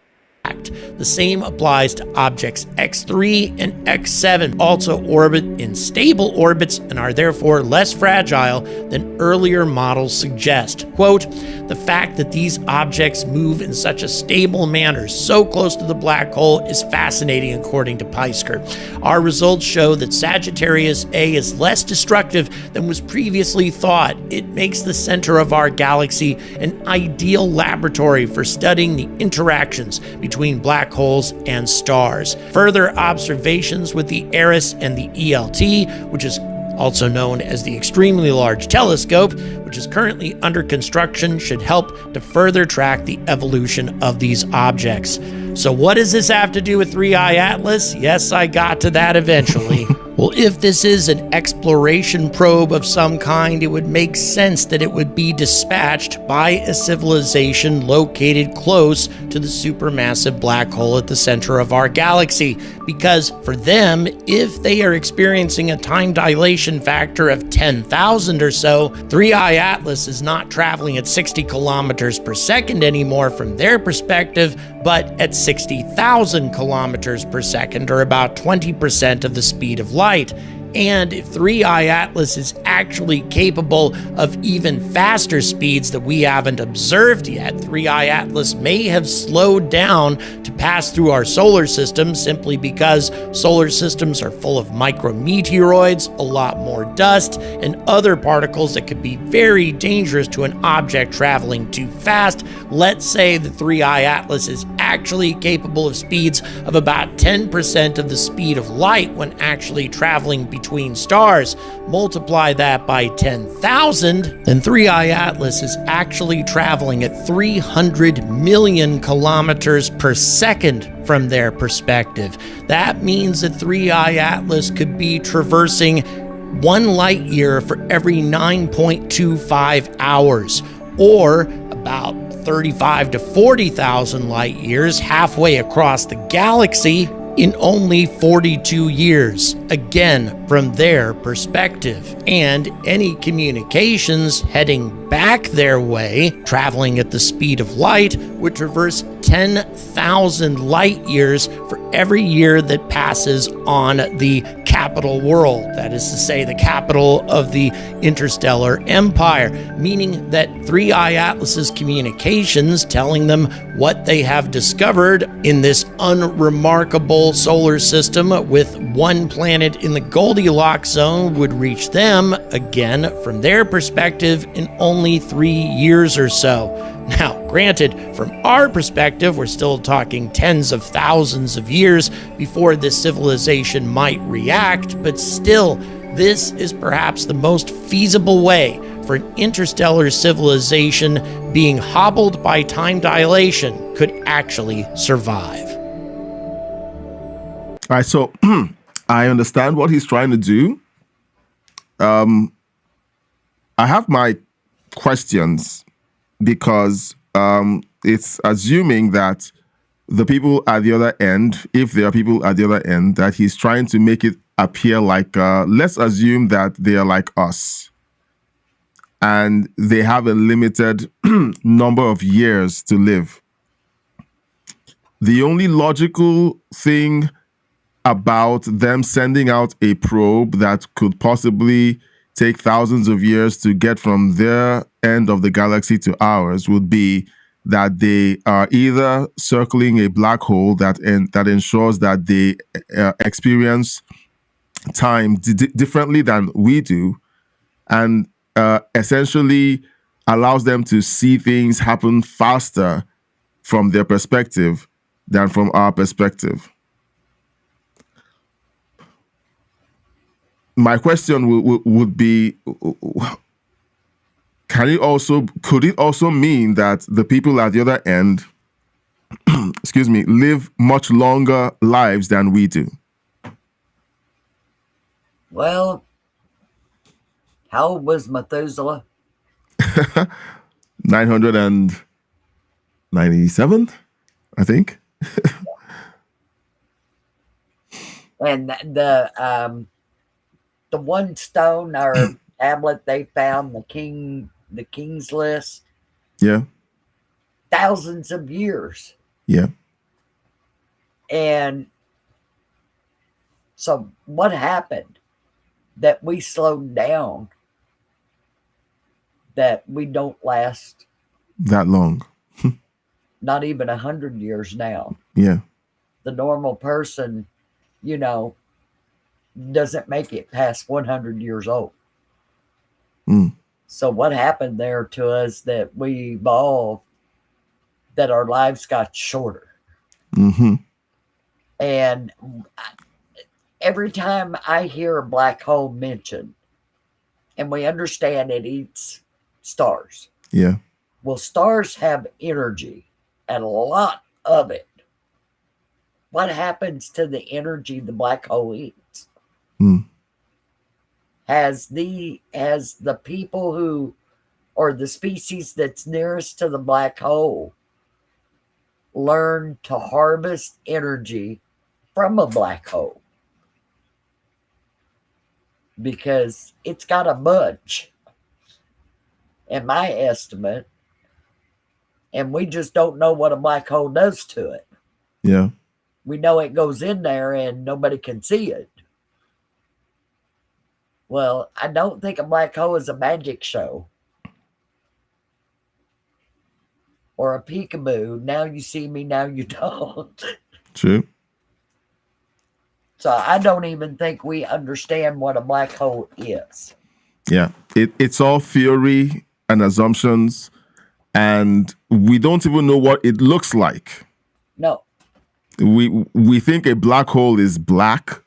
The same applies to objects X3 and X7, also orbit in stable orbits and are therefore less fragile than earlier models suggest. Quote, the fact that these objects move in such a stable manner so close to the black hole is fascinating, according to Peisker. Our results show that Sagittarius A is less destructive than was previously thought. It makes the center of our galaxy an ideal laboratory for studying the interactions between black black holes and stars. Further observations with the ERAS and the ELT, which is also known as the Extremely Large Telescope, which is currently under construction, should help to further track the evolution of these objects. So what does this have to do with 3i Atlas? Yes, I got to that eventually. Well, if this is an exploration probe of some kind, it would make sense that it would be dispatched by a civilization located close to the supermassive black hole at the center of our galaxy. Because for them, if they are experiencing a time dilation factor of 10,000 or so, 3i Atlas is not traveling at 60 kilometers per second anymore from their perspective, but at 60,000 kilometers per second, or about 20% of the speed of light. And if 3i Atlas is actually capable of even faster speeds that we haven't observed yet, 3i Atlas may have slowed down to pass through our solar system simply because solar systems are full of micrometeoroids, a lot more dust, and other particles that could be very dangerous to an object traveling too fast. Let's say the 3i Atlas is actually capable of speeds of about 10% of the speed of light when actually traveling between stars. Multiply that by 10,000, then 3i Atlas is actually traveling at 300 million kilometers per second from their perspective. That means that 3i Atlas could be traversing 1 light year for every 9.25 hours, or about 35 to 40,000 light years halfway across the galaxy in only 42 years, again from their perspective. And any communications heading back their way, traveling at the speed of light, would traverse 10,000 light years for every year that passes on the capital world, that is to say, the capital of the interstellar empire, meaning that 3i Atlas's communications telling them what they have discovered in this unremarkable solar system with one planet in the Goldilocks zone would reach them, again, from their perspective, in only 3 years or so. Now, granted, from our perspective, we're still talking tens of thousands of years before this civilization might react, but still, this is perhaps the most feasible way for an interstellar civilization being hobbled by time dilation could actually survive. All right, so I understand what he's trying to do. I have my questions because it's assuming that the people at the other end, if there are people at the other end, that he's trying to make it appear like, let's assume that they are like us and they have a limited number of years to live. The only logical thing about them sending out a probe that could possibly take thousands of years to get from their end of the galaxy to ours would be that they are either circling a black hole that ensures that they experience time differently than we do, and essentially allows them to see things happen faster from their perspective than from our perspective. My question would be, could it also mean that the people at the other end, excuse me, live much longer lives than we do? Well, how old was Methuselah? 997, I think. And the one stone or tablet they found, the King's List. Yeah. Thousands of years. Yeah. And so what happened that we slowed down, that we don't last that long? Not even 100 years now. Yeah. The normal person, doesn't make it past 100 years old. So what happened there to us that we evolved, that our lives got shorter? Mm-hmm. And every time I hear a black hole mentioned, and we understand it eats stars. Yeah. Well, stars have energy, and a lot of it. What happens to the energy the black hole eats? Mm. Has the people who, or the species that's nearest to the black hole, learned to harvest energy from a black hole? Because it's got a bunch, in my estimate, and we just don't know what a black hole does to it. Yeah. We know it goes in there and nobody can see it. Well, I don't think a black hole is a magic show or a peekaboo. Now you see me, now you don't. True. So I don't even think we understand what a black hole is. Yeah. It's all theory and assumptions, and we don't even know what it looks like. No. We think a black hole is black.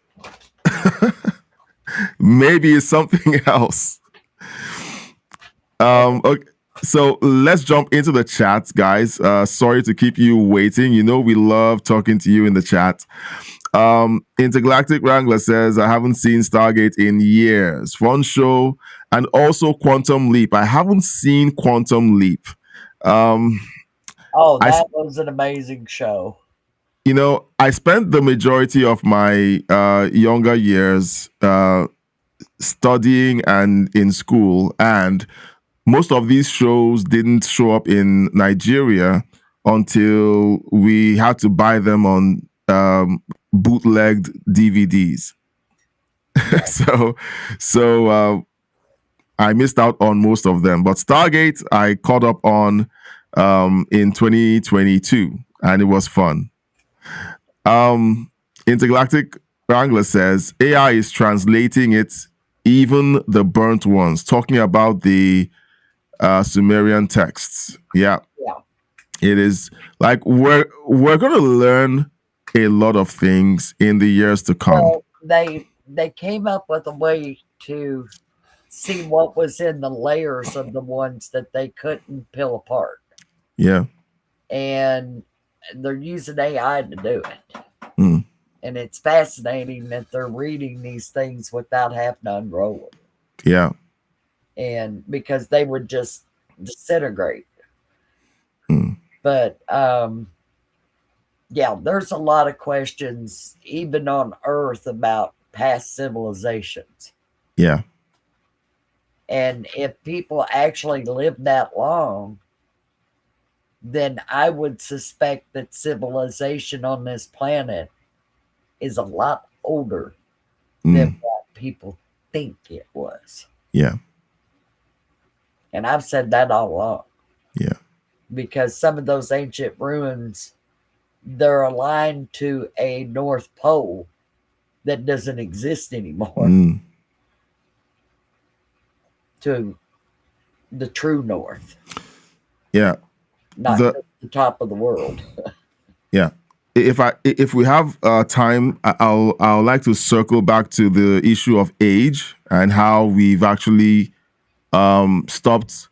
Maybe it's something else. Okay, so let's jump into the chat, guys. Sorry to keep you waiting. You know we love talking to you in the chat. Intergalactic Wrangler says, I haven't seen Stargate in years. Fun show. And also Quantum Leap. I haven't seen Quantum Leap. That was an amazing show. You know, I spent the majority of my younger years studying and in school, and most of these shows didn't show up in Nigeria until we had to buy them on bootlegged DVDs. so I missed out on most of them. But Stargate, I caught up on in 2022, and it was fun. Intergalactic Wrangler says AI is translating it, even the burnt ones, talking about the Sumerian texts. Yeah. It is like we're gonna learn a lot of things in the years to come. Well, they came up with a way to see what was in the layers of the ones that they couldn't peel apart. Yeah. And they're using AI to do it. Mm. And it's fascinating that they're reading these things without having to unroll them. Yeah. And because they would just disintegrate. Mm. But yeah, there's a lot of questions, even on Earth, about past civilizations. Yeah. And if people actually live that long, then I would suspect that civilization on this planet is a lot older than what people think it was. Yeah. And I've said that all along. Yeah. Because some of those ancient ruins, they're aligned to a North Pole that doesn't exist anymore. To the true North. Yeah. Not just the top of the world. Yeah. If we have time, I'll like to circle back to the issue of age and how we've actually stopped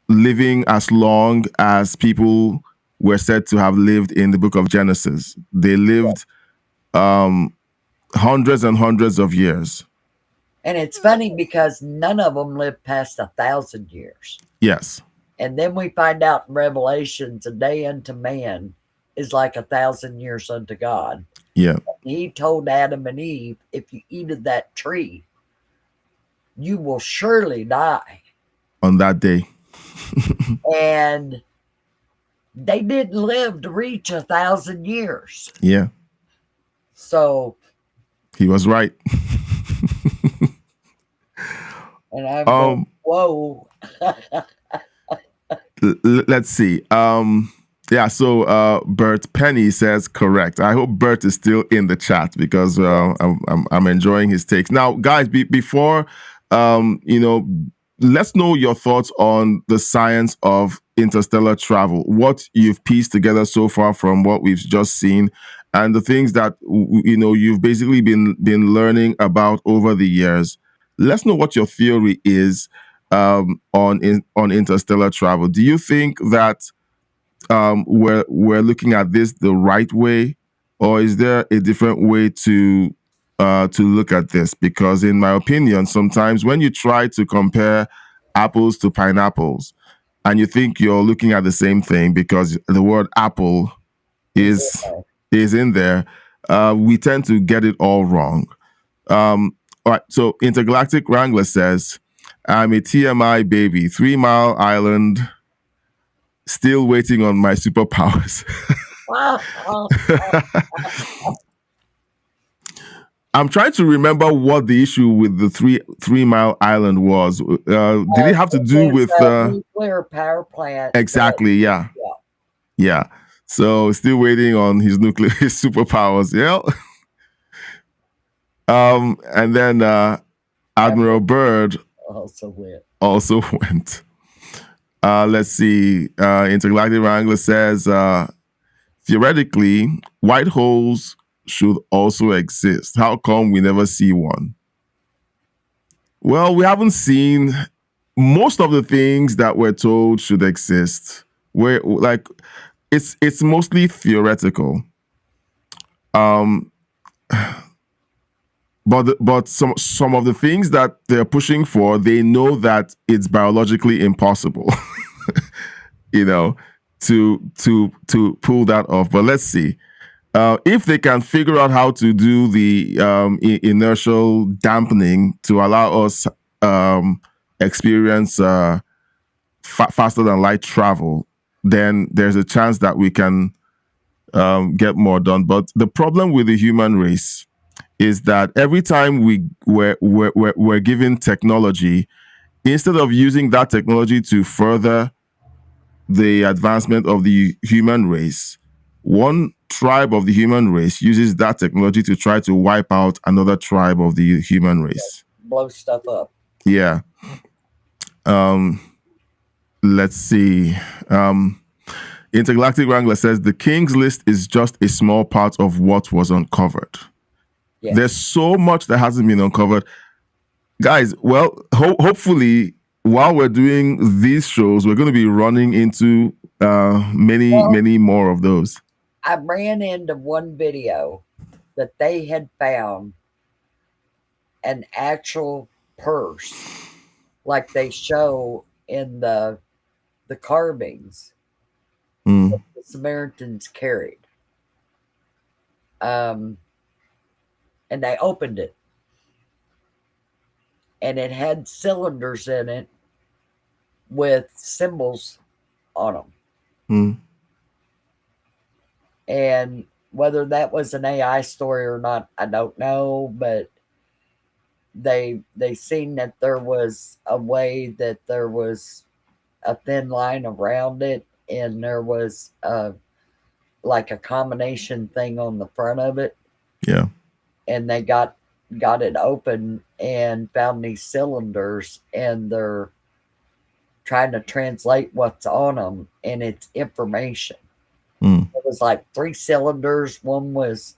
living as long as people were said to have lived in the book of Genesis. They lived hundreds and hundreds of years. And it's funny because none of them lived past 1,000 years. Yes. And then we find out in Revelations, a day unto man is like 1,000 years unto God. Yeah. He told Adam and Eve, if you eat of that tree, you will surely die. On that day. And they didn't live to reach 1,000 years. Yeah. So he was right. And I'm going, whoa. Let's see. Yeah, so Bert Penny says correct. I hope Bert is still in the chat because I'm enjoying his takes. Now, guys, before let's know your thoughts on the science of interstellar travel, what you've pieced together so far from what we've just seen, and the things that you've basically been learning about over the years. Let's know what your theory is on interstellar travel. Do you think that we're looking at this the right way, or is there a different way to look at this? Because in my opinion, sometimes when you try to compare apples to pineapples, and you think you're looking at the same thing because the word apple is in there, we tend to get it all wrong. All right. So Intergalactic Wrangler says, "I'm a TMI baby, 3 Mile Island, still waiting on my superpowers." I'm trying to remember what the issue with the three Mile Island was. Did it have to do with nuclear power plant? Exactly. Yeah. So still waiting on his superpowers. Yeah. And then Admiral Byrd also went. Let's see. Intergalactic Wrangler says, theoretically, white holes should also exist. How come we never see one? Well, we haven't seen most of the things that we're told should exist. We're like, it's mostly theoretical. But some of the things that they're pushing for, they know that it's biologically impossible, to pull that off. But let's see. If they can figure out how to do the inertial dampening to allow us experience faster than light travel, then there's a chance that we can get more done. But the problem with the human race is that every time we're given technology, instead of using that technology to further the advancement of the human race, one tribe of the human race uses that technology to try to wipe out another tribe of the human race. Blow stuff up. Yeah. Let's see. Intergalactic Wrangler says the King's List is just a small part of what was uncovered. Yeah. There's so much that hasn't been uncovered. Guys, well, hopefully, while we're doing these shows, we're going to be running into many more of those. I ran into one video that they had found an actual purse, like they show in the carvings that the Samaritans carried. And they opened it, and it had cylinders in it with symbols on them. And whether that was an AI story or not, I don't know, but they seen that there was a way that there was a thin line around it, and there was like a combination thing on the front of it. Yeah. And they got it open and found these cylinders, and they're trying to translate what's on them, and it's information. It was like 3 cylinders. One was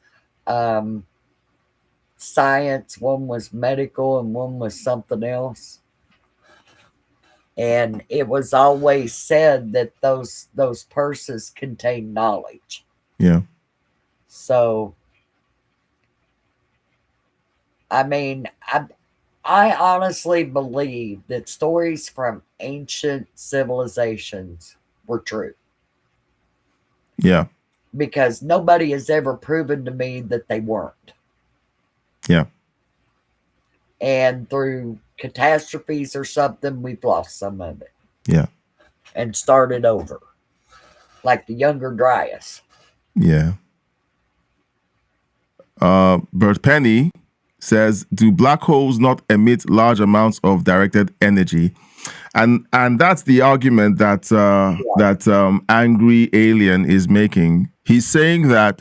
science, one was medical, and one was something else. And it was always said that those purses contain knowledge. Yeah. So, I mean, I honestly believe that stories from ancient civilizations were true. Yeah. Because nobody has ever proven to me that they weren't. Yeah. And through catastrophes or something, we've lost some of it. Yeah. And started over. Like the Younger Dryas. Yeah. Bert Penny says, do black holes not emit large amounts of directed energy? And that's the argument that Angry Alien is making. He's saying that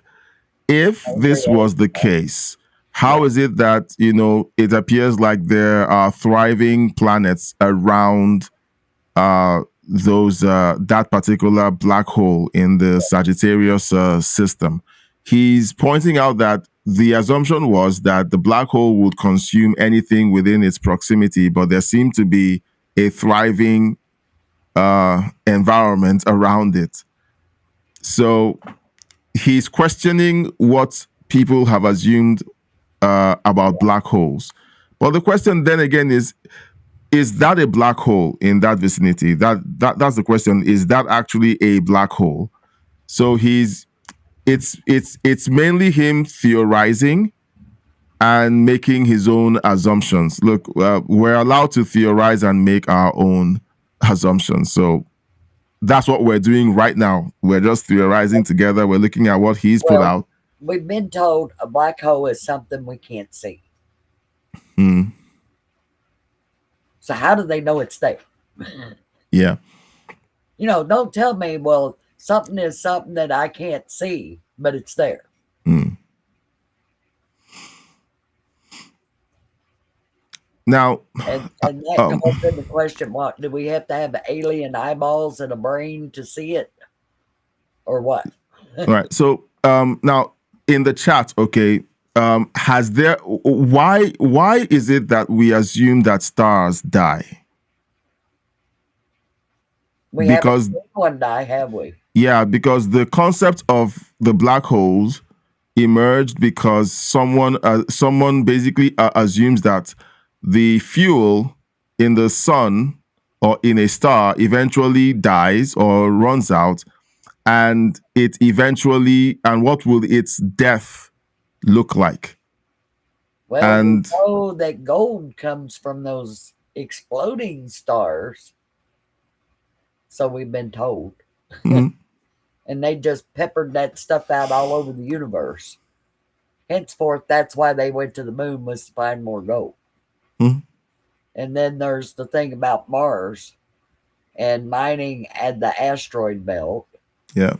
if this was the case, How is it that, it appears like there are thriving planets around that particular black hole in the Sagittarius system? He's pointing out that the assumption was that the black hole would consume anything within its proximity, but there seemed to be a thriving environment around it. So he's questioning what people have assumed about black holes. But the question then again is that a black hole in that vicinity? That's the question. Is that actually a black hole? So it's mainly him theorizing and making his own assumptions. Look, we're allowed to theorize and make our own assumptions. So that's what we're doing right now. We're just theorizing together. We're looking at what he's put out. We've been told a black hole is something we can't see. So how do they know it's there? Yeah. Don't tell me, well, something is something that I can't see, but it's there. Now, and that calls into question, what, do we have to have alien eyeballs and a brain to see it? Or what? Right. So now in the chat, okay, why is it that we assume that stars die? We haven't seen one die, have we? Yeah, because the concept of the black holes emerged because someone basically assumes that the fuel in the sun or in a star eventually dies or runs out, and what will its death look like? Well, we know that gold comes from those exploding stars. So we've been told. And they just peppered that stuff out all over the universe. Henceforth, that's why they went to the moon, was to find more gold. And then there's the thing about Mars and mining at the asteroid belt. Yeah.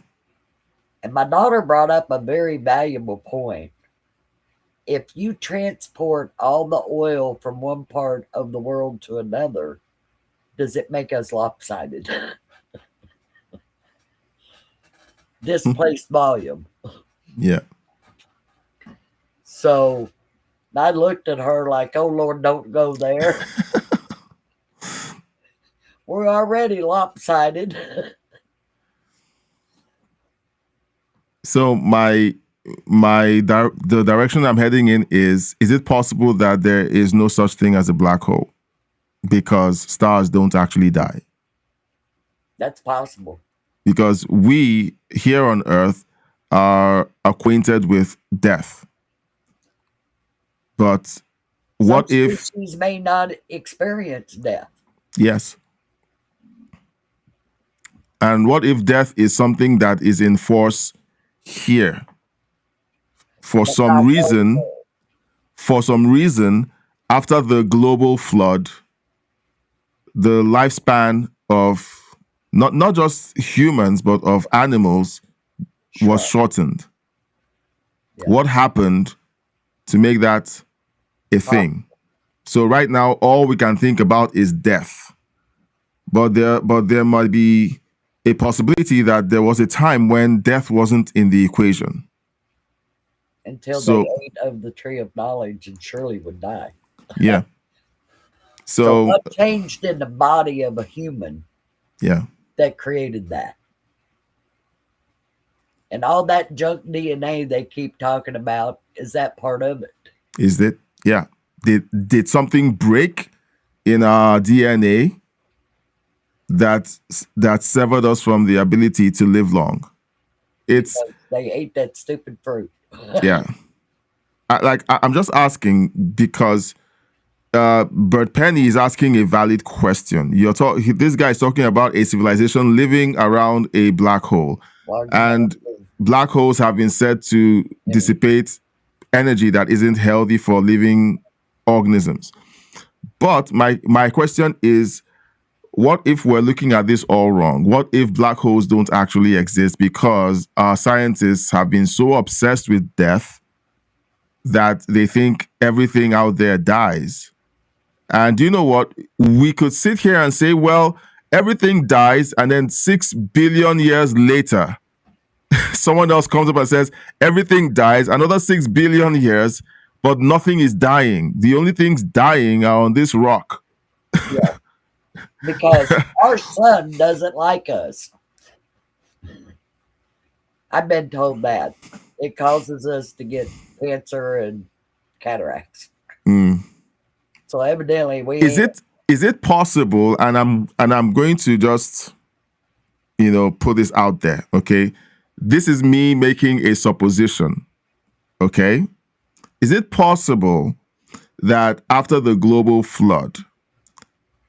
And my daughter brought up a very valuable point. If you transport all the oil from one part of the world to another, does it make us lopsided? Displaced volume. Yeah. So I looked at her like, oh, Lord, don't go there. We're already lopsided. So the direction I'm heading in is it possible that there is no such thing as a black hole because stars don't actually die? That's possible. Because we here on Earth are acquainted with death. But what if species may not experience death? Yes. And what if death is something that is in force here? For some reason, after the global flood, the lifespan of not just humans, but of animals was shortened. Yeah. What happened to make that a thing? So right now, all we can think about is death. But there might be a possibility that there was a time when death wasn't in the equation. Until they ate of the tree of knowledge and surely would die. Yeah. So what changed in the body of a human? Yeah. That created that. And all that junk DNA they keep talking about, is that part of it? Is it? Yeah. Did something break in our DNA that severed us from the ability to live long? Because they ate that stupid fruit. Yeah. I'm just asking because Bert Penny is asking a valid question. This guy is talking about a civilization living around a black hole. And black holes have been said to dissipate energy that isn't healthy for living organisms. But my question is, what if we're looking at this all wrong? What if black holes don't actually exist because our scientists have been so obsessed with death that they think everything out there dies. And you know what? We could sit here and say, well, everything dies, and then 6 billion years later, someone else comes up and says, everything dies, another 6 billion years, but nothing is dying. The only things dying are on this rock. Yeah. Because our sun doesn't like us. I've been told that. It causes us to get cancer and cataracts. So evidently we is it possible, and I'm going to just put this out there, okay? This is me making a supposition, okay? Is it possible that after the global flood,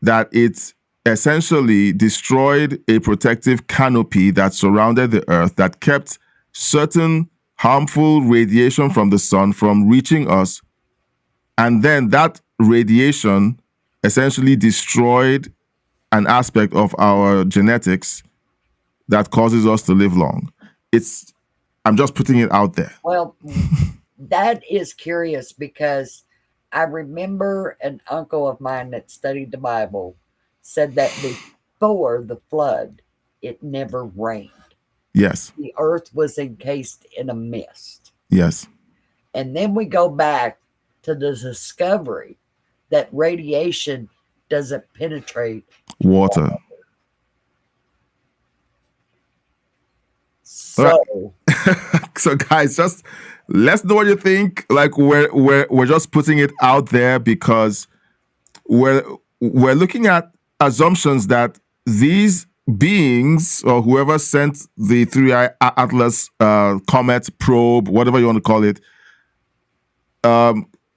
that it essentially destroyed a protective canopy that surrounded the earth that kept certain harmful radiation from the sun from reaching us, and then that radiation essentially destroyed an aspect of our genetics that causes us to live long? I'm just putting it out there. Well, that is curious because I remember an uncle of mine that studied the Bible said that before the flood, it never rained. Yes. The earth was encased in a mist. Yes. And then we go back to the discovery that radiation doesn't penetrate water. So, so guys, just let's know what you think. Like we're just putting it out there because we're looking at assumptions that these beings or whoever sent the 3i Atlas comet probe, whatever you want to call it,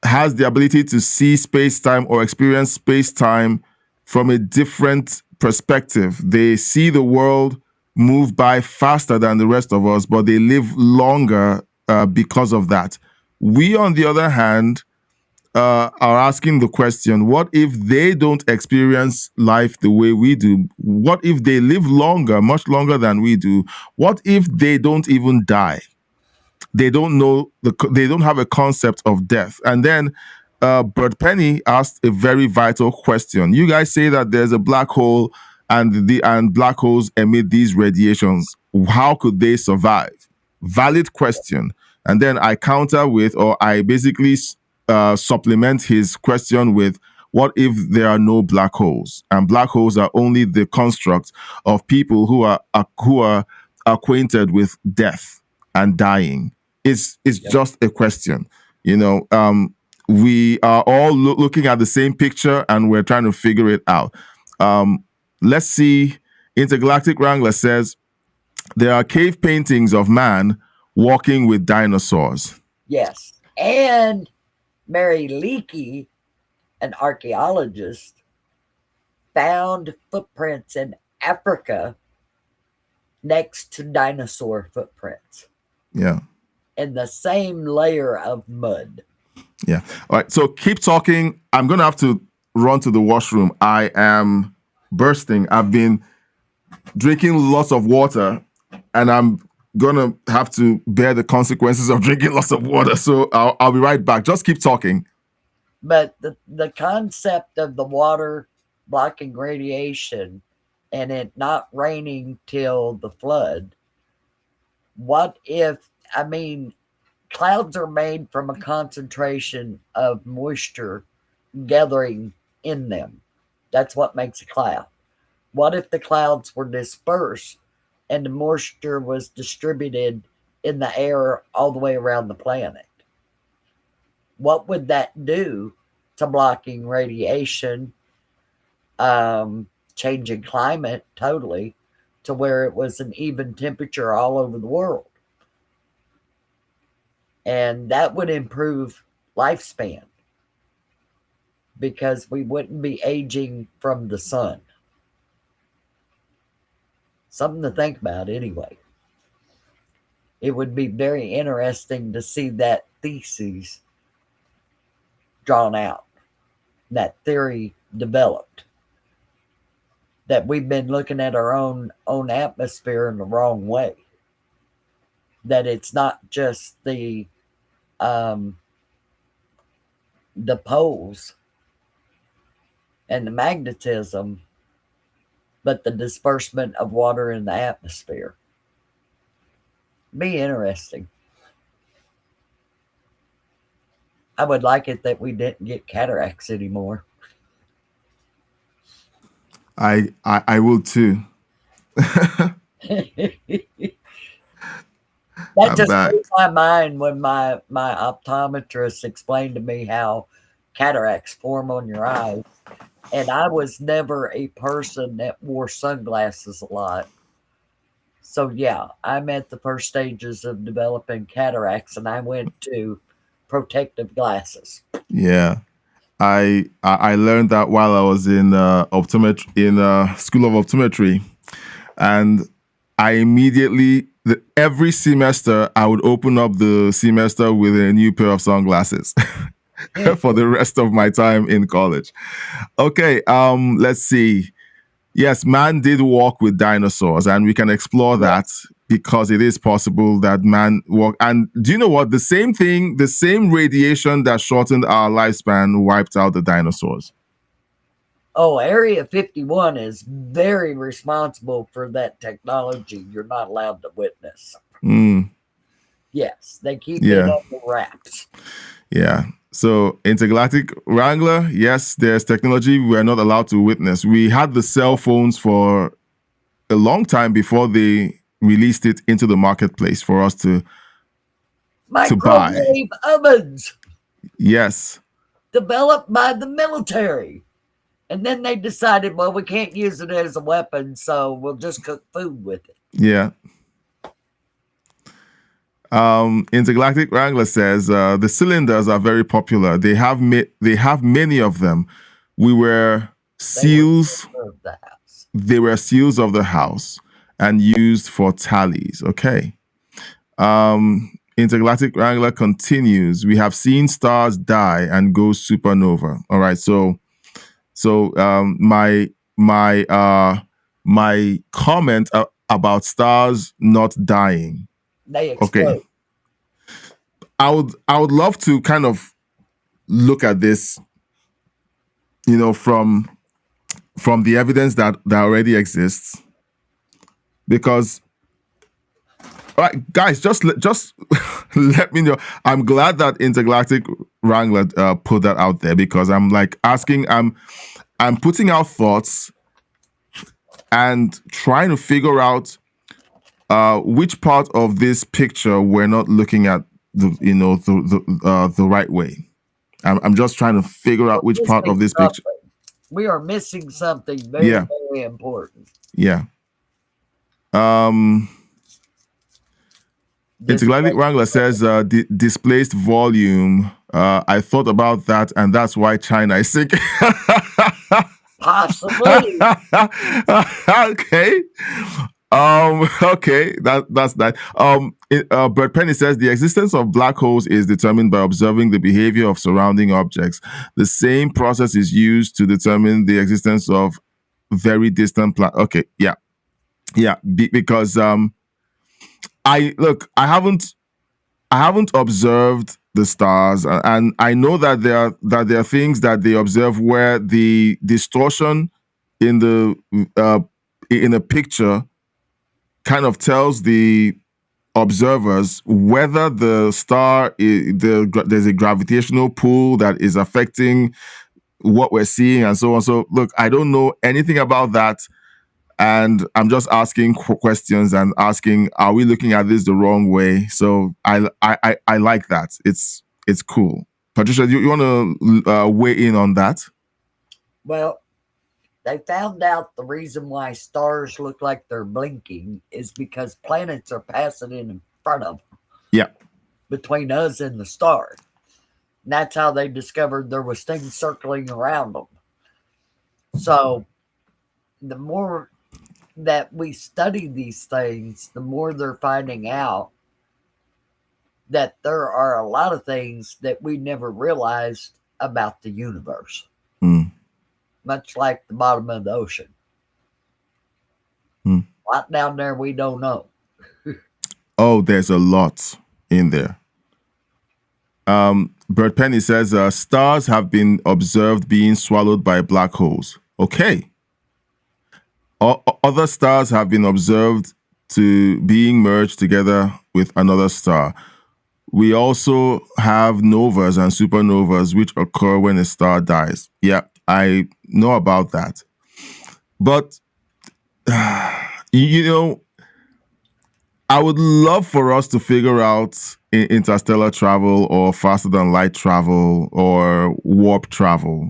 has the ability to see space-time or experience space-time from a different perspective. They see the world move by faster than the rest of us, but they live longer because of that. We, on the other hand, are asking the question, what if they don't experience life the way we do? What if they live longer, much longer than we do? What if they don't even die? They don't know, they don't have a concept of death. And then Bert Penny asked a very vital question. You guys say that there's a black hole and black holes emit these radiations. How could they survive? Valid question. And then I counter with, or I basically supplement his question with, what if there are no black holes? And black holes are only the construct of people who are acquainted with death and dying. It's just a question. We are all looking at the same picture and we're trying to figure it out. Let's see. Intergalactic Wrangler says there are cave paintings of man walking with dinosaurs. Yes. And Mary Leakey, an archaeologist, found footprints in Africa next to dinosaur footprints. Yeah. In the same layer of mud. Yeah. All right. So keep talking. I'm going to have to run to the washroom. I am bursting. I've been drinking lots of water and I'm going to have to bear the consequences of drinking lots of water. So I'll be right back. Just keep talking. But the concept of the water blocking radiation and it not raining till the flood, what if, clouds are made from a concentration of moisture gathering in them. That's what makes a cloud. What if the clouds were dispersed and the moisture was distributed in the air all the way around the planet? What would that do to blocking radiation, changing climate totally to where it was an even temperature all over the world? And that would improve lifespan because we wouldn't be aging from the sun. Something to think about anyway. It would be very interesting to see that thesis drawn out, that theory developed, that we've been looking at our own atmosphere in the wrong way. That it's not just the the poles and the magnetism, but the disbursement of water in the atmosphere. Be interesting. I would like it that we didn't get cataracts anymore. I will too. That I'm just back. blew my mind when my optometrist explained to me how cataracts form on your eyes. And I was never a person that wore sunglasses a lot. So yeah, I'm at the first stages of developing cataracts, and I went to protective glasses. Yeah. I learned that while I was in optometry in school of optometry, and I immediately every semester I would open up the semester with a new pair of sunglasses for the rest of my time in college. Okay, let's see. Yes, man did walk with dinosaurs, and we can explore that because it is possible that man walked. And do you know what? The same thing, the same radiation that shortened our lifespan wiped out the dinosaurs. Oh, Area 51 is very responsible for that technology you're not allowed to witness. Mm, Yes, they keep it yeah, under wraps. yeah. So, intergalactic wrangler, yes, there's technology we're not allowed to witness. We had the cell phones for a long time before they released it into the marketplace for us to buy. Microwave ovens Yes. developed by the military. And then they decided, well, we can't use it as a weapon, so we'll just cook food with it. Yeah. Intergalactic Wrangler says the cylinders are very popular. They have many of them. We were seals. They were seals of the house and used for tallies. Okay. Intergalactic Wrangler continues. We have seen stars die and go supernova. All right. So my comment about stars not dying. They explode. Okay. I would love to kind of look at this, you know, from the evidence that already exists. Because, all right, guys, just let me know. I'm glad that Intergalactic Wrangler put that out there, because I'm like asking, I'm putting out thoughts and trying to figure out which part of this picture we're not looking at the right way. I'm just trying to figure out which part of this picture. We are missing something very important. Yeah. Intergalactic Wrangler says displaced volume. I thought about that, and that's why China is sick. Possibly. Okay. Okay, that's that. Brett Penny says the existence of black holes is determined by observing the behavior of surrounding objects. The same process is used to determine the existence of very distant Okay, yeah, because I haven't observed the stars, and I know that there are things that they observe where the distortion in a picture kind of tells the observers whether the star there's a gravitational pull that is affecting what we're seeing and so on. So look, I don't know anything about that, and I'm just asking questions and asking, are we looking at this the wrong way? So I like that. It's cool. Patricia, you want to weigh in on that? Well, they found out the reason why stars look like they're blinking is because planets are passing in front of them. Yeah. Between us and the star. And that's how they discovered there was things circling around them. So the more that we study these things, the more they're finding out that there are a lot of things that we never realized about the universe. Much like the bottom of the ocean. A lot down there we don't know. Oh, there's a lot in there. Bert Penny says stars have been observed being swallowed by black holes. Okay. Other stars have been observed to being merged together with another star. We also have novas and supernovas, which occur when a star dies. Yeah, I know about that. But, you know, I would love for us to figure out interstellar travel or faster than light travel or warp travel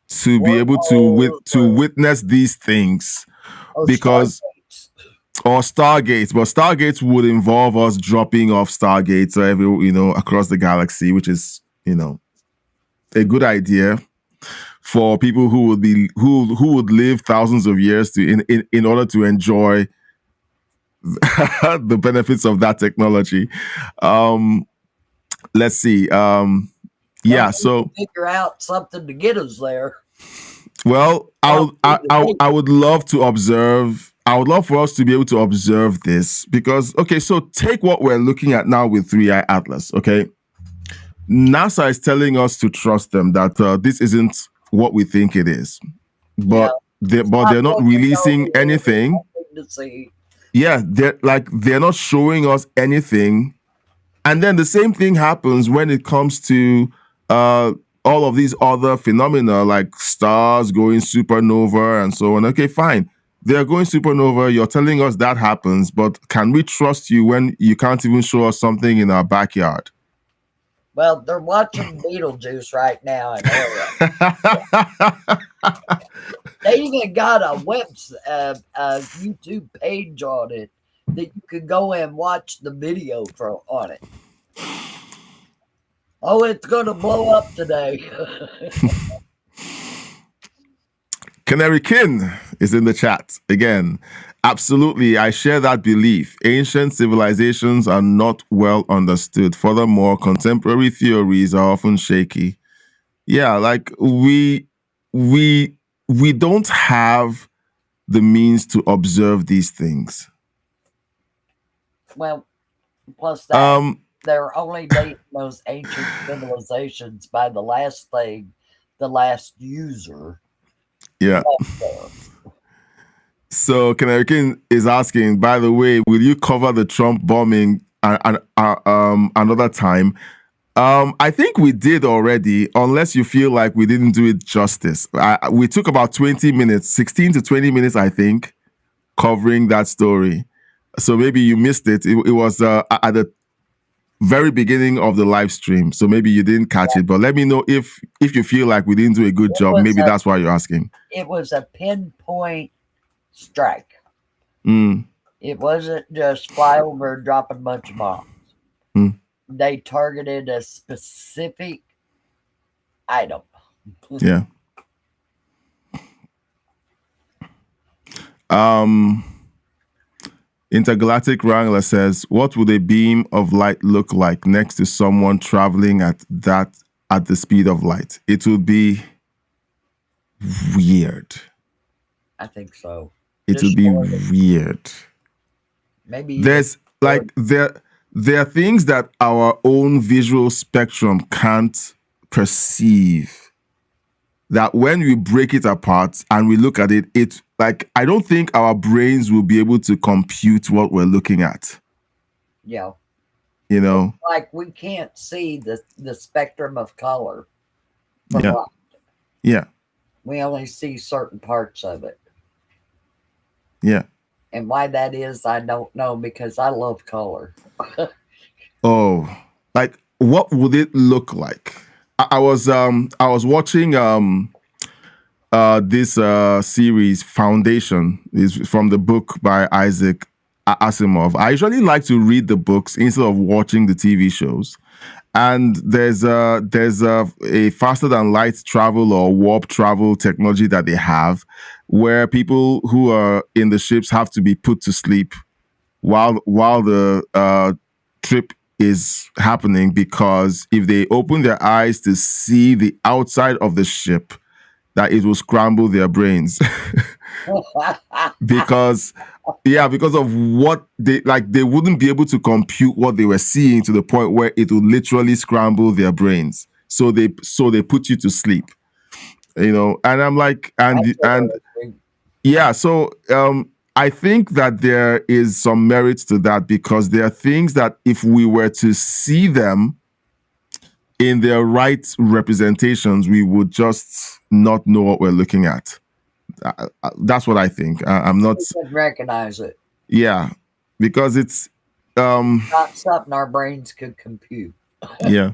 to be able to witness these things, because or stargates, but stargates would involve us dropping off stargates across the galaxy, which is a good idea for people who would live thousands of years in order to enjoy the benefits of that technology. Let's see. So figure out something to get us there. Well, I would love to observe. I would love for us to be able to observe this because, okay, so take what we're looking at now with 3i Atlas, okay? NASA is telling us to trust them that this isn't what we think it is, but they're not releasing anything. Yeah, they're not showing us anything. And then the same thing happens when it comes to all of these other phenomena like stars going supernova and so on. Okay, fine. They're going supernova. You're telling us that happens, but can we trust you when you can't even show us something in our backyard? Well, they're watching Beetlejuice right now in area. They even got a YouTube page on it that you could go and watch the video on it. Oh, it's going to blow up today. Canary Kin is in the chat again. Absolutely, I share that belief. Ancient civilizations are not well understood. Furthermore, contemporary theories are often shaky. Yeah, like we don't have the means to observe these things. Well, plus that they're only dating those ancient civilizations by the last user. Yeah. So Canary King is asking, by the way, will you cover the Trump bombing another time? I think we did already, unless you feel like we didn't do it justice. We took about 20 minutes, 16 to 20 minutes, I think, covering that story. So maybe you missed it. It was at the very beginning of the live stream. So maybe you didn't catch it. But let me know if you feel like we didn't do a good job. Maybe that's why you're asking. It was a pinpoint strike. It wasn't just fly over and drop a bunch of bombs. They targeted a specific item. Yeah. Intergalactic Wrangler says, what would a beam of light look like next to someone traveling at the speed of light? It would be weird. I think so. It would be weird. Maybe there's like there are things that our own visual spectrum can't perceive, that when we break it apart and we look at it, it's like, I don't think our brains will be able to compute what we're looking at. Yeah. You know? Like we can't see the spectrum of color from light. Yeah. We only see certain parts of it. Yeah. And why that is, I don't know, because I love color. Oh, like what would it look like? I was watching this series Foundation, is from the book by Isaac Asimov. I usually like to read the books instead of watching the TV shows. And there's a faster than light travel or warp travel technology that they have, where people who are in the ships have to be put to sleep while the trip is happening, because if they open their eyes to see the outside of the ship, that it will scramble their brains. because of what they wouldn't be able to compute what they were seeing, to the point where it would literally scramble their brains. so they put you to sleep. And I'm like, and yeah, so I think that there is some merit to that, because there are things that if we were to see them in their right representations, we would just not know what we're looking at. That's what I think. I'm not recognize it. Yeah, because it's not something our brains could compute. Yeah.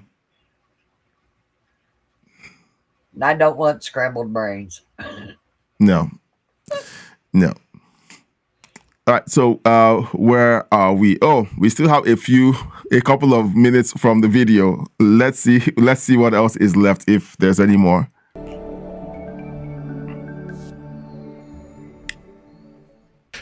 And I don't want scrambled brains. No. All right, so where are we? Oh, we still have a couple of minutes from the video. Let's see what else is left, if there's any more.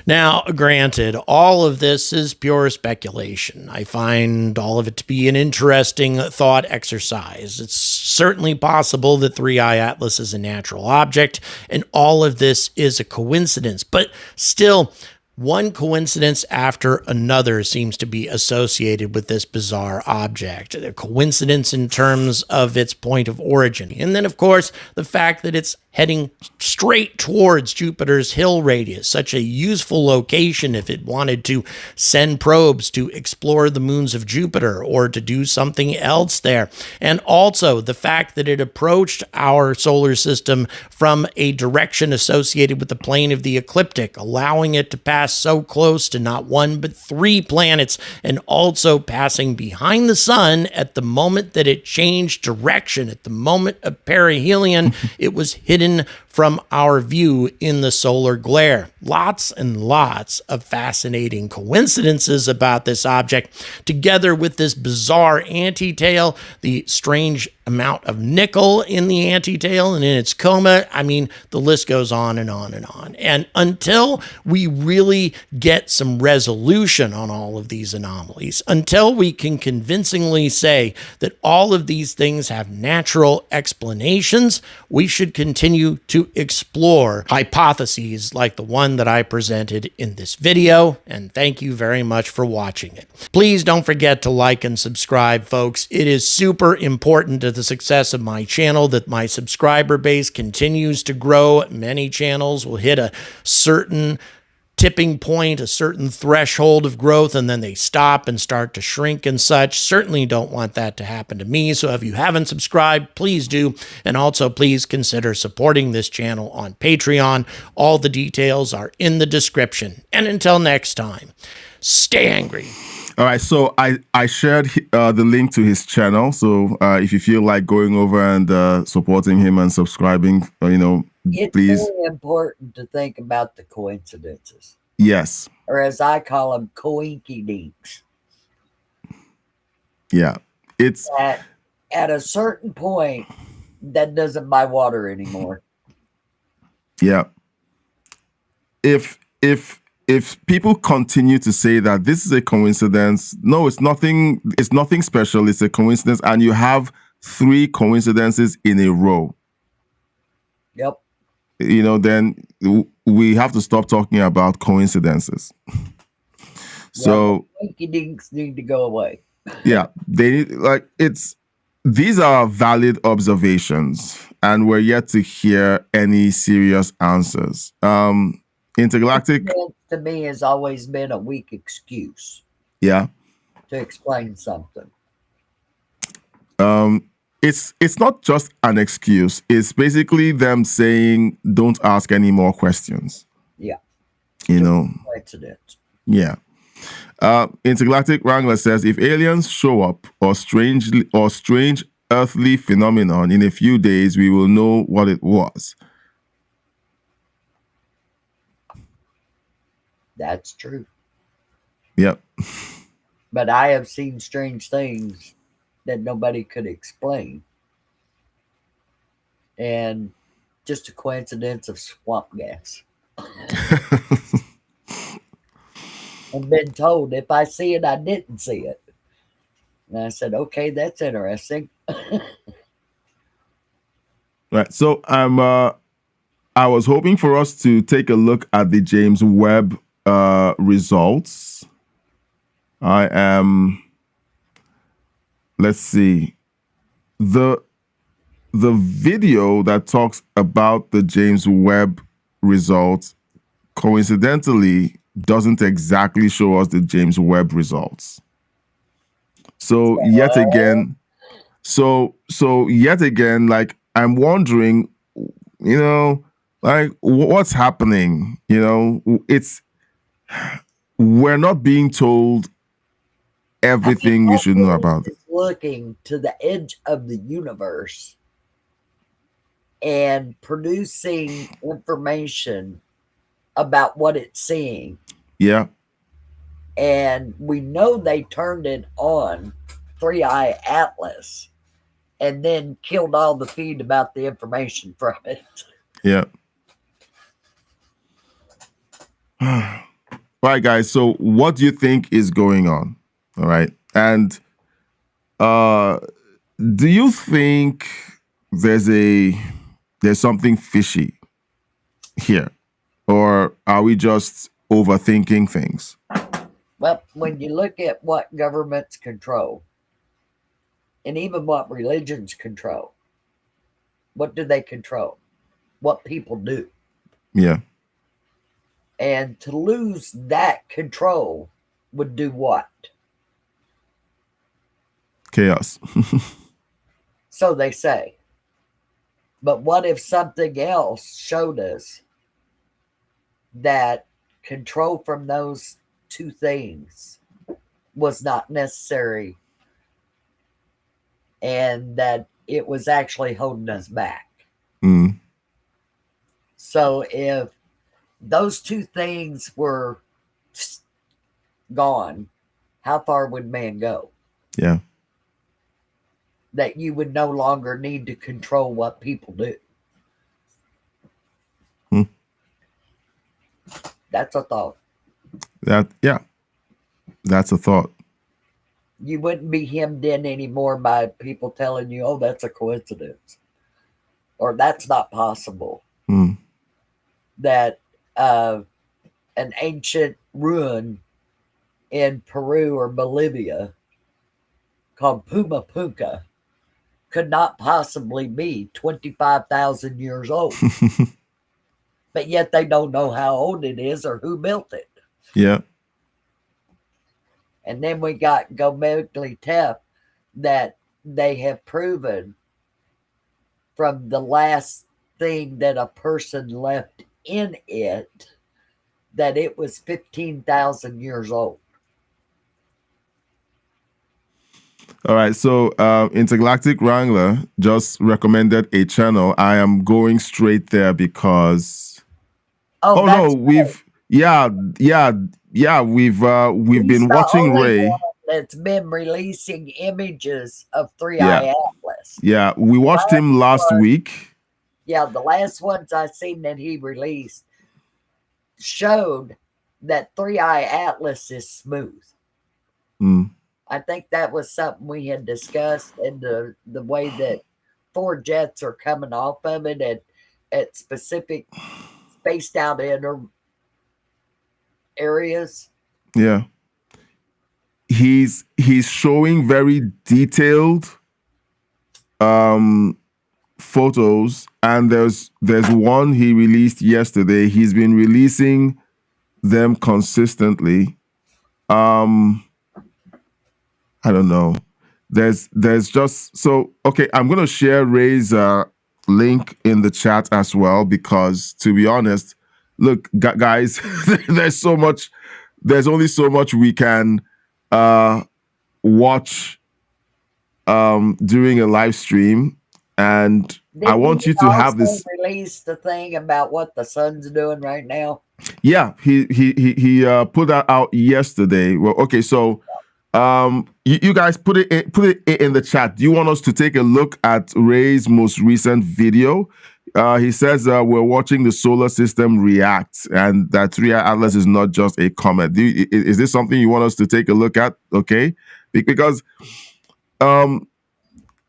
Now, granted, all of this is pure speculation. I find all of it to be an interesting thought exercise. It's certainly possible that 3i Atlas is a natural object, and all of this is a coincidence, but still, one coincidence after another seems to be associated with this bizarre object. A coincidence in terms of its point of origin. And then, of course, the fact that it's heading straight towards Jupiter's Hill radius, such a useful location if it wanted to send probes to explore the moons of Jupiter or to do something else there. And also the fact that it approached our solar system from a direction associated with the plane of the ecliptic, allowing it to pass so close to not one but three planets, and also passing behind the sun at the moment that it changed direction. At the moment of perihelion, it was hidden from our view in the solar glare. Lots and lots of fascinating coincidences about this object, together with this bizarre anti-tail, the strange amount of nickel in the anti-tail and in its coma. I mean, the list goes on and on and on. And until we really get some resolution on all of these anomalies, until we can convincingly say that all of these things have natural explanations, we should continue to explore hypotheses like the one that I presented in this video. And thank you very much for watching it. Please don't forget to like and subscribe, folks. It is super important to the success of my channel that my subscriber base continues to grow. Many channels will hit a certain tipping point, a certain threshold of growth, and then they stop and start to shrink and such. Certainly don't want that to happen to me. So if you haven't subscribed, please do. And also please consider supporting this channel on Patreon. All the details are in the description. And until next time, stay angry. All right, so I shared the link to his channel. So if you feel like going over and supporting him and subscribing, It's please. very important to think about the coincidences. Yes. Or as I call them, coinky-dinks. Yeah. It's at a certain point, that doesn't buy water anymore. Yeah. If people continue to say that this is a coincidence, no, it's nothing special, it's a coincidence, and you have 3 coincidences in a row. Yep. Then we have to stop talking about coincidences. So coinky-dinks need to go away. Yeah, these are valid observations, and we're yet to hear any serious answers. Intergalactic to me has always been a weak excuse. Yeah. To explain something. It's not just an excuse. It's basically them saying, don't ask any more questions. Yeah. Coincidence. Yeah. Intergalactic Wrangler says, if aliens show up or strange earthly phenomenon in a few days, we will know what it was. That's true. Yep. But I have seen strange things that nobody could explain. And just a coincidence of swamp gas. I've been told if I see it, I didn't see it. And I said, okay, that's interesting. Right. So I was hoping for us to take a look at the James Webb results. Let's see. the video that talks about the James Webb results coincidentally doesn't exactly show us the James Webb results. So yet again, like I'm wondering, like what's happening? We're not being told everything we should know about it. Looking to the edge of the universe and producing information about what it's seeing. Yeah. And we know they turned it on, Three Eye Atlas, and then killed all the feed about the information from it. Yeah. All right, guys. So what do you think is going on? All right. And do you think there's something fishy here? Or are we just overthinking things? Well, when you look at what governments control, and even what religions control, what do they control? What people do. Yeah. And to lose that control would do what? Chaos. So they say. But what if something else showed us that control from those two things was not necessary and that it was actually holding us back? Mm. So if those two things were gone, how far would man go? Yeah. That you would no longer need to control what people do. That's a thought. That's a thought. You wouldn't be hemmed in anymore by people telling you, oh, that's a coincidence. Or that's not possible. That an ancient ruin in Peru or Bolivia called Puma Punka could not possibly be 25,000 years old. But yet they don't know how old it is or who built it. Yeah. And then we got Göbekli Tepe that they have proven from the last thing that a person left in it that it was 15,000 years old. All right, so Intergalactic Wrangler just recommended a channel. I am going straight there because we've been watching Ray. That's been releasing images of Three Eye Atlas. Yeah, we watched him last week. Yeah, the last ones I seen that he released showed that Three Eye Atlas is smooth. I think that was something we had discussed, and the way that 4 jets are coming off of it at specific spaced out areas. Yeah. He's showing very detailed photos, and there's one he released yesterday. He's been releasing them consistently. I don't know. There's just so okay. I'm gonna share Ray's link in the chat as well, because to be honest, look, guys, there's only so much we can watch during a live stream, and I want you to have this. Release the thing about what the sun's doing right now. Yeah, he put that out yesterday. Well, okay, so you guys put it in the chat. Do you want us to take a look at Ray's most recent video? He says we're watching the solar system react, and that 3 Eye Atlas is not just a comet. Is this something you want us to take a look at? Okay, because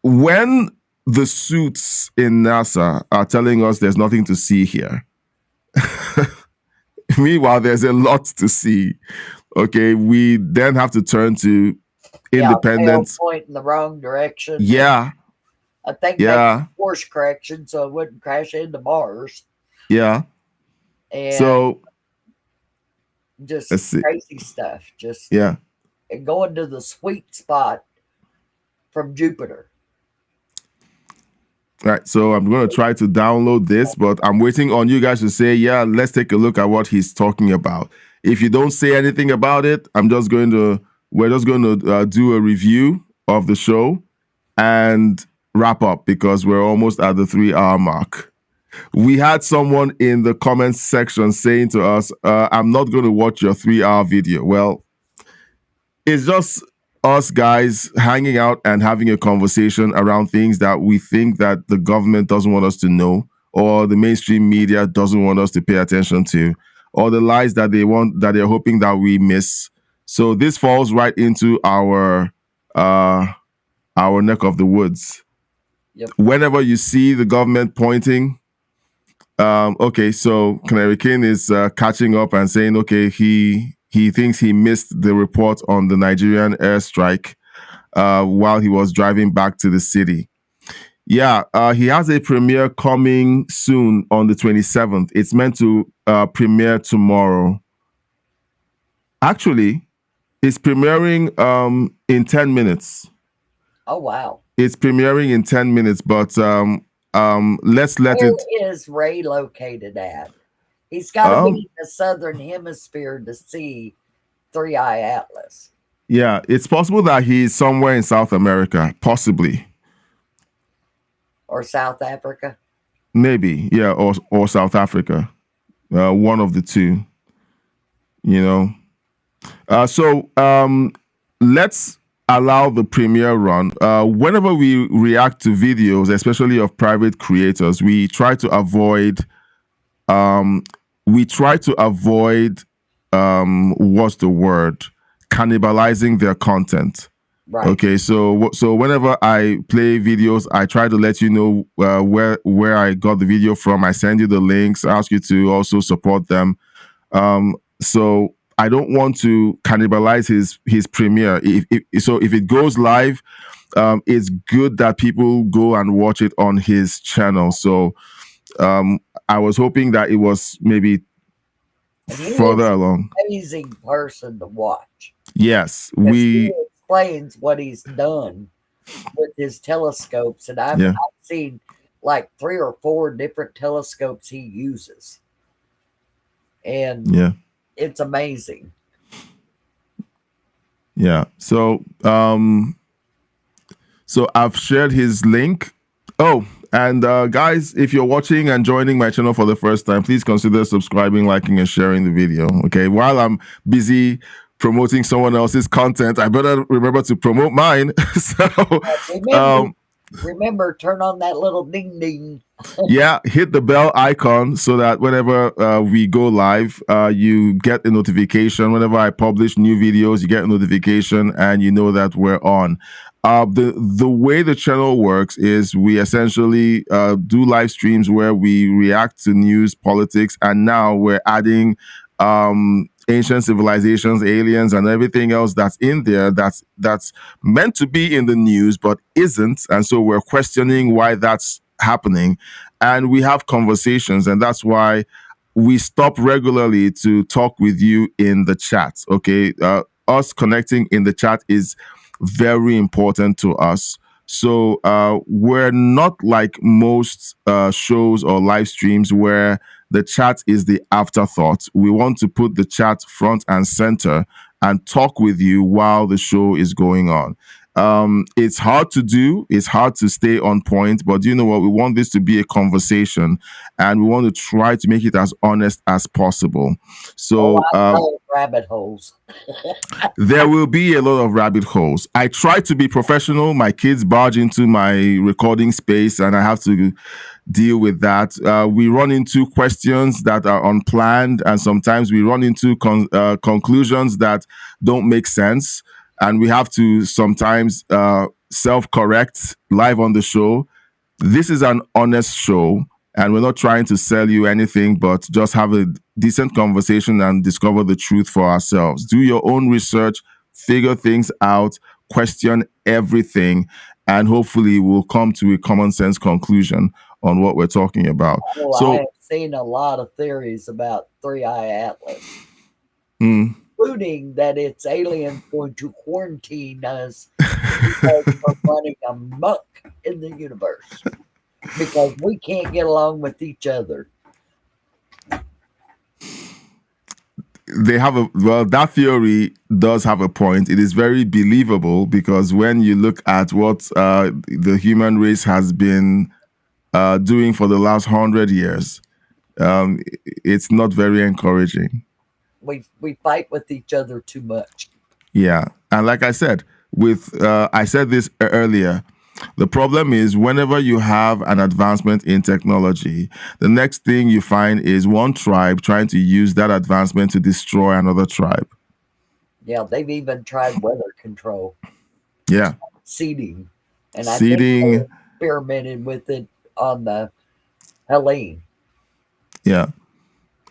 when the suits in NASA are telling us there's nothing to see here, meanwhile there's a lot to see. Okay, we then have to turn to independent. Point in the wrong direction. Yeah. I think Yeah. maybe course correction so it wouldn't crash into Mars. Yeah. And So just let's see. crazy stuff. Just Yeah. going to the sweet spot from Jupiter. All right, so I'm going to try to download this, but I'm waiting on you guys to say, yeah, let's take a look at what he's talking about. If you don't say anything about it, we're just going to do a review of the show and wrap up because we're almost at the 3-hour mark. We had someone in the comments section saying to us, I'm not going to watch your 3-hour video. Well, it's just us guys hanging out and having a conversation around things that we think that the government doesn't want us to know, or the mainstream media doesn't want us to pay attention to, or the lies that they're hoping that we miss. So this falls right into our neck of the woods. Yep. Whenever you see the government pointing, okay, so Canary King is catching up and saying, okay, he thinks he missed the report on the Nigerian airstrike while he was driving back to the city. Yeah, he has a premiere coming soon on the 27th. It's meant to premiere tomorrow. Actually, it's premiering in 10 minutes. Oh, wow. It's premiering in 10 minutes, but let's let Where it... is Ray located at? He's got to be in the southern hemisphere to see Three Eye Atlas. Yeah, it's possible that he's somewhere in South America, possibly. Or South Africa. Maybe, yeah, or South Africa. One of the two, you know. So let's allow the premiere run. Whenever we react to videos, especially of private creators, we try to avoid what's the word? Cannibalizing their content. Right. Okay, so whenever I play videos, I try to let you know where I got the video from. I send you the links, ask you to also support them. So I don't want to cannibalize his premiere. If it goes live, it's good that people go and watch it on his channel. So I was hoping that it was maybe further along. Amazing person to watch. Yes, he explains what he's done with his telescopes, and I've seen like 3 or 4 different telescopes he uses, and it's amazing. Yeah. So I've shared his link. Oh, and guys, if you're watching and joining my channel for the first time, please consider subscribing, liking, and sharing the video. Okay. While I'm busy promoting someone else's content, I better remember to promote mine. So remember, turn on that little ding ding. Yeah, hit the bell icon so that whenever we go live, you get a notification. Whenever I publish new videos, you get a notification and you know that we're on. The way the channel works is we essentially do live streams where we react to news, politics, and now we're adding ancient civilizations, aliens, and everything else that's in there that's meant to be in the news but isn't. And so we're questioning why that's happening, and we have conversations, and that's why we stop regularly to talk with you in the chat. Okay, us connecting in the chat is very important to us. So we're not like most shows or live streams where the chat is the afterthought. We want to put the chat front and center and talk with you while the show is going on. It's hard to do. It's hard to stay on point, but you know what? We want this to be a conversation, and we want to try to make it as honest as possible. So rabbit holes. There will be a lot of rabbit holes. I try to be professional. My kids barge into my recording space, and I have to deal with that. We run into questions that are unplanned, and sometimes we run into conclusions that don't make sense. And we have to sometimes self-correct live on the show. This is an honest show, and we're not trying to sell you anything, but just have a decent conversation and discover the truth for ourselves. Do your own research, figure things out, question everything, and hopefully we'll come to a common sense conclusion on what we're talking about. Well, I have seen a lot of theories about Three Eye Atlas, including that it's aliens going to quarantine us because we're running amok in the universe because we can't get along with each other. They have that theory does have a point. It is very believable because when you look at what the human race has been doing for the last 100 years, it's not very encouraging. We fight with each other too much. Yeah, and like I said, I said this earlier. The problem is whenever you have an advancement in technology, the next thing you find is one tribe trying to use that advancement to destroy another tribe. Yeah, they've even tried weather control. Yeah. Seeding. And seeding. I think they experimented with it on the Helene. Yeah.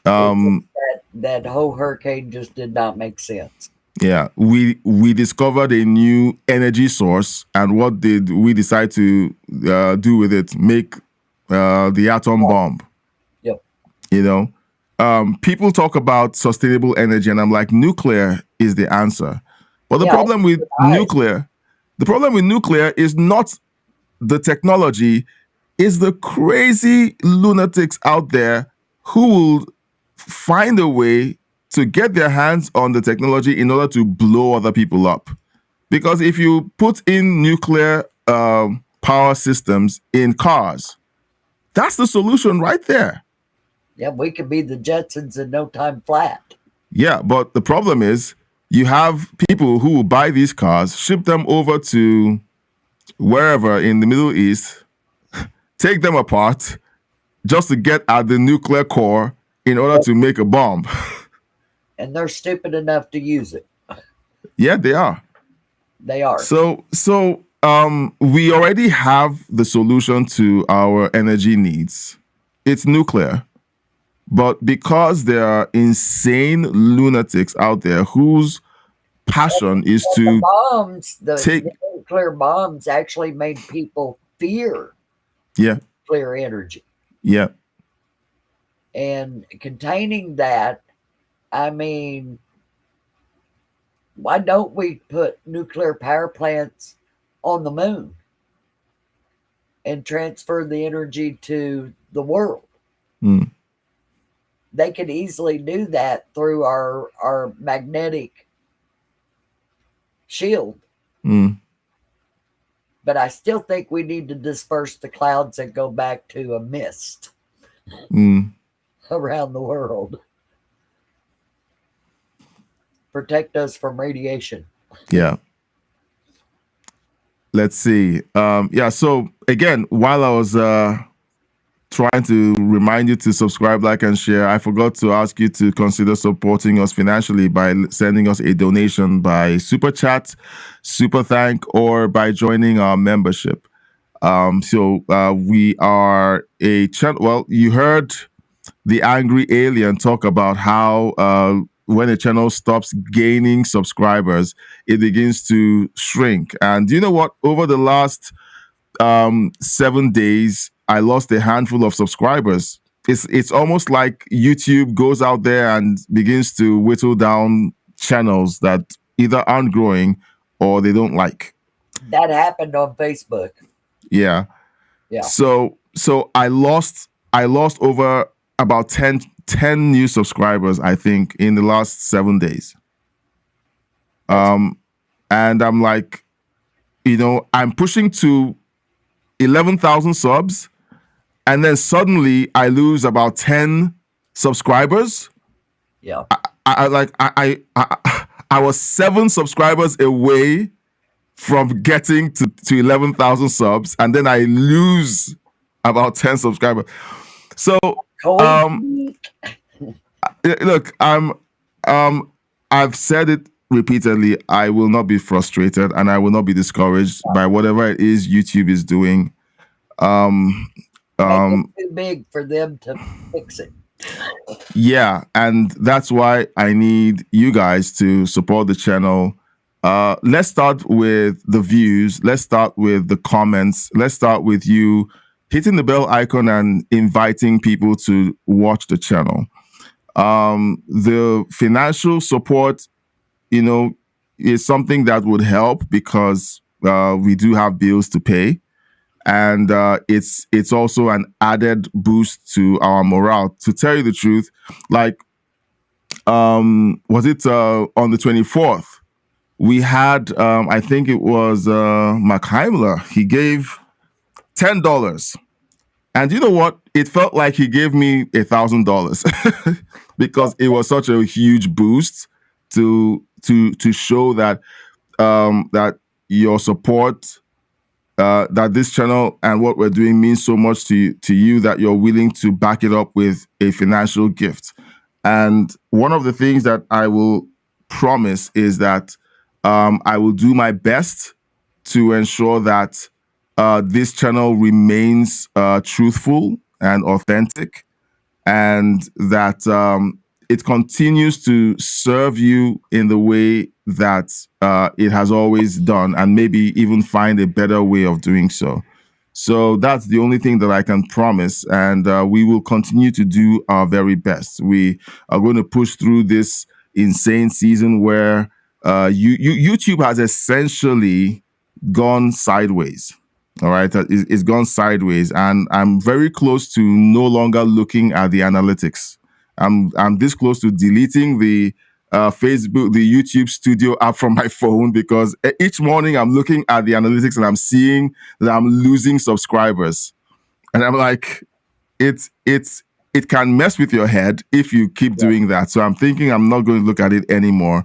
That whole hurricane just did not make sense. Yeah, we discovered a new energy source, and what did we decide to do with it? Make the atom bomb. Yep. You know, people talk about sustainable energy, and I'm like, nuclear is the answer. But the problem with nuclear is not the technology, is the crazy lunatics out there who will find a way to get their hands on the technology in order to blow other people up. Because if you put in nuclear power systems in cars, that's the solution right there. Yeah, we could be the Jetsons in no time flat. Yeah, but the problem is you have people who will buy these cars, ship them over to wherever in the Middle East, take them apart just to get at the nuclear core in order to make a bomb. And they're stupid enough to use it. Yeah, they are. They are. So we already have the solution to our energy needs. It's nuclear. But because there are insane lunatics out there whose passion is to the nuclear bombs actually made people fear nuclear energy. Yeah. And containing that, I mean, why don't we put nuclear power plants on the moon and transfer the energy to the world? They could easily do that through our magnetic shield. But I still think we need to disperse the clouds and go back to a mist around the world. Protect us from radiation. Yeah. Let's see. So again, while I was trying to remind you to subscribe, like, and share, I forgot to ask you to consider supporting us financially by sending us a donation by Super Chat, Super Thank, or by joining our membership. We are a channel. Well, you heard the Angry Alien talk about how when a channel stops gaining subscribers, it begins to shrink. And do you know what? Over the last 7 days, I lost a handful of subscribers. It's almost like YouTube goes out there and begins to whittle down channels that either aren't growing or they don't like. That happened on Facebook. Yeah. Yeah. So I lost over about 10 new subscribers, I think, in the last 7 days. And I'm like, I'm pushing to 11,000 subs, and then suddenly I lose about 10 subscribers. Yeah. I was 7 subscribers away from getting to 11,000 subs, and then I lose about 10 subscribers. So look, I've said it repeatedly. I will not be frustrated, and I will not be discouraged by whatever it is YouTube is doing. It's too big for them to fix it. Yeah, and that's why I need you guys to support the channel let's start with the views. Let's start with the comments. Let's start with you hitting the bell icon and inviting people to watch the channel. The financial support, is something that would help because we do have bills to pay. And it's also an added boost to our morale. To tell you the truth, like, was it on the 24th? We had, I think it was Heimler. He gave $10. And you know what? It felt like he gave me $1,000 because it was such a huge boost to show that that your support, that this channel and what we're doing means so much to you that you're willing to back it up with a financial gift. And one of the things that I will promise is that I will do my best to ensure that this channel remains truthful and authentic, and that it continues to serve you in the way that it has always done, and maybe even find a better way of doing so. So that's the only thing that I can promise, and we will continue to do our very best. We are going to push through this insane season where YouTube has essentially gone sideways. All right, it's gone sideways, and I'm very close to no longer looking at the analytics. I'm this close to deleting the Facebook, the YouTube Studio app from my phone, because each morning I'm looking at the analytics and I'm seeing that I'm losing subscribers, and I'm like, it can mess with your head if you keep doing that. So I'm thinking I'm not going to look at it anymore.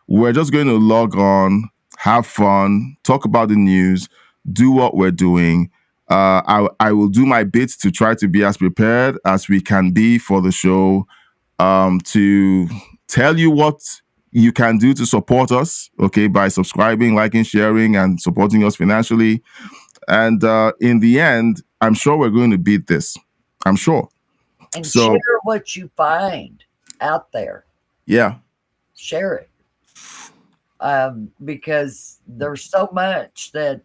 We're just going to log on, have fun, talk about the news, do what we're doing. I will do my bit to try to be as prepared as we can be for the show, to tell you what you can do to support us, okay, by subscribing, liking, sharing, and supporting us financially. And in the end, I'm sure we're going to beat this. I'm sure. And share what you find out there. Yeah. Share it. Because there's so much that,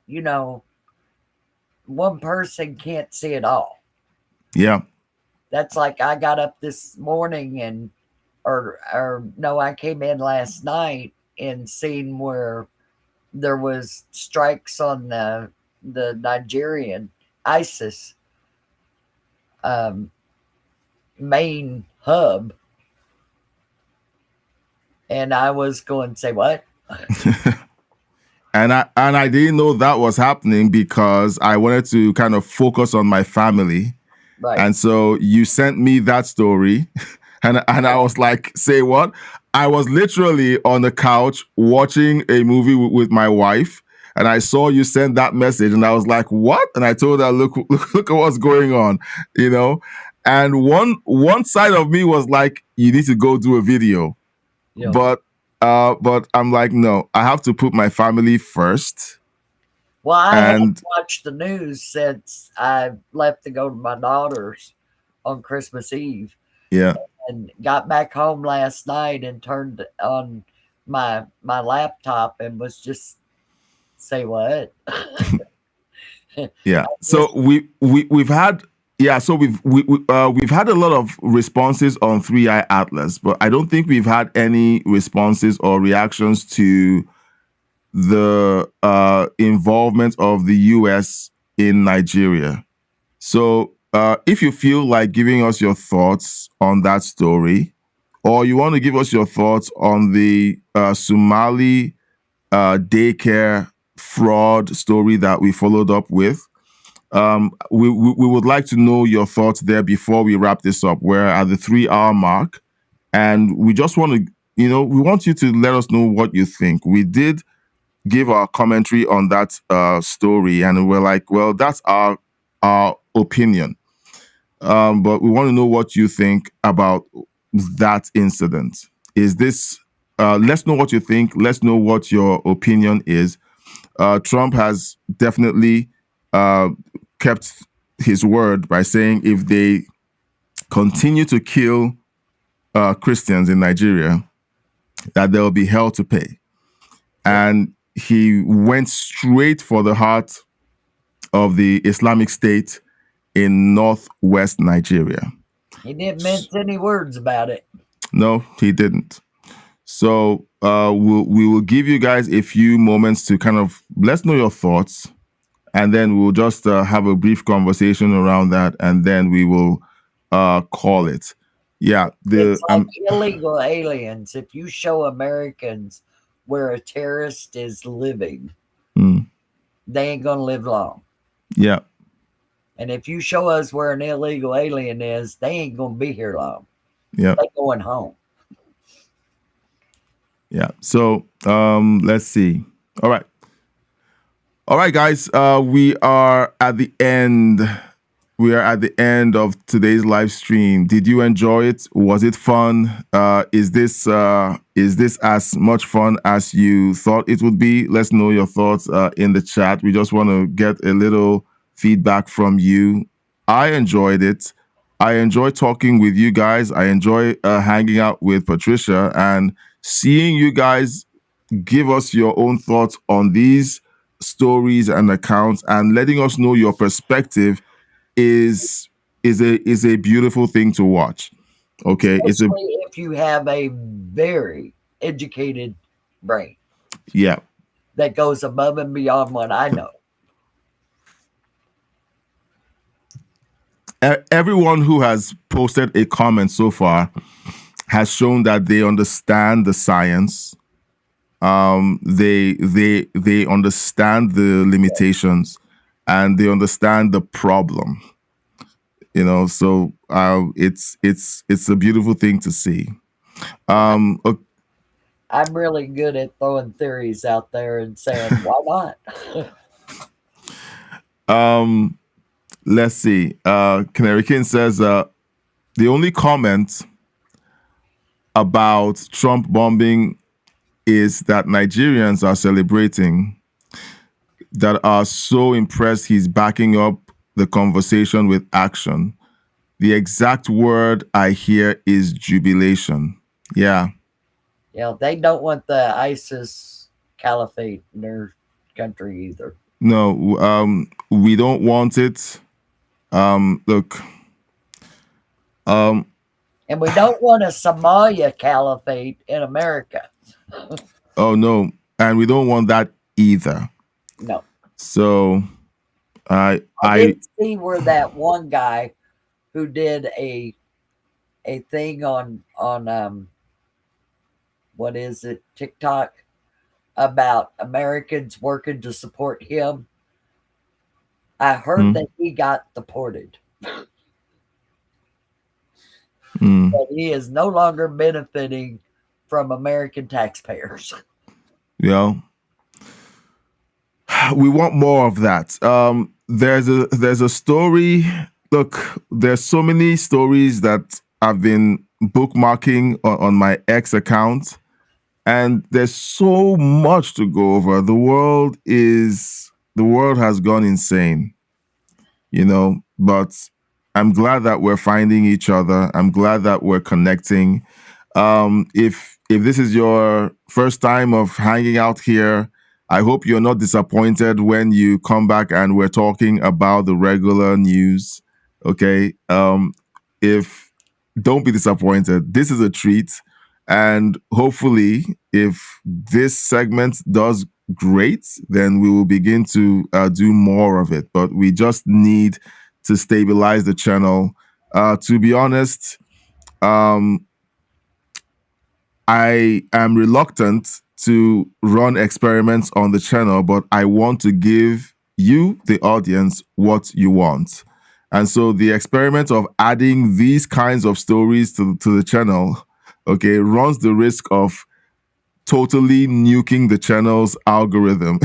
one person can't see it all. Yeah. That's like I got up this morning I came in last night and seen where there was strikes on the Nigerian ISIS main hub. And I was going to say, what? And I didn't know that was happening because I wanted to kind of focus on my family. Right. And so you sent me that story, and I was like, say what? I was literally on the couch watching a movie with my wife, and I saw you send that message, and I was like, what? And I told her, look at what's going on, And one side of me was like, you need to go do a video. Yeah. But I'm like, no, I have to put my family first. Well, I haven't watched the news since I left to go to my daughter's on Christmas Eve. Yeah. And got back home last night and turned on my laptop and was just, say what? Yeah. So we've had. Yeah, so we've had a lot of responses on 3i Atlas, but I don't think we've had any responses or reactions to the involvement of the U.S. in Nigeria. So if you feel like giving us your thoughts on that story, or you want to give us your thoughts on the Somali daycare fraud story that we followed up with, we would like to know your thoughts there before we wrap this up. We're at the 3-hour mark, and we just want to, we want you to let us know what you think. We did give our commentary on that story, and we're like, well, that's our opinion. But we want to know what you think about that incident. Is this, let's know what you think. Let's know what your opinion is. Trump has definitely kept his word by saying if they continue to kill Christians in Nigeria, that there will be hell to pay. and he went straight for the heart of the Islamic State in northwest Nigeria. He didn't mince any words about it. No, he didn't. So we will give you guys a few moments to kind of let's know your thoughts, and then we'll just have a brief conversation around that, and then we will call it. Yeah, it's like illegal aliens. If you show Americans where a terrorist is living, they ain't gonna live long. Yeah. And if you show us where an illegal alien is, they ain't gonna be here long. Yeah. They're going home. Yeah. So let's see. All right. All right, guys. We are at the end. We are at the end of today's live stream. Did you enjoy it? Was it fun? Is this as much fun as you thought it would be? Let's know your thoughts in the chat. We just want to get a little feedback from you. I enjoyed it. I enjoy talking with you guys. I enjoy hanging out with Patricia and seeing you guys give us your own thoughts on these stories and accounts and letting us know your perspective is a beautiful thing to watch. Okay, especially if you have a very educated brain. Yeah, that goes above and beyond what I know. Everyone who has posted a comment so far has shown that they understand the science. They understand the limitations, and they understand the problem. You know, so it's a beautiful thing to see. I'm really good at throwing theories out there and saying why not. Let's see. Canary King says the only comment about Trump bombing is that Nigerians are celebrating, that are so impressed he's backing up the conversation with action. The exact word I hear is jubilation. Yeah. Yeah, they don't want the ISIS caliphate in their country either. No, we don't want it. Look. And we don't want a Somalia caliphate in America. Oh no, and we don't want that either. No. So I did see where that one guy who did a thing on what is it, TikTok, about Americans working to support him. I heard that he got deported. But he is no longer benefiting from American taxpayers. Yeah. We want more of that. There's a story. Look, there's so many stories that I've been bookmarking on my X account, and there's so much to go over. The world has gone insane, you know, but I'm glad that we're finding each other. I'm glad that we're connecting. If this is your first time of hanging out here, I hope you're not disappointed when you come back and we're talking about the regular news. Okay. If don't be disappointed. This is a treat. And hopefully, if this segment does great, then we will begin to do more of it. But we just need to stabilize the channel. To be honest, I am reluctant to run experiments on the channel, but I want to give you, the audience, what you want. And so the experiment of adding these kinds of stories to the channel, okay, runs the risk of totally nuking the channel's algorithm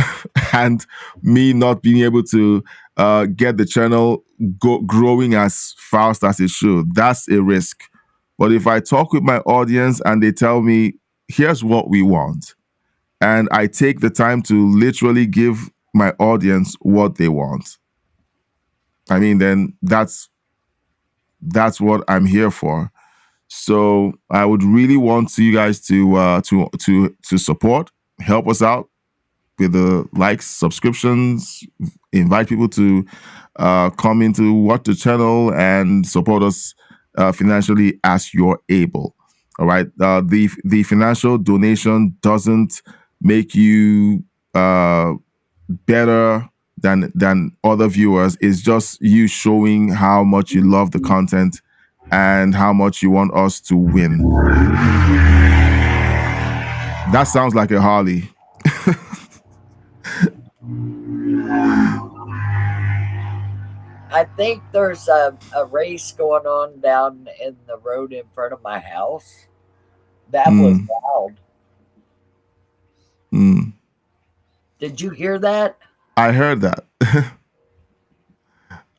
and me not being able to get the channel growing as fast as it should. That's a risk. But if I talk with my audience and they tell me, here's what we want, and I take the time to literally give my audience what they want, I mean, then that's what I'm here for. So I would really want you guys to support, help us out, with the likes, subscriptions, invite people to come into watch the channel and support us financially as you're able. All right. The financial donation doesn't make you better than other viewers. It's just you showing how much you love the content and how much you want us to win. That sounds like a Harley. I think there's a race going on down in the road in front of my house. That was loud. Did you hear that? I heard that.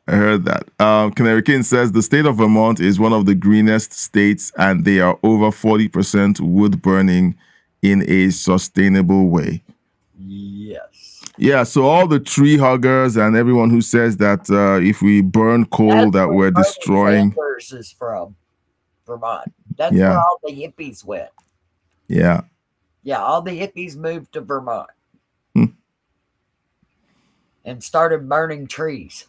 I heard that. Canary King says the state of Vermont is one of the greenest states, and they are over 40% wood burning in a sustainable way. Yes. Yeah, so all the tree huggers and everyone who says that if we burn coal that we're destroying. Sanders is from Vermont. That's Yeah. where all the hippies went. Yeah. Yeah, all the hippies moved to Vermont and started burning trees.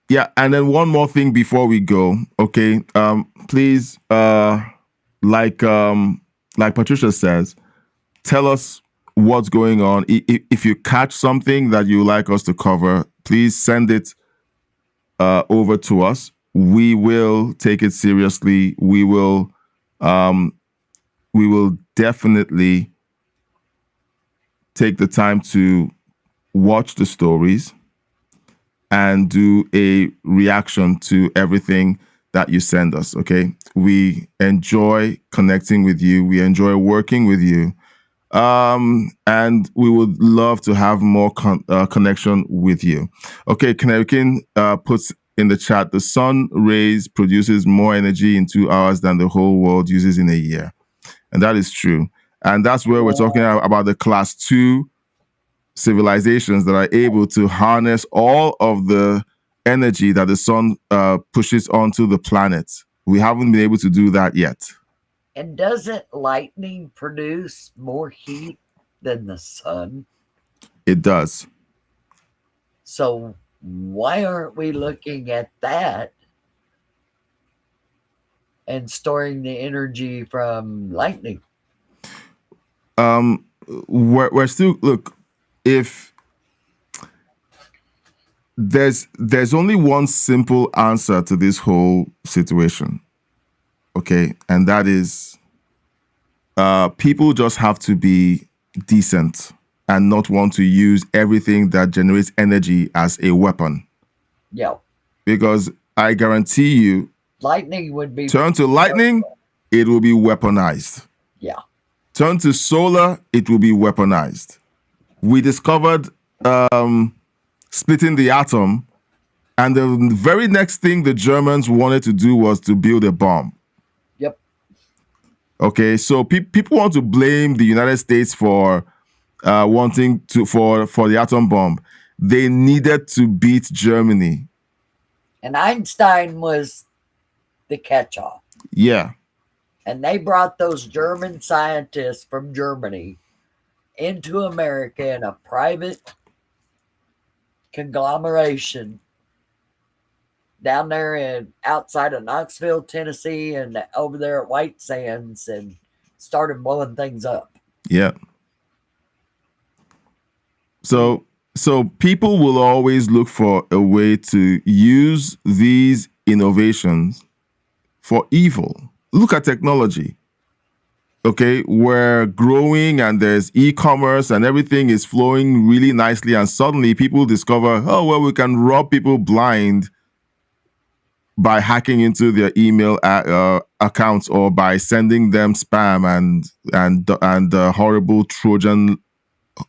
Yeah, and then one more thing before we go, okay? Please, like Patricia says, tell us what's going on. If you catch something that you like us to cover, please send it over to us. We will take it seriously. We will definitely take the time to watch the stories and do a reaction to everything that you send us, okay? We enjoy connecting with you. We enjoy working with you. And we would love to have more connection with you. Okay, Canary King puts in the chat, the sun rays produces more energy in 2 hours than the whole world uses in a year. And that is true. And that's where we're talking about the class 2 civilizations that are able to harness all of the energy that the sun pushes onto the planet. We haven't been able to do that yet. And doesn't lightning produce more heat than the sun? It does. So why aren't we looking at that and storing the energy from lightning? We're still, look, if there's only one simple answer to this whole situation, okay, and that is people just have to be decent and not want to use everything that generates energy as a weapon. Yeah. Because I guarantee you, lightning would be turn to lightning, it will be weaponized. Yeah. Turn to solar, it will be weaponized. We discovered splitting the atom, and the very next thing the Germans wanted to do was to build a bomb. Yep. Okay, so people want to blame the United States for wanting to for the atom bomb. They needed to beat Germany. And Einstein was the catch-all. Yeah. And they brought those German scientists from Germany into America in a private conglomeration down there outside of Knoxville, Tennessee, and over there at White Sands, and started blowing things up. Yeah. So people will always look for a way to use these innovations for evil. Look at technology. Okay, we're growing and there's e-commerce and everything is flowing really nicely, and suddenly people discover, oh, well, we can rob people blind by hacking into their email accounts or by sending them spam and horrible Trojan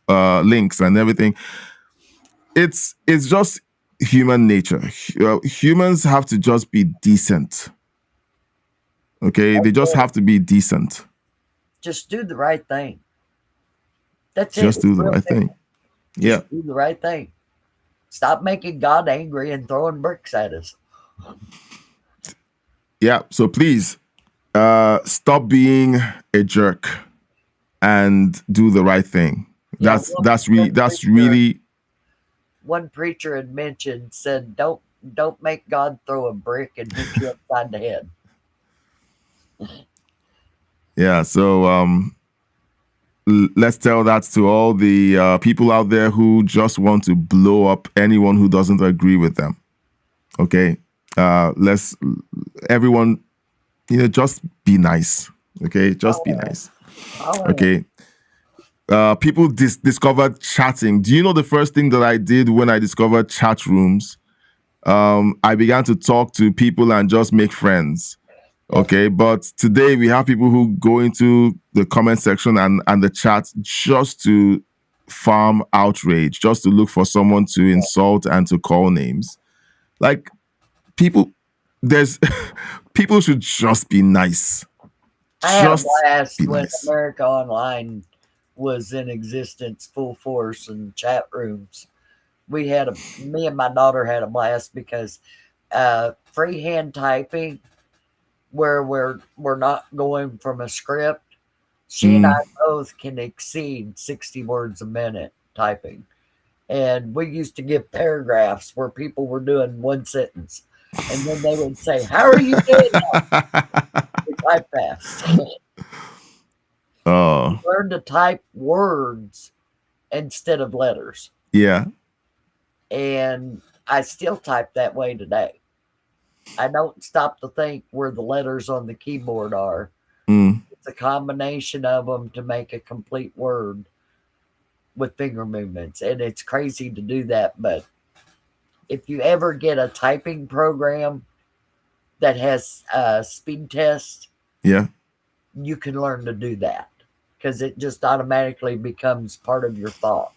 links and everything. It's just human nature. Humans have to just be decent. Okay, they just have to be decent. Just do the right thing. That's it. Just do the right thing. Yeah. Just do the right thing. Stop making God angry and throwing bricks at us. Yeah. So please, stop being a jerk. and do the right thing. Yeah, That's really one preacher had said, don't make God throw a brick and hit you upside the head. yeah. So let's tell that to all the people out there who just want to blow up anyone who doesn't agree with them. Okay, let's everyone, just be nice. Okay, just be nice. Okay. People discovered chatting. Do you know the first thing that I did when I discovered chat rooms? I began to talk to people and just make friends. Okay, but today we have people who go into the comment section and the chat just to farm outrage, just to look for someone to insult and to call names. Like, people should just be nice. I had a blast when America Online was in existence, full force, in chat rooms. Me and my daughter had a blast because freehand typing, where we're not going from a script, she and I both can exceed 60 words a minute typing. And we used to give paragraphs where people were doing one sentence. And then they would say, "How are you doing that?" We type fast. Oh. Learn to type words instead of letters. Yeah. And I still type that way today. I don't stop to think where the letters on the keyboard are. It's a combination of them to make a complete word with finger movements. And it's crazy to do that. But if you ever get a typing program that has a speed test, yeah, you can learn to do that because it just automatically becomes part of your thought.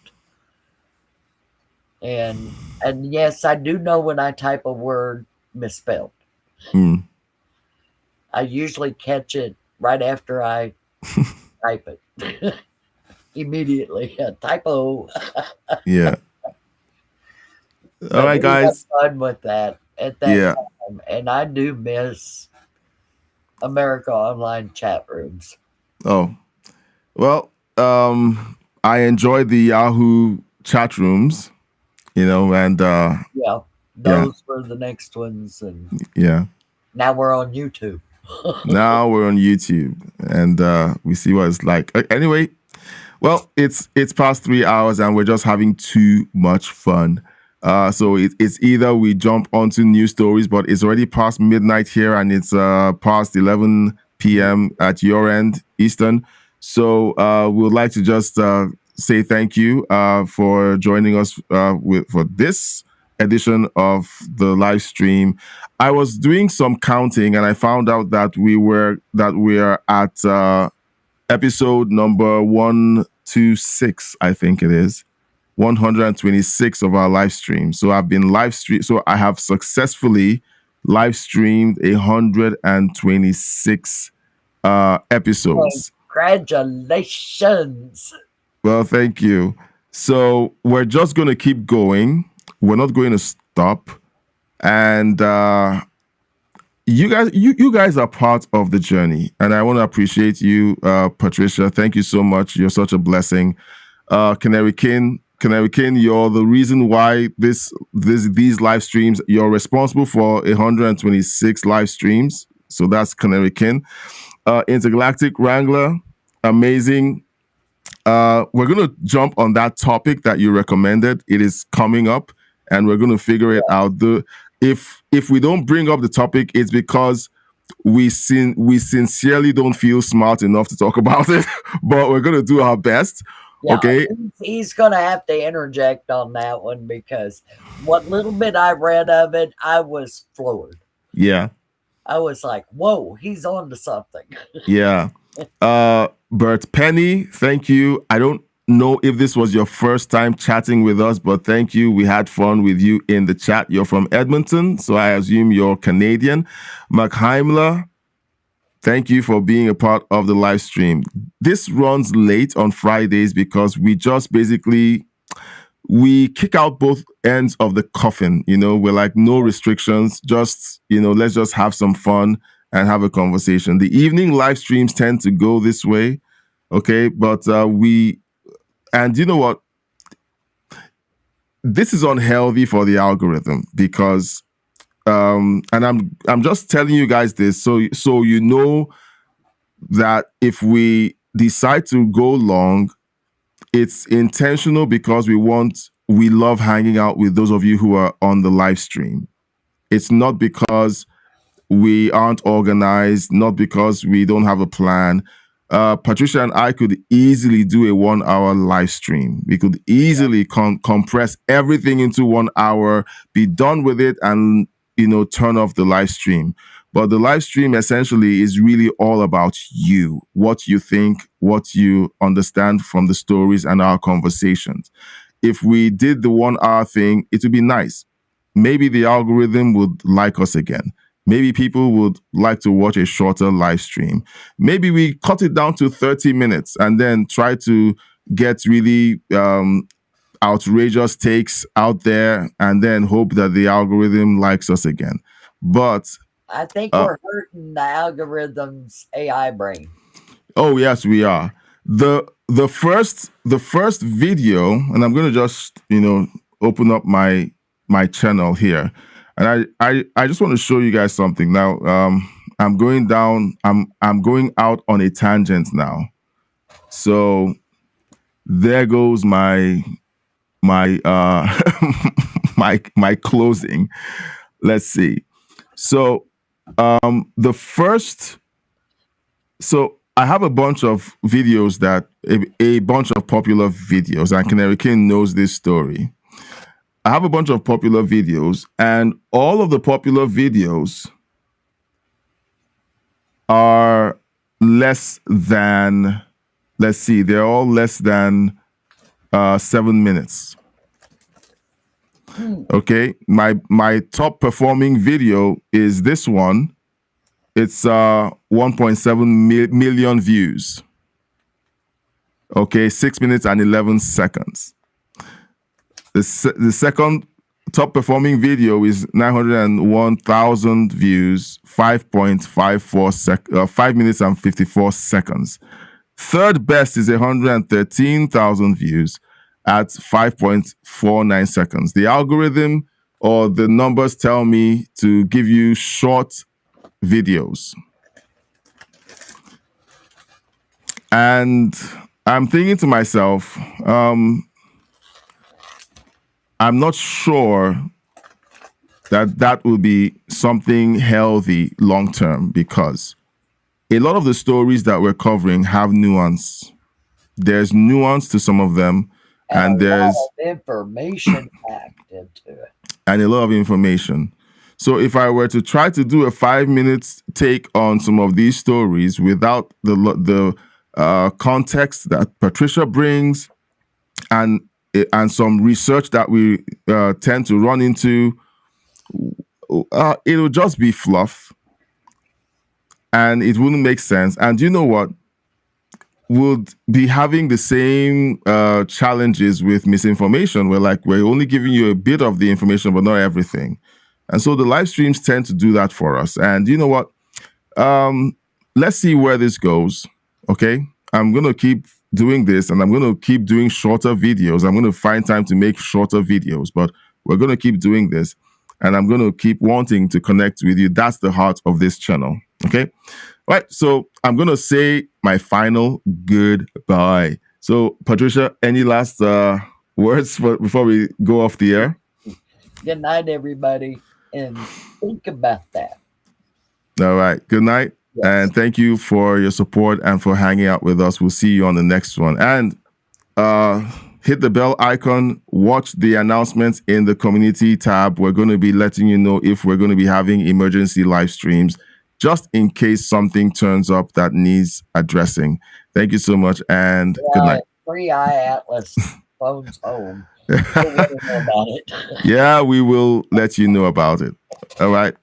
And yes, I do know when I type a word misspelled. I usually catch it right after I type it. Immediately. Typo. Yeah. All right, guys. Had fun with that at that time. And I do miss America Online chat rooms. Oh. Well, I enjoy the Yahoo chat rooms, and those were the next ones, and now we're on YouTube. Now we're on YouTube, and we see what it's like. Anyway, well, it's past 3 hours, and we're just having too much fun. So it's either we jump onto news stories, but it's already past midnight here, and it's past 11 p.m. at your end, Eastern. So we would like to just say thank you for joining us for this edition of the live stream. I was doing some counting, and I found out that we are at episode number 126, I think it is. 126 of our live stream. So I have successfully live streamed 126 episodes. Congratulations. Well, thank you. So we're just going to keep going. We're not going to stop. And you guys are part of the journey. And I want to appreciate you, Patricia. Thank you so much. You're such a blessing. Canary King, you're the reason why these live streams, you're responsible for 126 live streams. So that's Canary King. Intergalactic Wrangler, amazing. We're going to jump on that topic that you recommended. It is coming up, and we're going to figure it out. If we don't bring up the topic, it's because we sincerely don't feel smart enough to talk about it, but we're going to do our best. Yeah, okay. He's going to have to interject on that one because what little bit I read of it, I was floored. Yeah. I was like, whoa, he's on to something. Yeah. Bert Penny, thank you. I don't know if this was your first time chatting with us, but thank you. We had fun with you in the chat. You're from Edmonton, so I assume you're Canadian. Mark Heimler, thank you for being a part of the live stream. This runs late on Fridays because we just basically kick out both ends of the coffin. We're like, no restrictions, just, let's just have some fun and have a conversation. The evening live streams tend to go this way. Okay, but and you know what? This is unhealthy for the algorithm because and I'm just telling you guys this so you know that if we decide to go long, it's intentional because we love hanging out with those of you who are on the live stream. It's not because we aren't organized, not because we don't have a plan. Patricia and I could easily do a 1 hour live stream. We could easily compress everything into 1 hour, be done with it, and turn off the live stream. But the live stream essentially is really all about you, what you think, what you understand from the stories and our conversations. If we did the 1 hour thing, it would be nice. Maybe the algorithm would like us again. Maybe people would like to watch a shorter live stream. Maybe we cut it down to 30 minutes and then try to get really outrageous takes out there and then hope that the algorithm likes us again. But I think we're hurting the algorithm's AI brain. oh yes, we are. The first video, and I'm gonna just open up my channel here, and I just want to show you guys something now. I'm going out on a tangent now. So there goes my my closing. Let's see. So so I have a bunch of videos a bunch of popular videos, and Canary King knows this story. I have a bunch of popular videos, and all of the popular videos are less than, let's see, they're all less than 7 minutes. Okay, my top performing video is this one. It's 1.7 million views. Okay, 6 minutes and 11 seconds. The second top performing video is 901,000 views, 5 minutes and 54 seconds. Third best is 113,000 views at 5.49 seconds. The algorithm or the numbers tell me to give you short videos. And I'm thinking to myself, I'm not sure that will be something healthy long term, because a lot of the stories that we're covering have nuance. There's nuance to some of them, and there's a lot of information packed into it. And a lot of information. So if I were to try to do a 5 minutes take on some of these stories without the context that Patricia brings and some research that we tend to run into, it'll just be fluff, and it wouldn't make sense. And you know what? Would be having the same challenges with misinformation, where we're only giving you a bit of the information, but not everything. And so the live streams tend to do that for us. And you know what? Let's see where this goes. Okay, I'm going to keep doing this, and I'm going to keep doing shorter videos. I'm going to find time to make shorter videos, but we're going to keep doing this, and I'm going to keep wanting to connect with you. That's the heart of this channel. Okay. All right, so I'm going to say my final goodbye. So, Patricia, any last words before we go off the air? Good night, everybody, and think about that. All right, good night, yes. And thank you for your support and for hanging out with us. We'll see you on the next one. And hit the bell icon, watch the announcements in the community tab. We're going to be letting you know if we're going to be having emergency live streams, just in case something turns up that needs addressing. Thank you so much, and good night. Free iAtlas phones home. We'll let you know about it. Yeah, we will let you know about it. All right.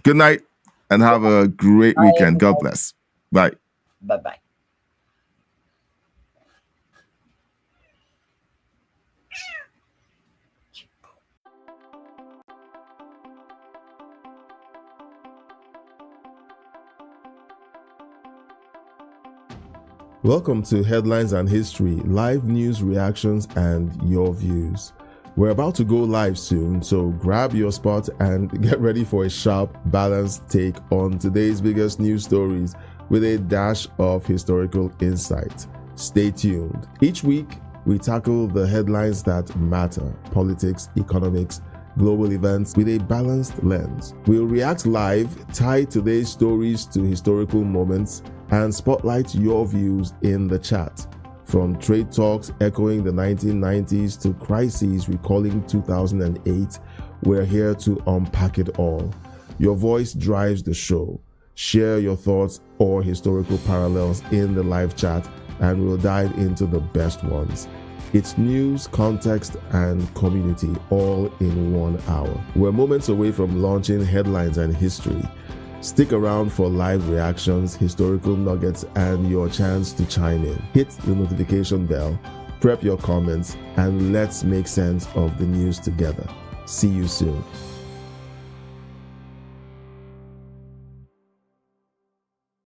Good night, and have a great weekend. God bless. Bye. Bye-bye. Welcome to Headlines and History, live news reactions and your views. We're about to go live soon, so grab your spot and get ready for a sharp, balanced take on today's biggest news stories with a dash of historical insight. Stay tuned. Each week, we tackle the headlines that matter: politics, economics, global events with a balanced lens. We'll react live, tie today's stories to historical moments, and spotlight your views in the chat. From trade talks echoing the 1990s to crises recalling 2008, we're here to unpack it all. Your voice drives the show. Share your thoughts or historical parallels in the live chat, and we'll dive into the best ones. It's news, context, and community all in 1 hour. We're moments away from launching Headlines and History. Stick around for live reactions, historical nuggets, and your chance to chime in. Hit the notification bell, prep your comments, and let's make sense of the news together. See you soon.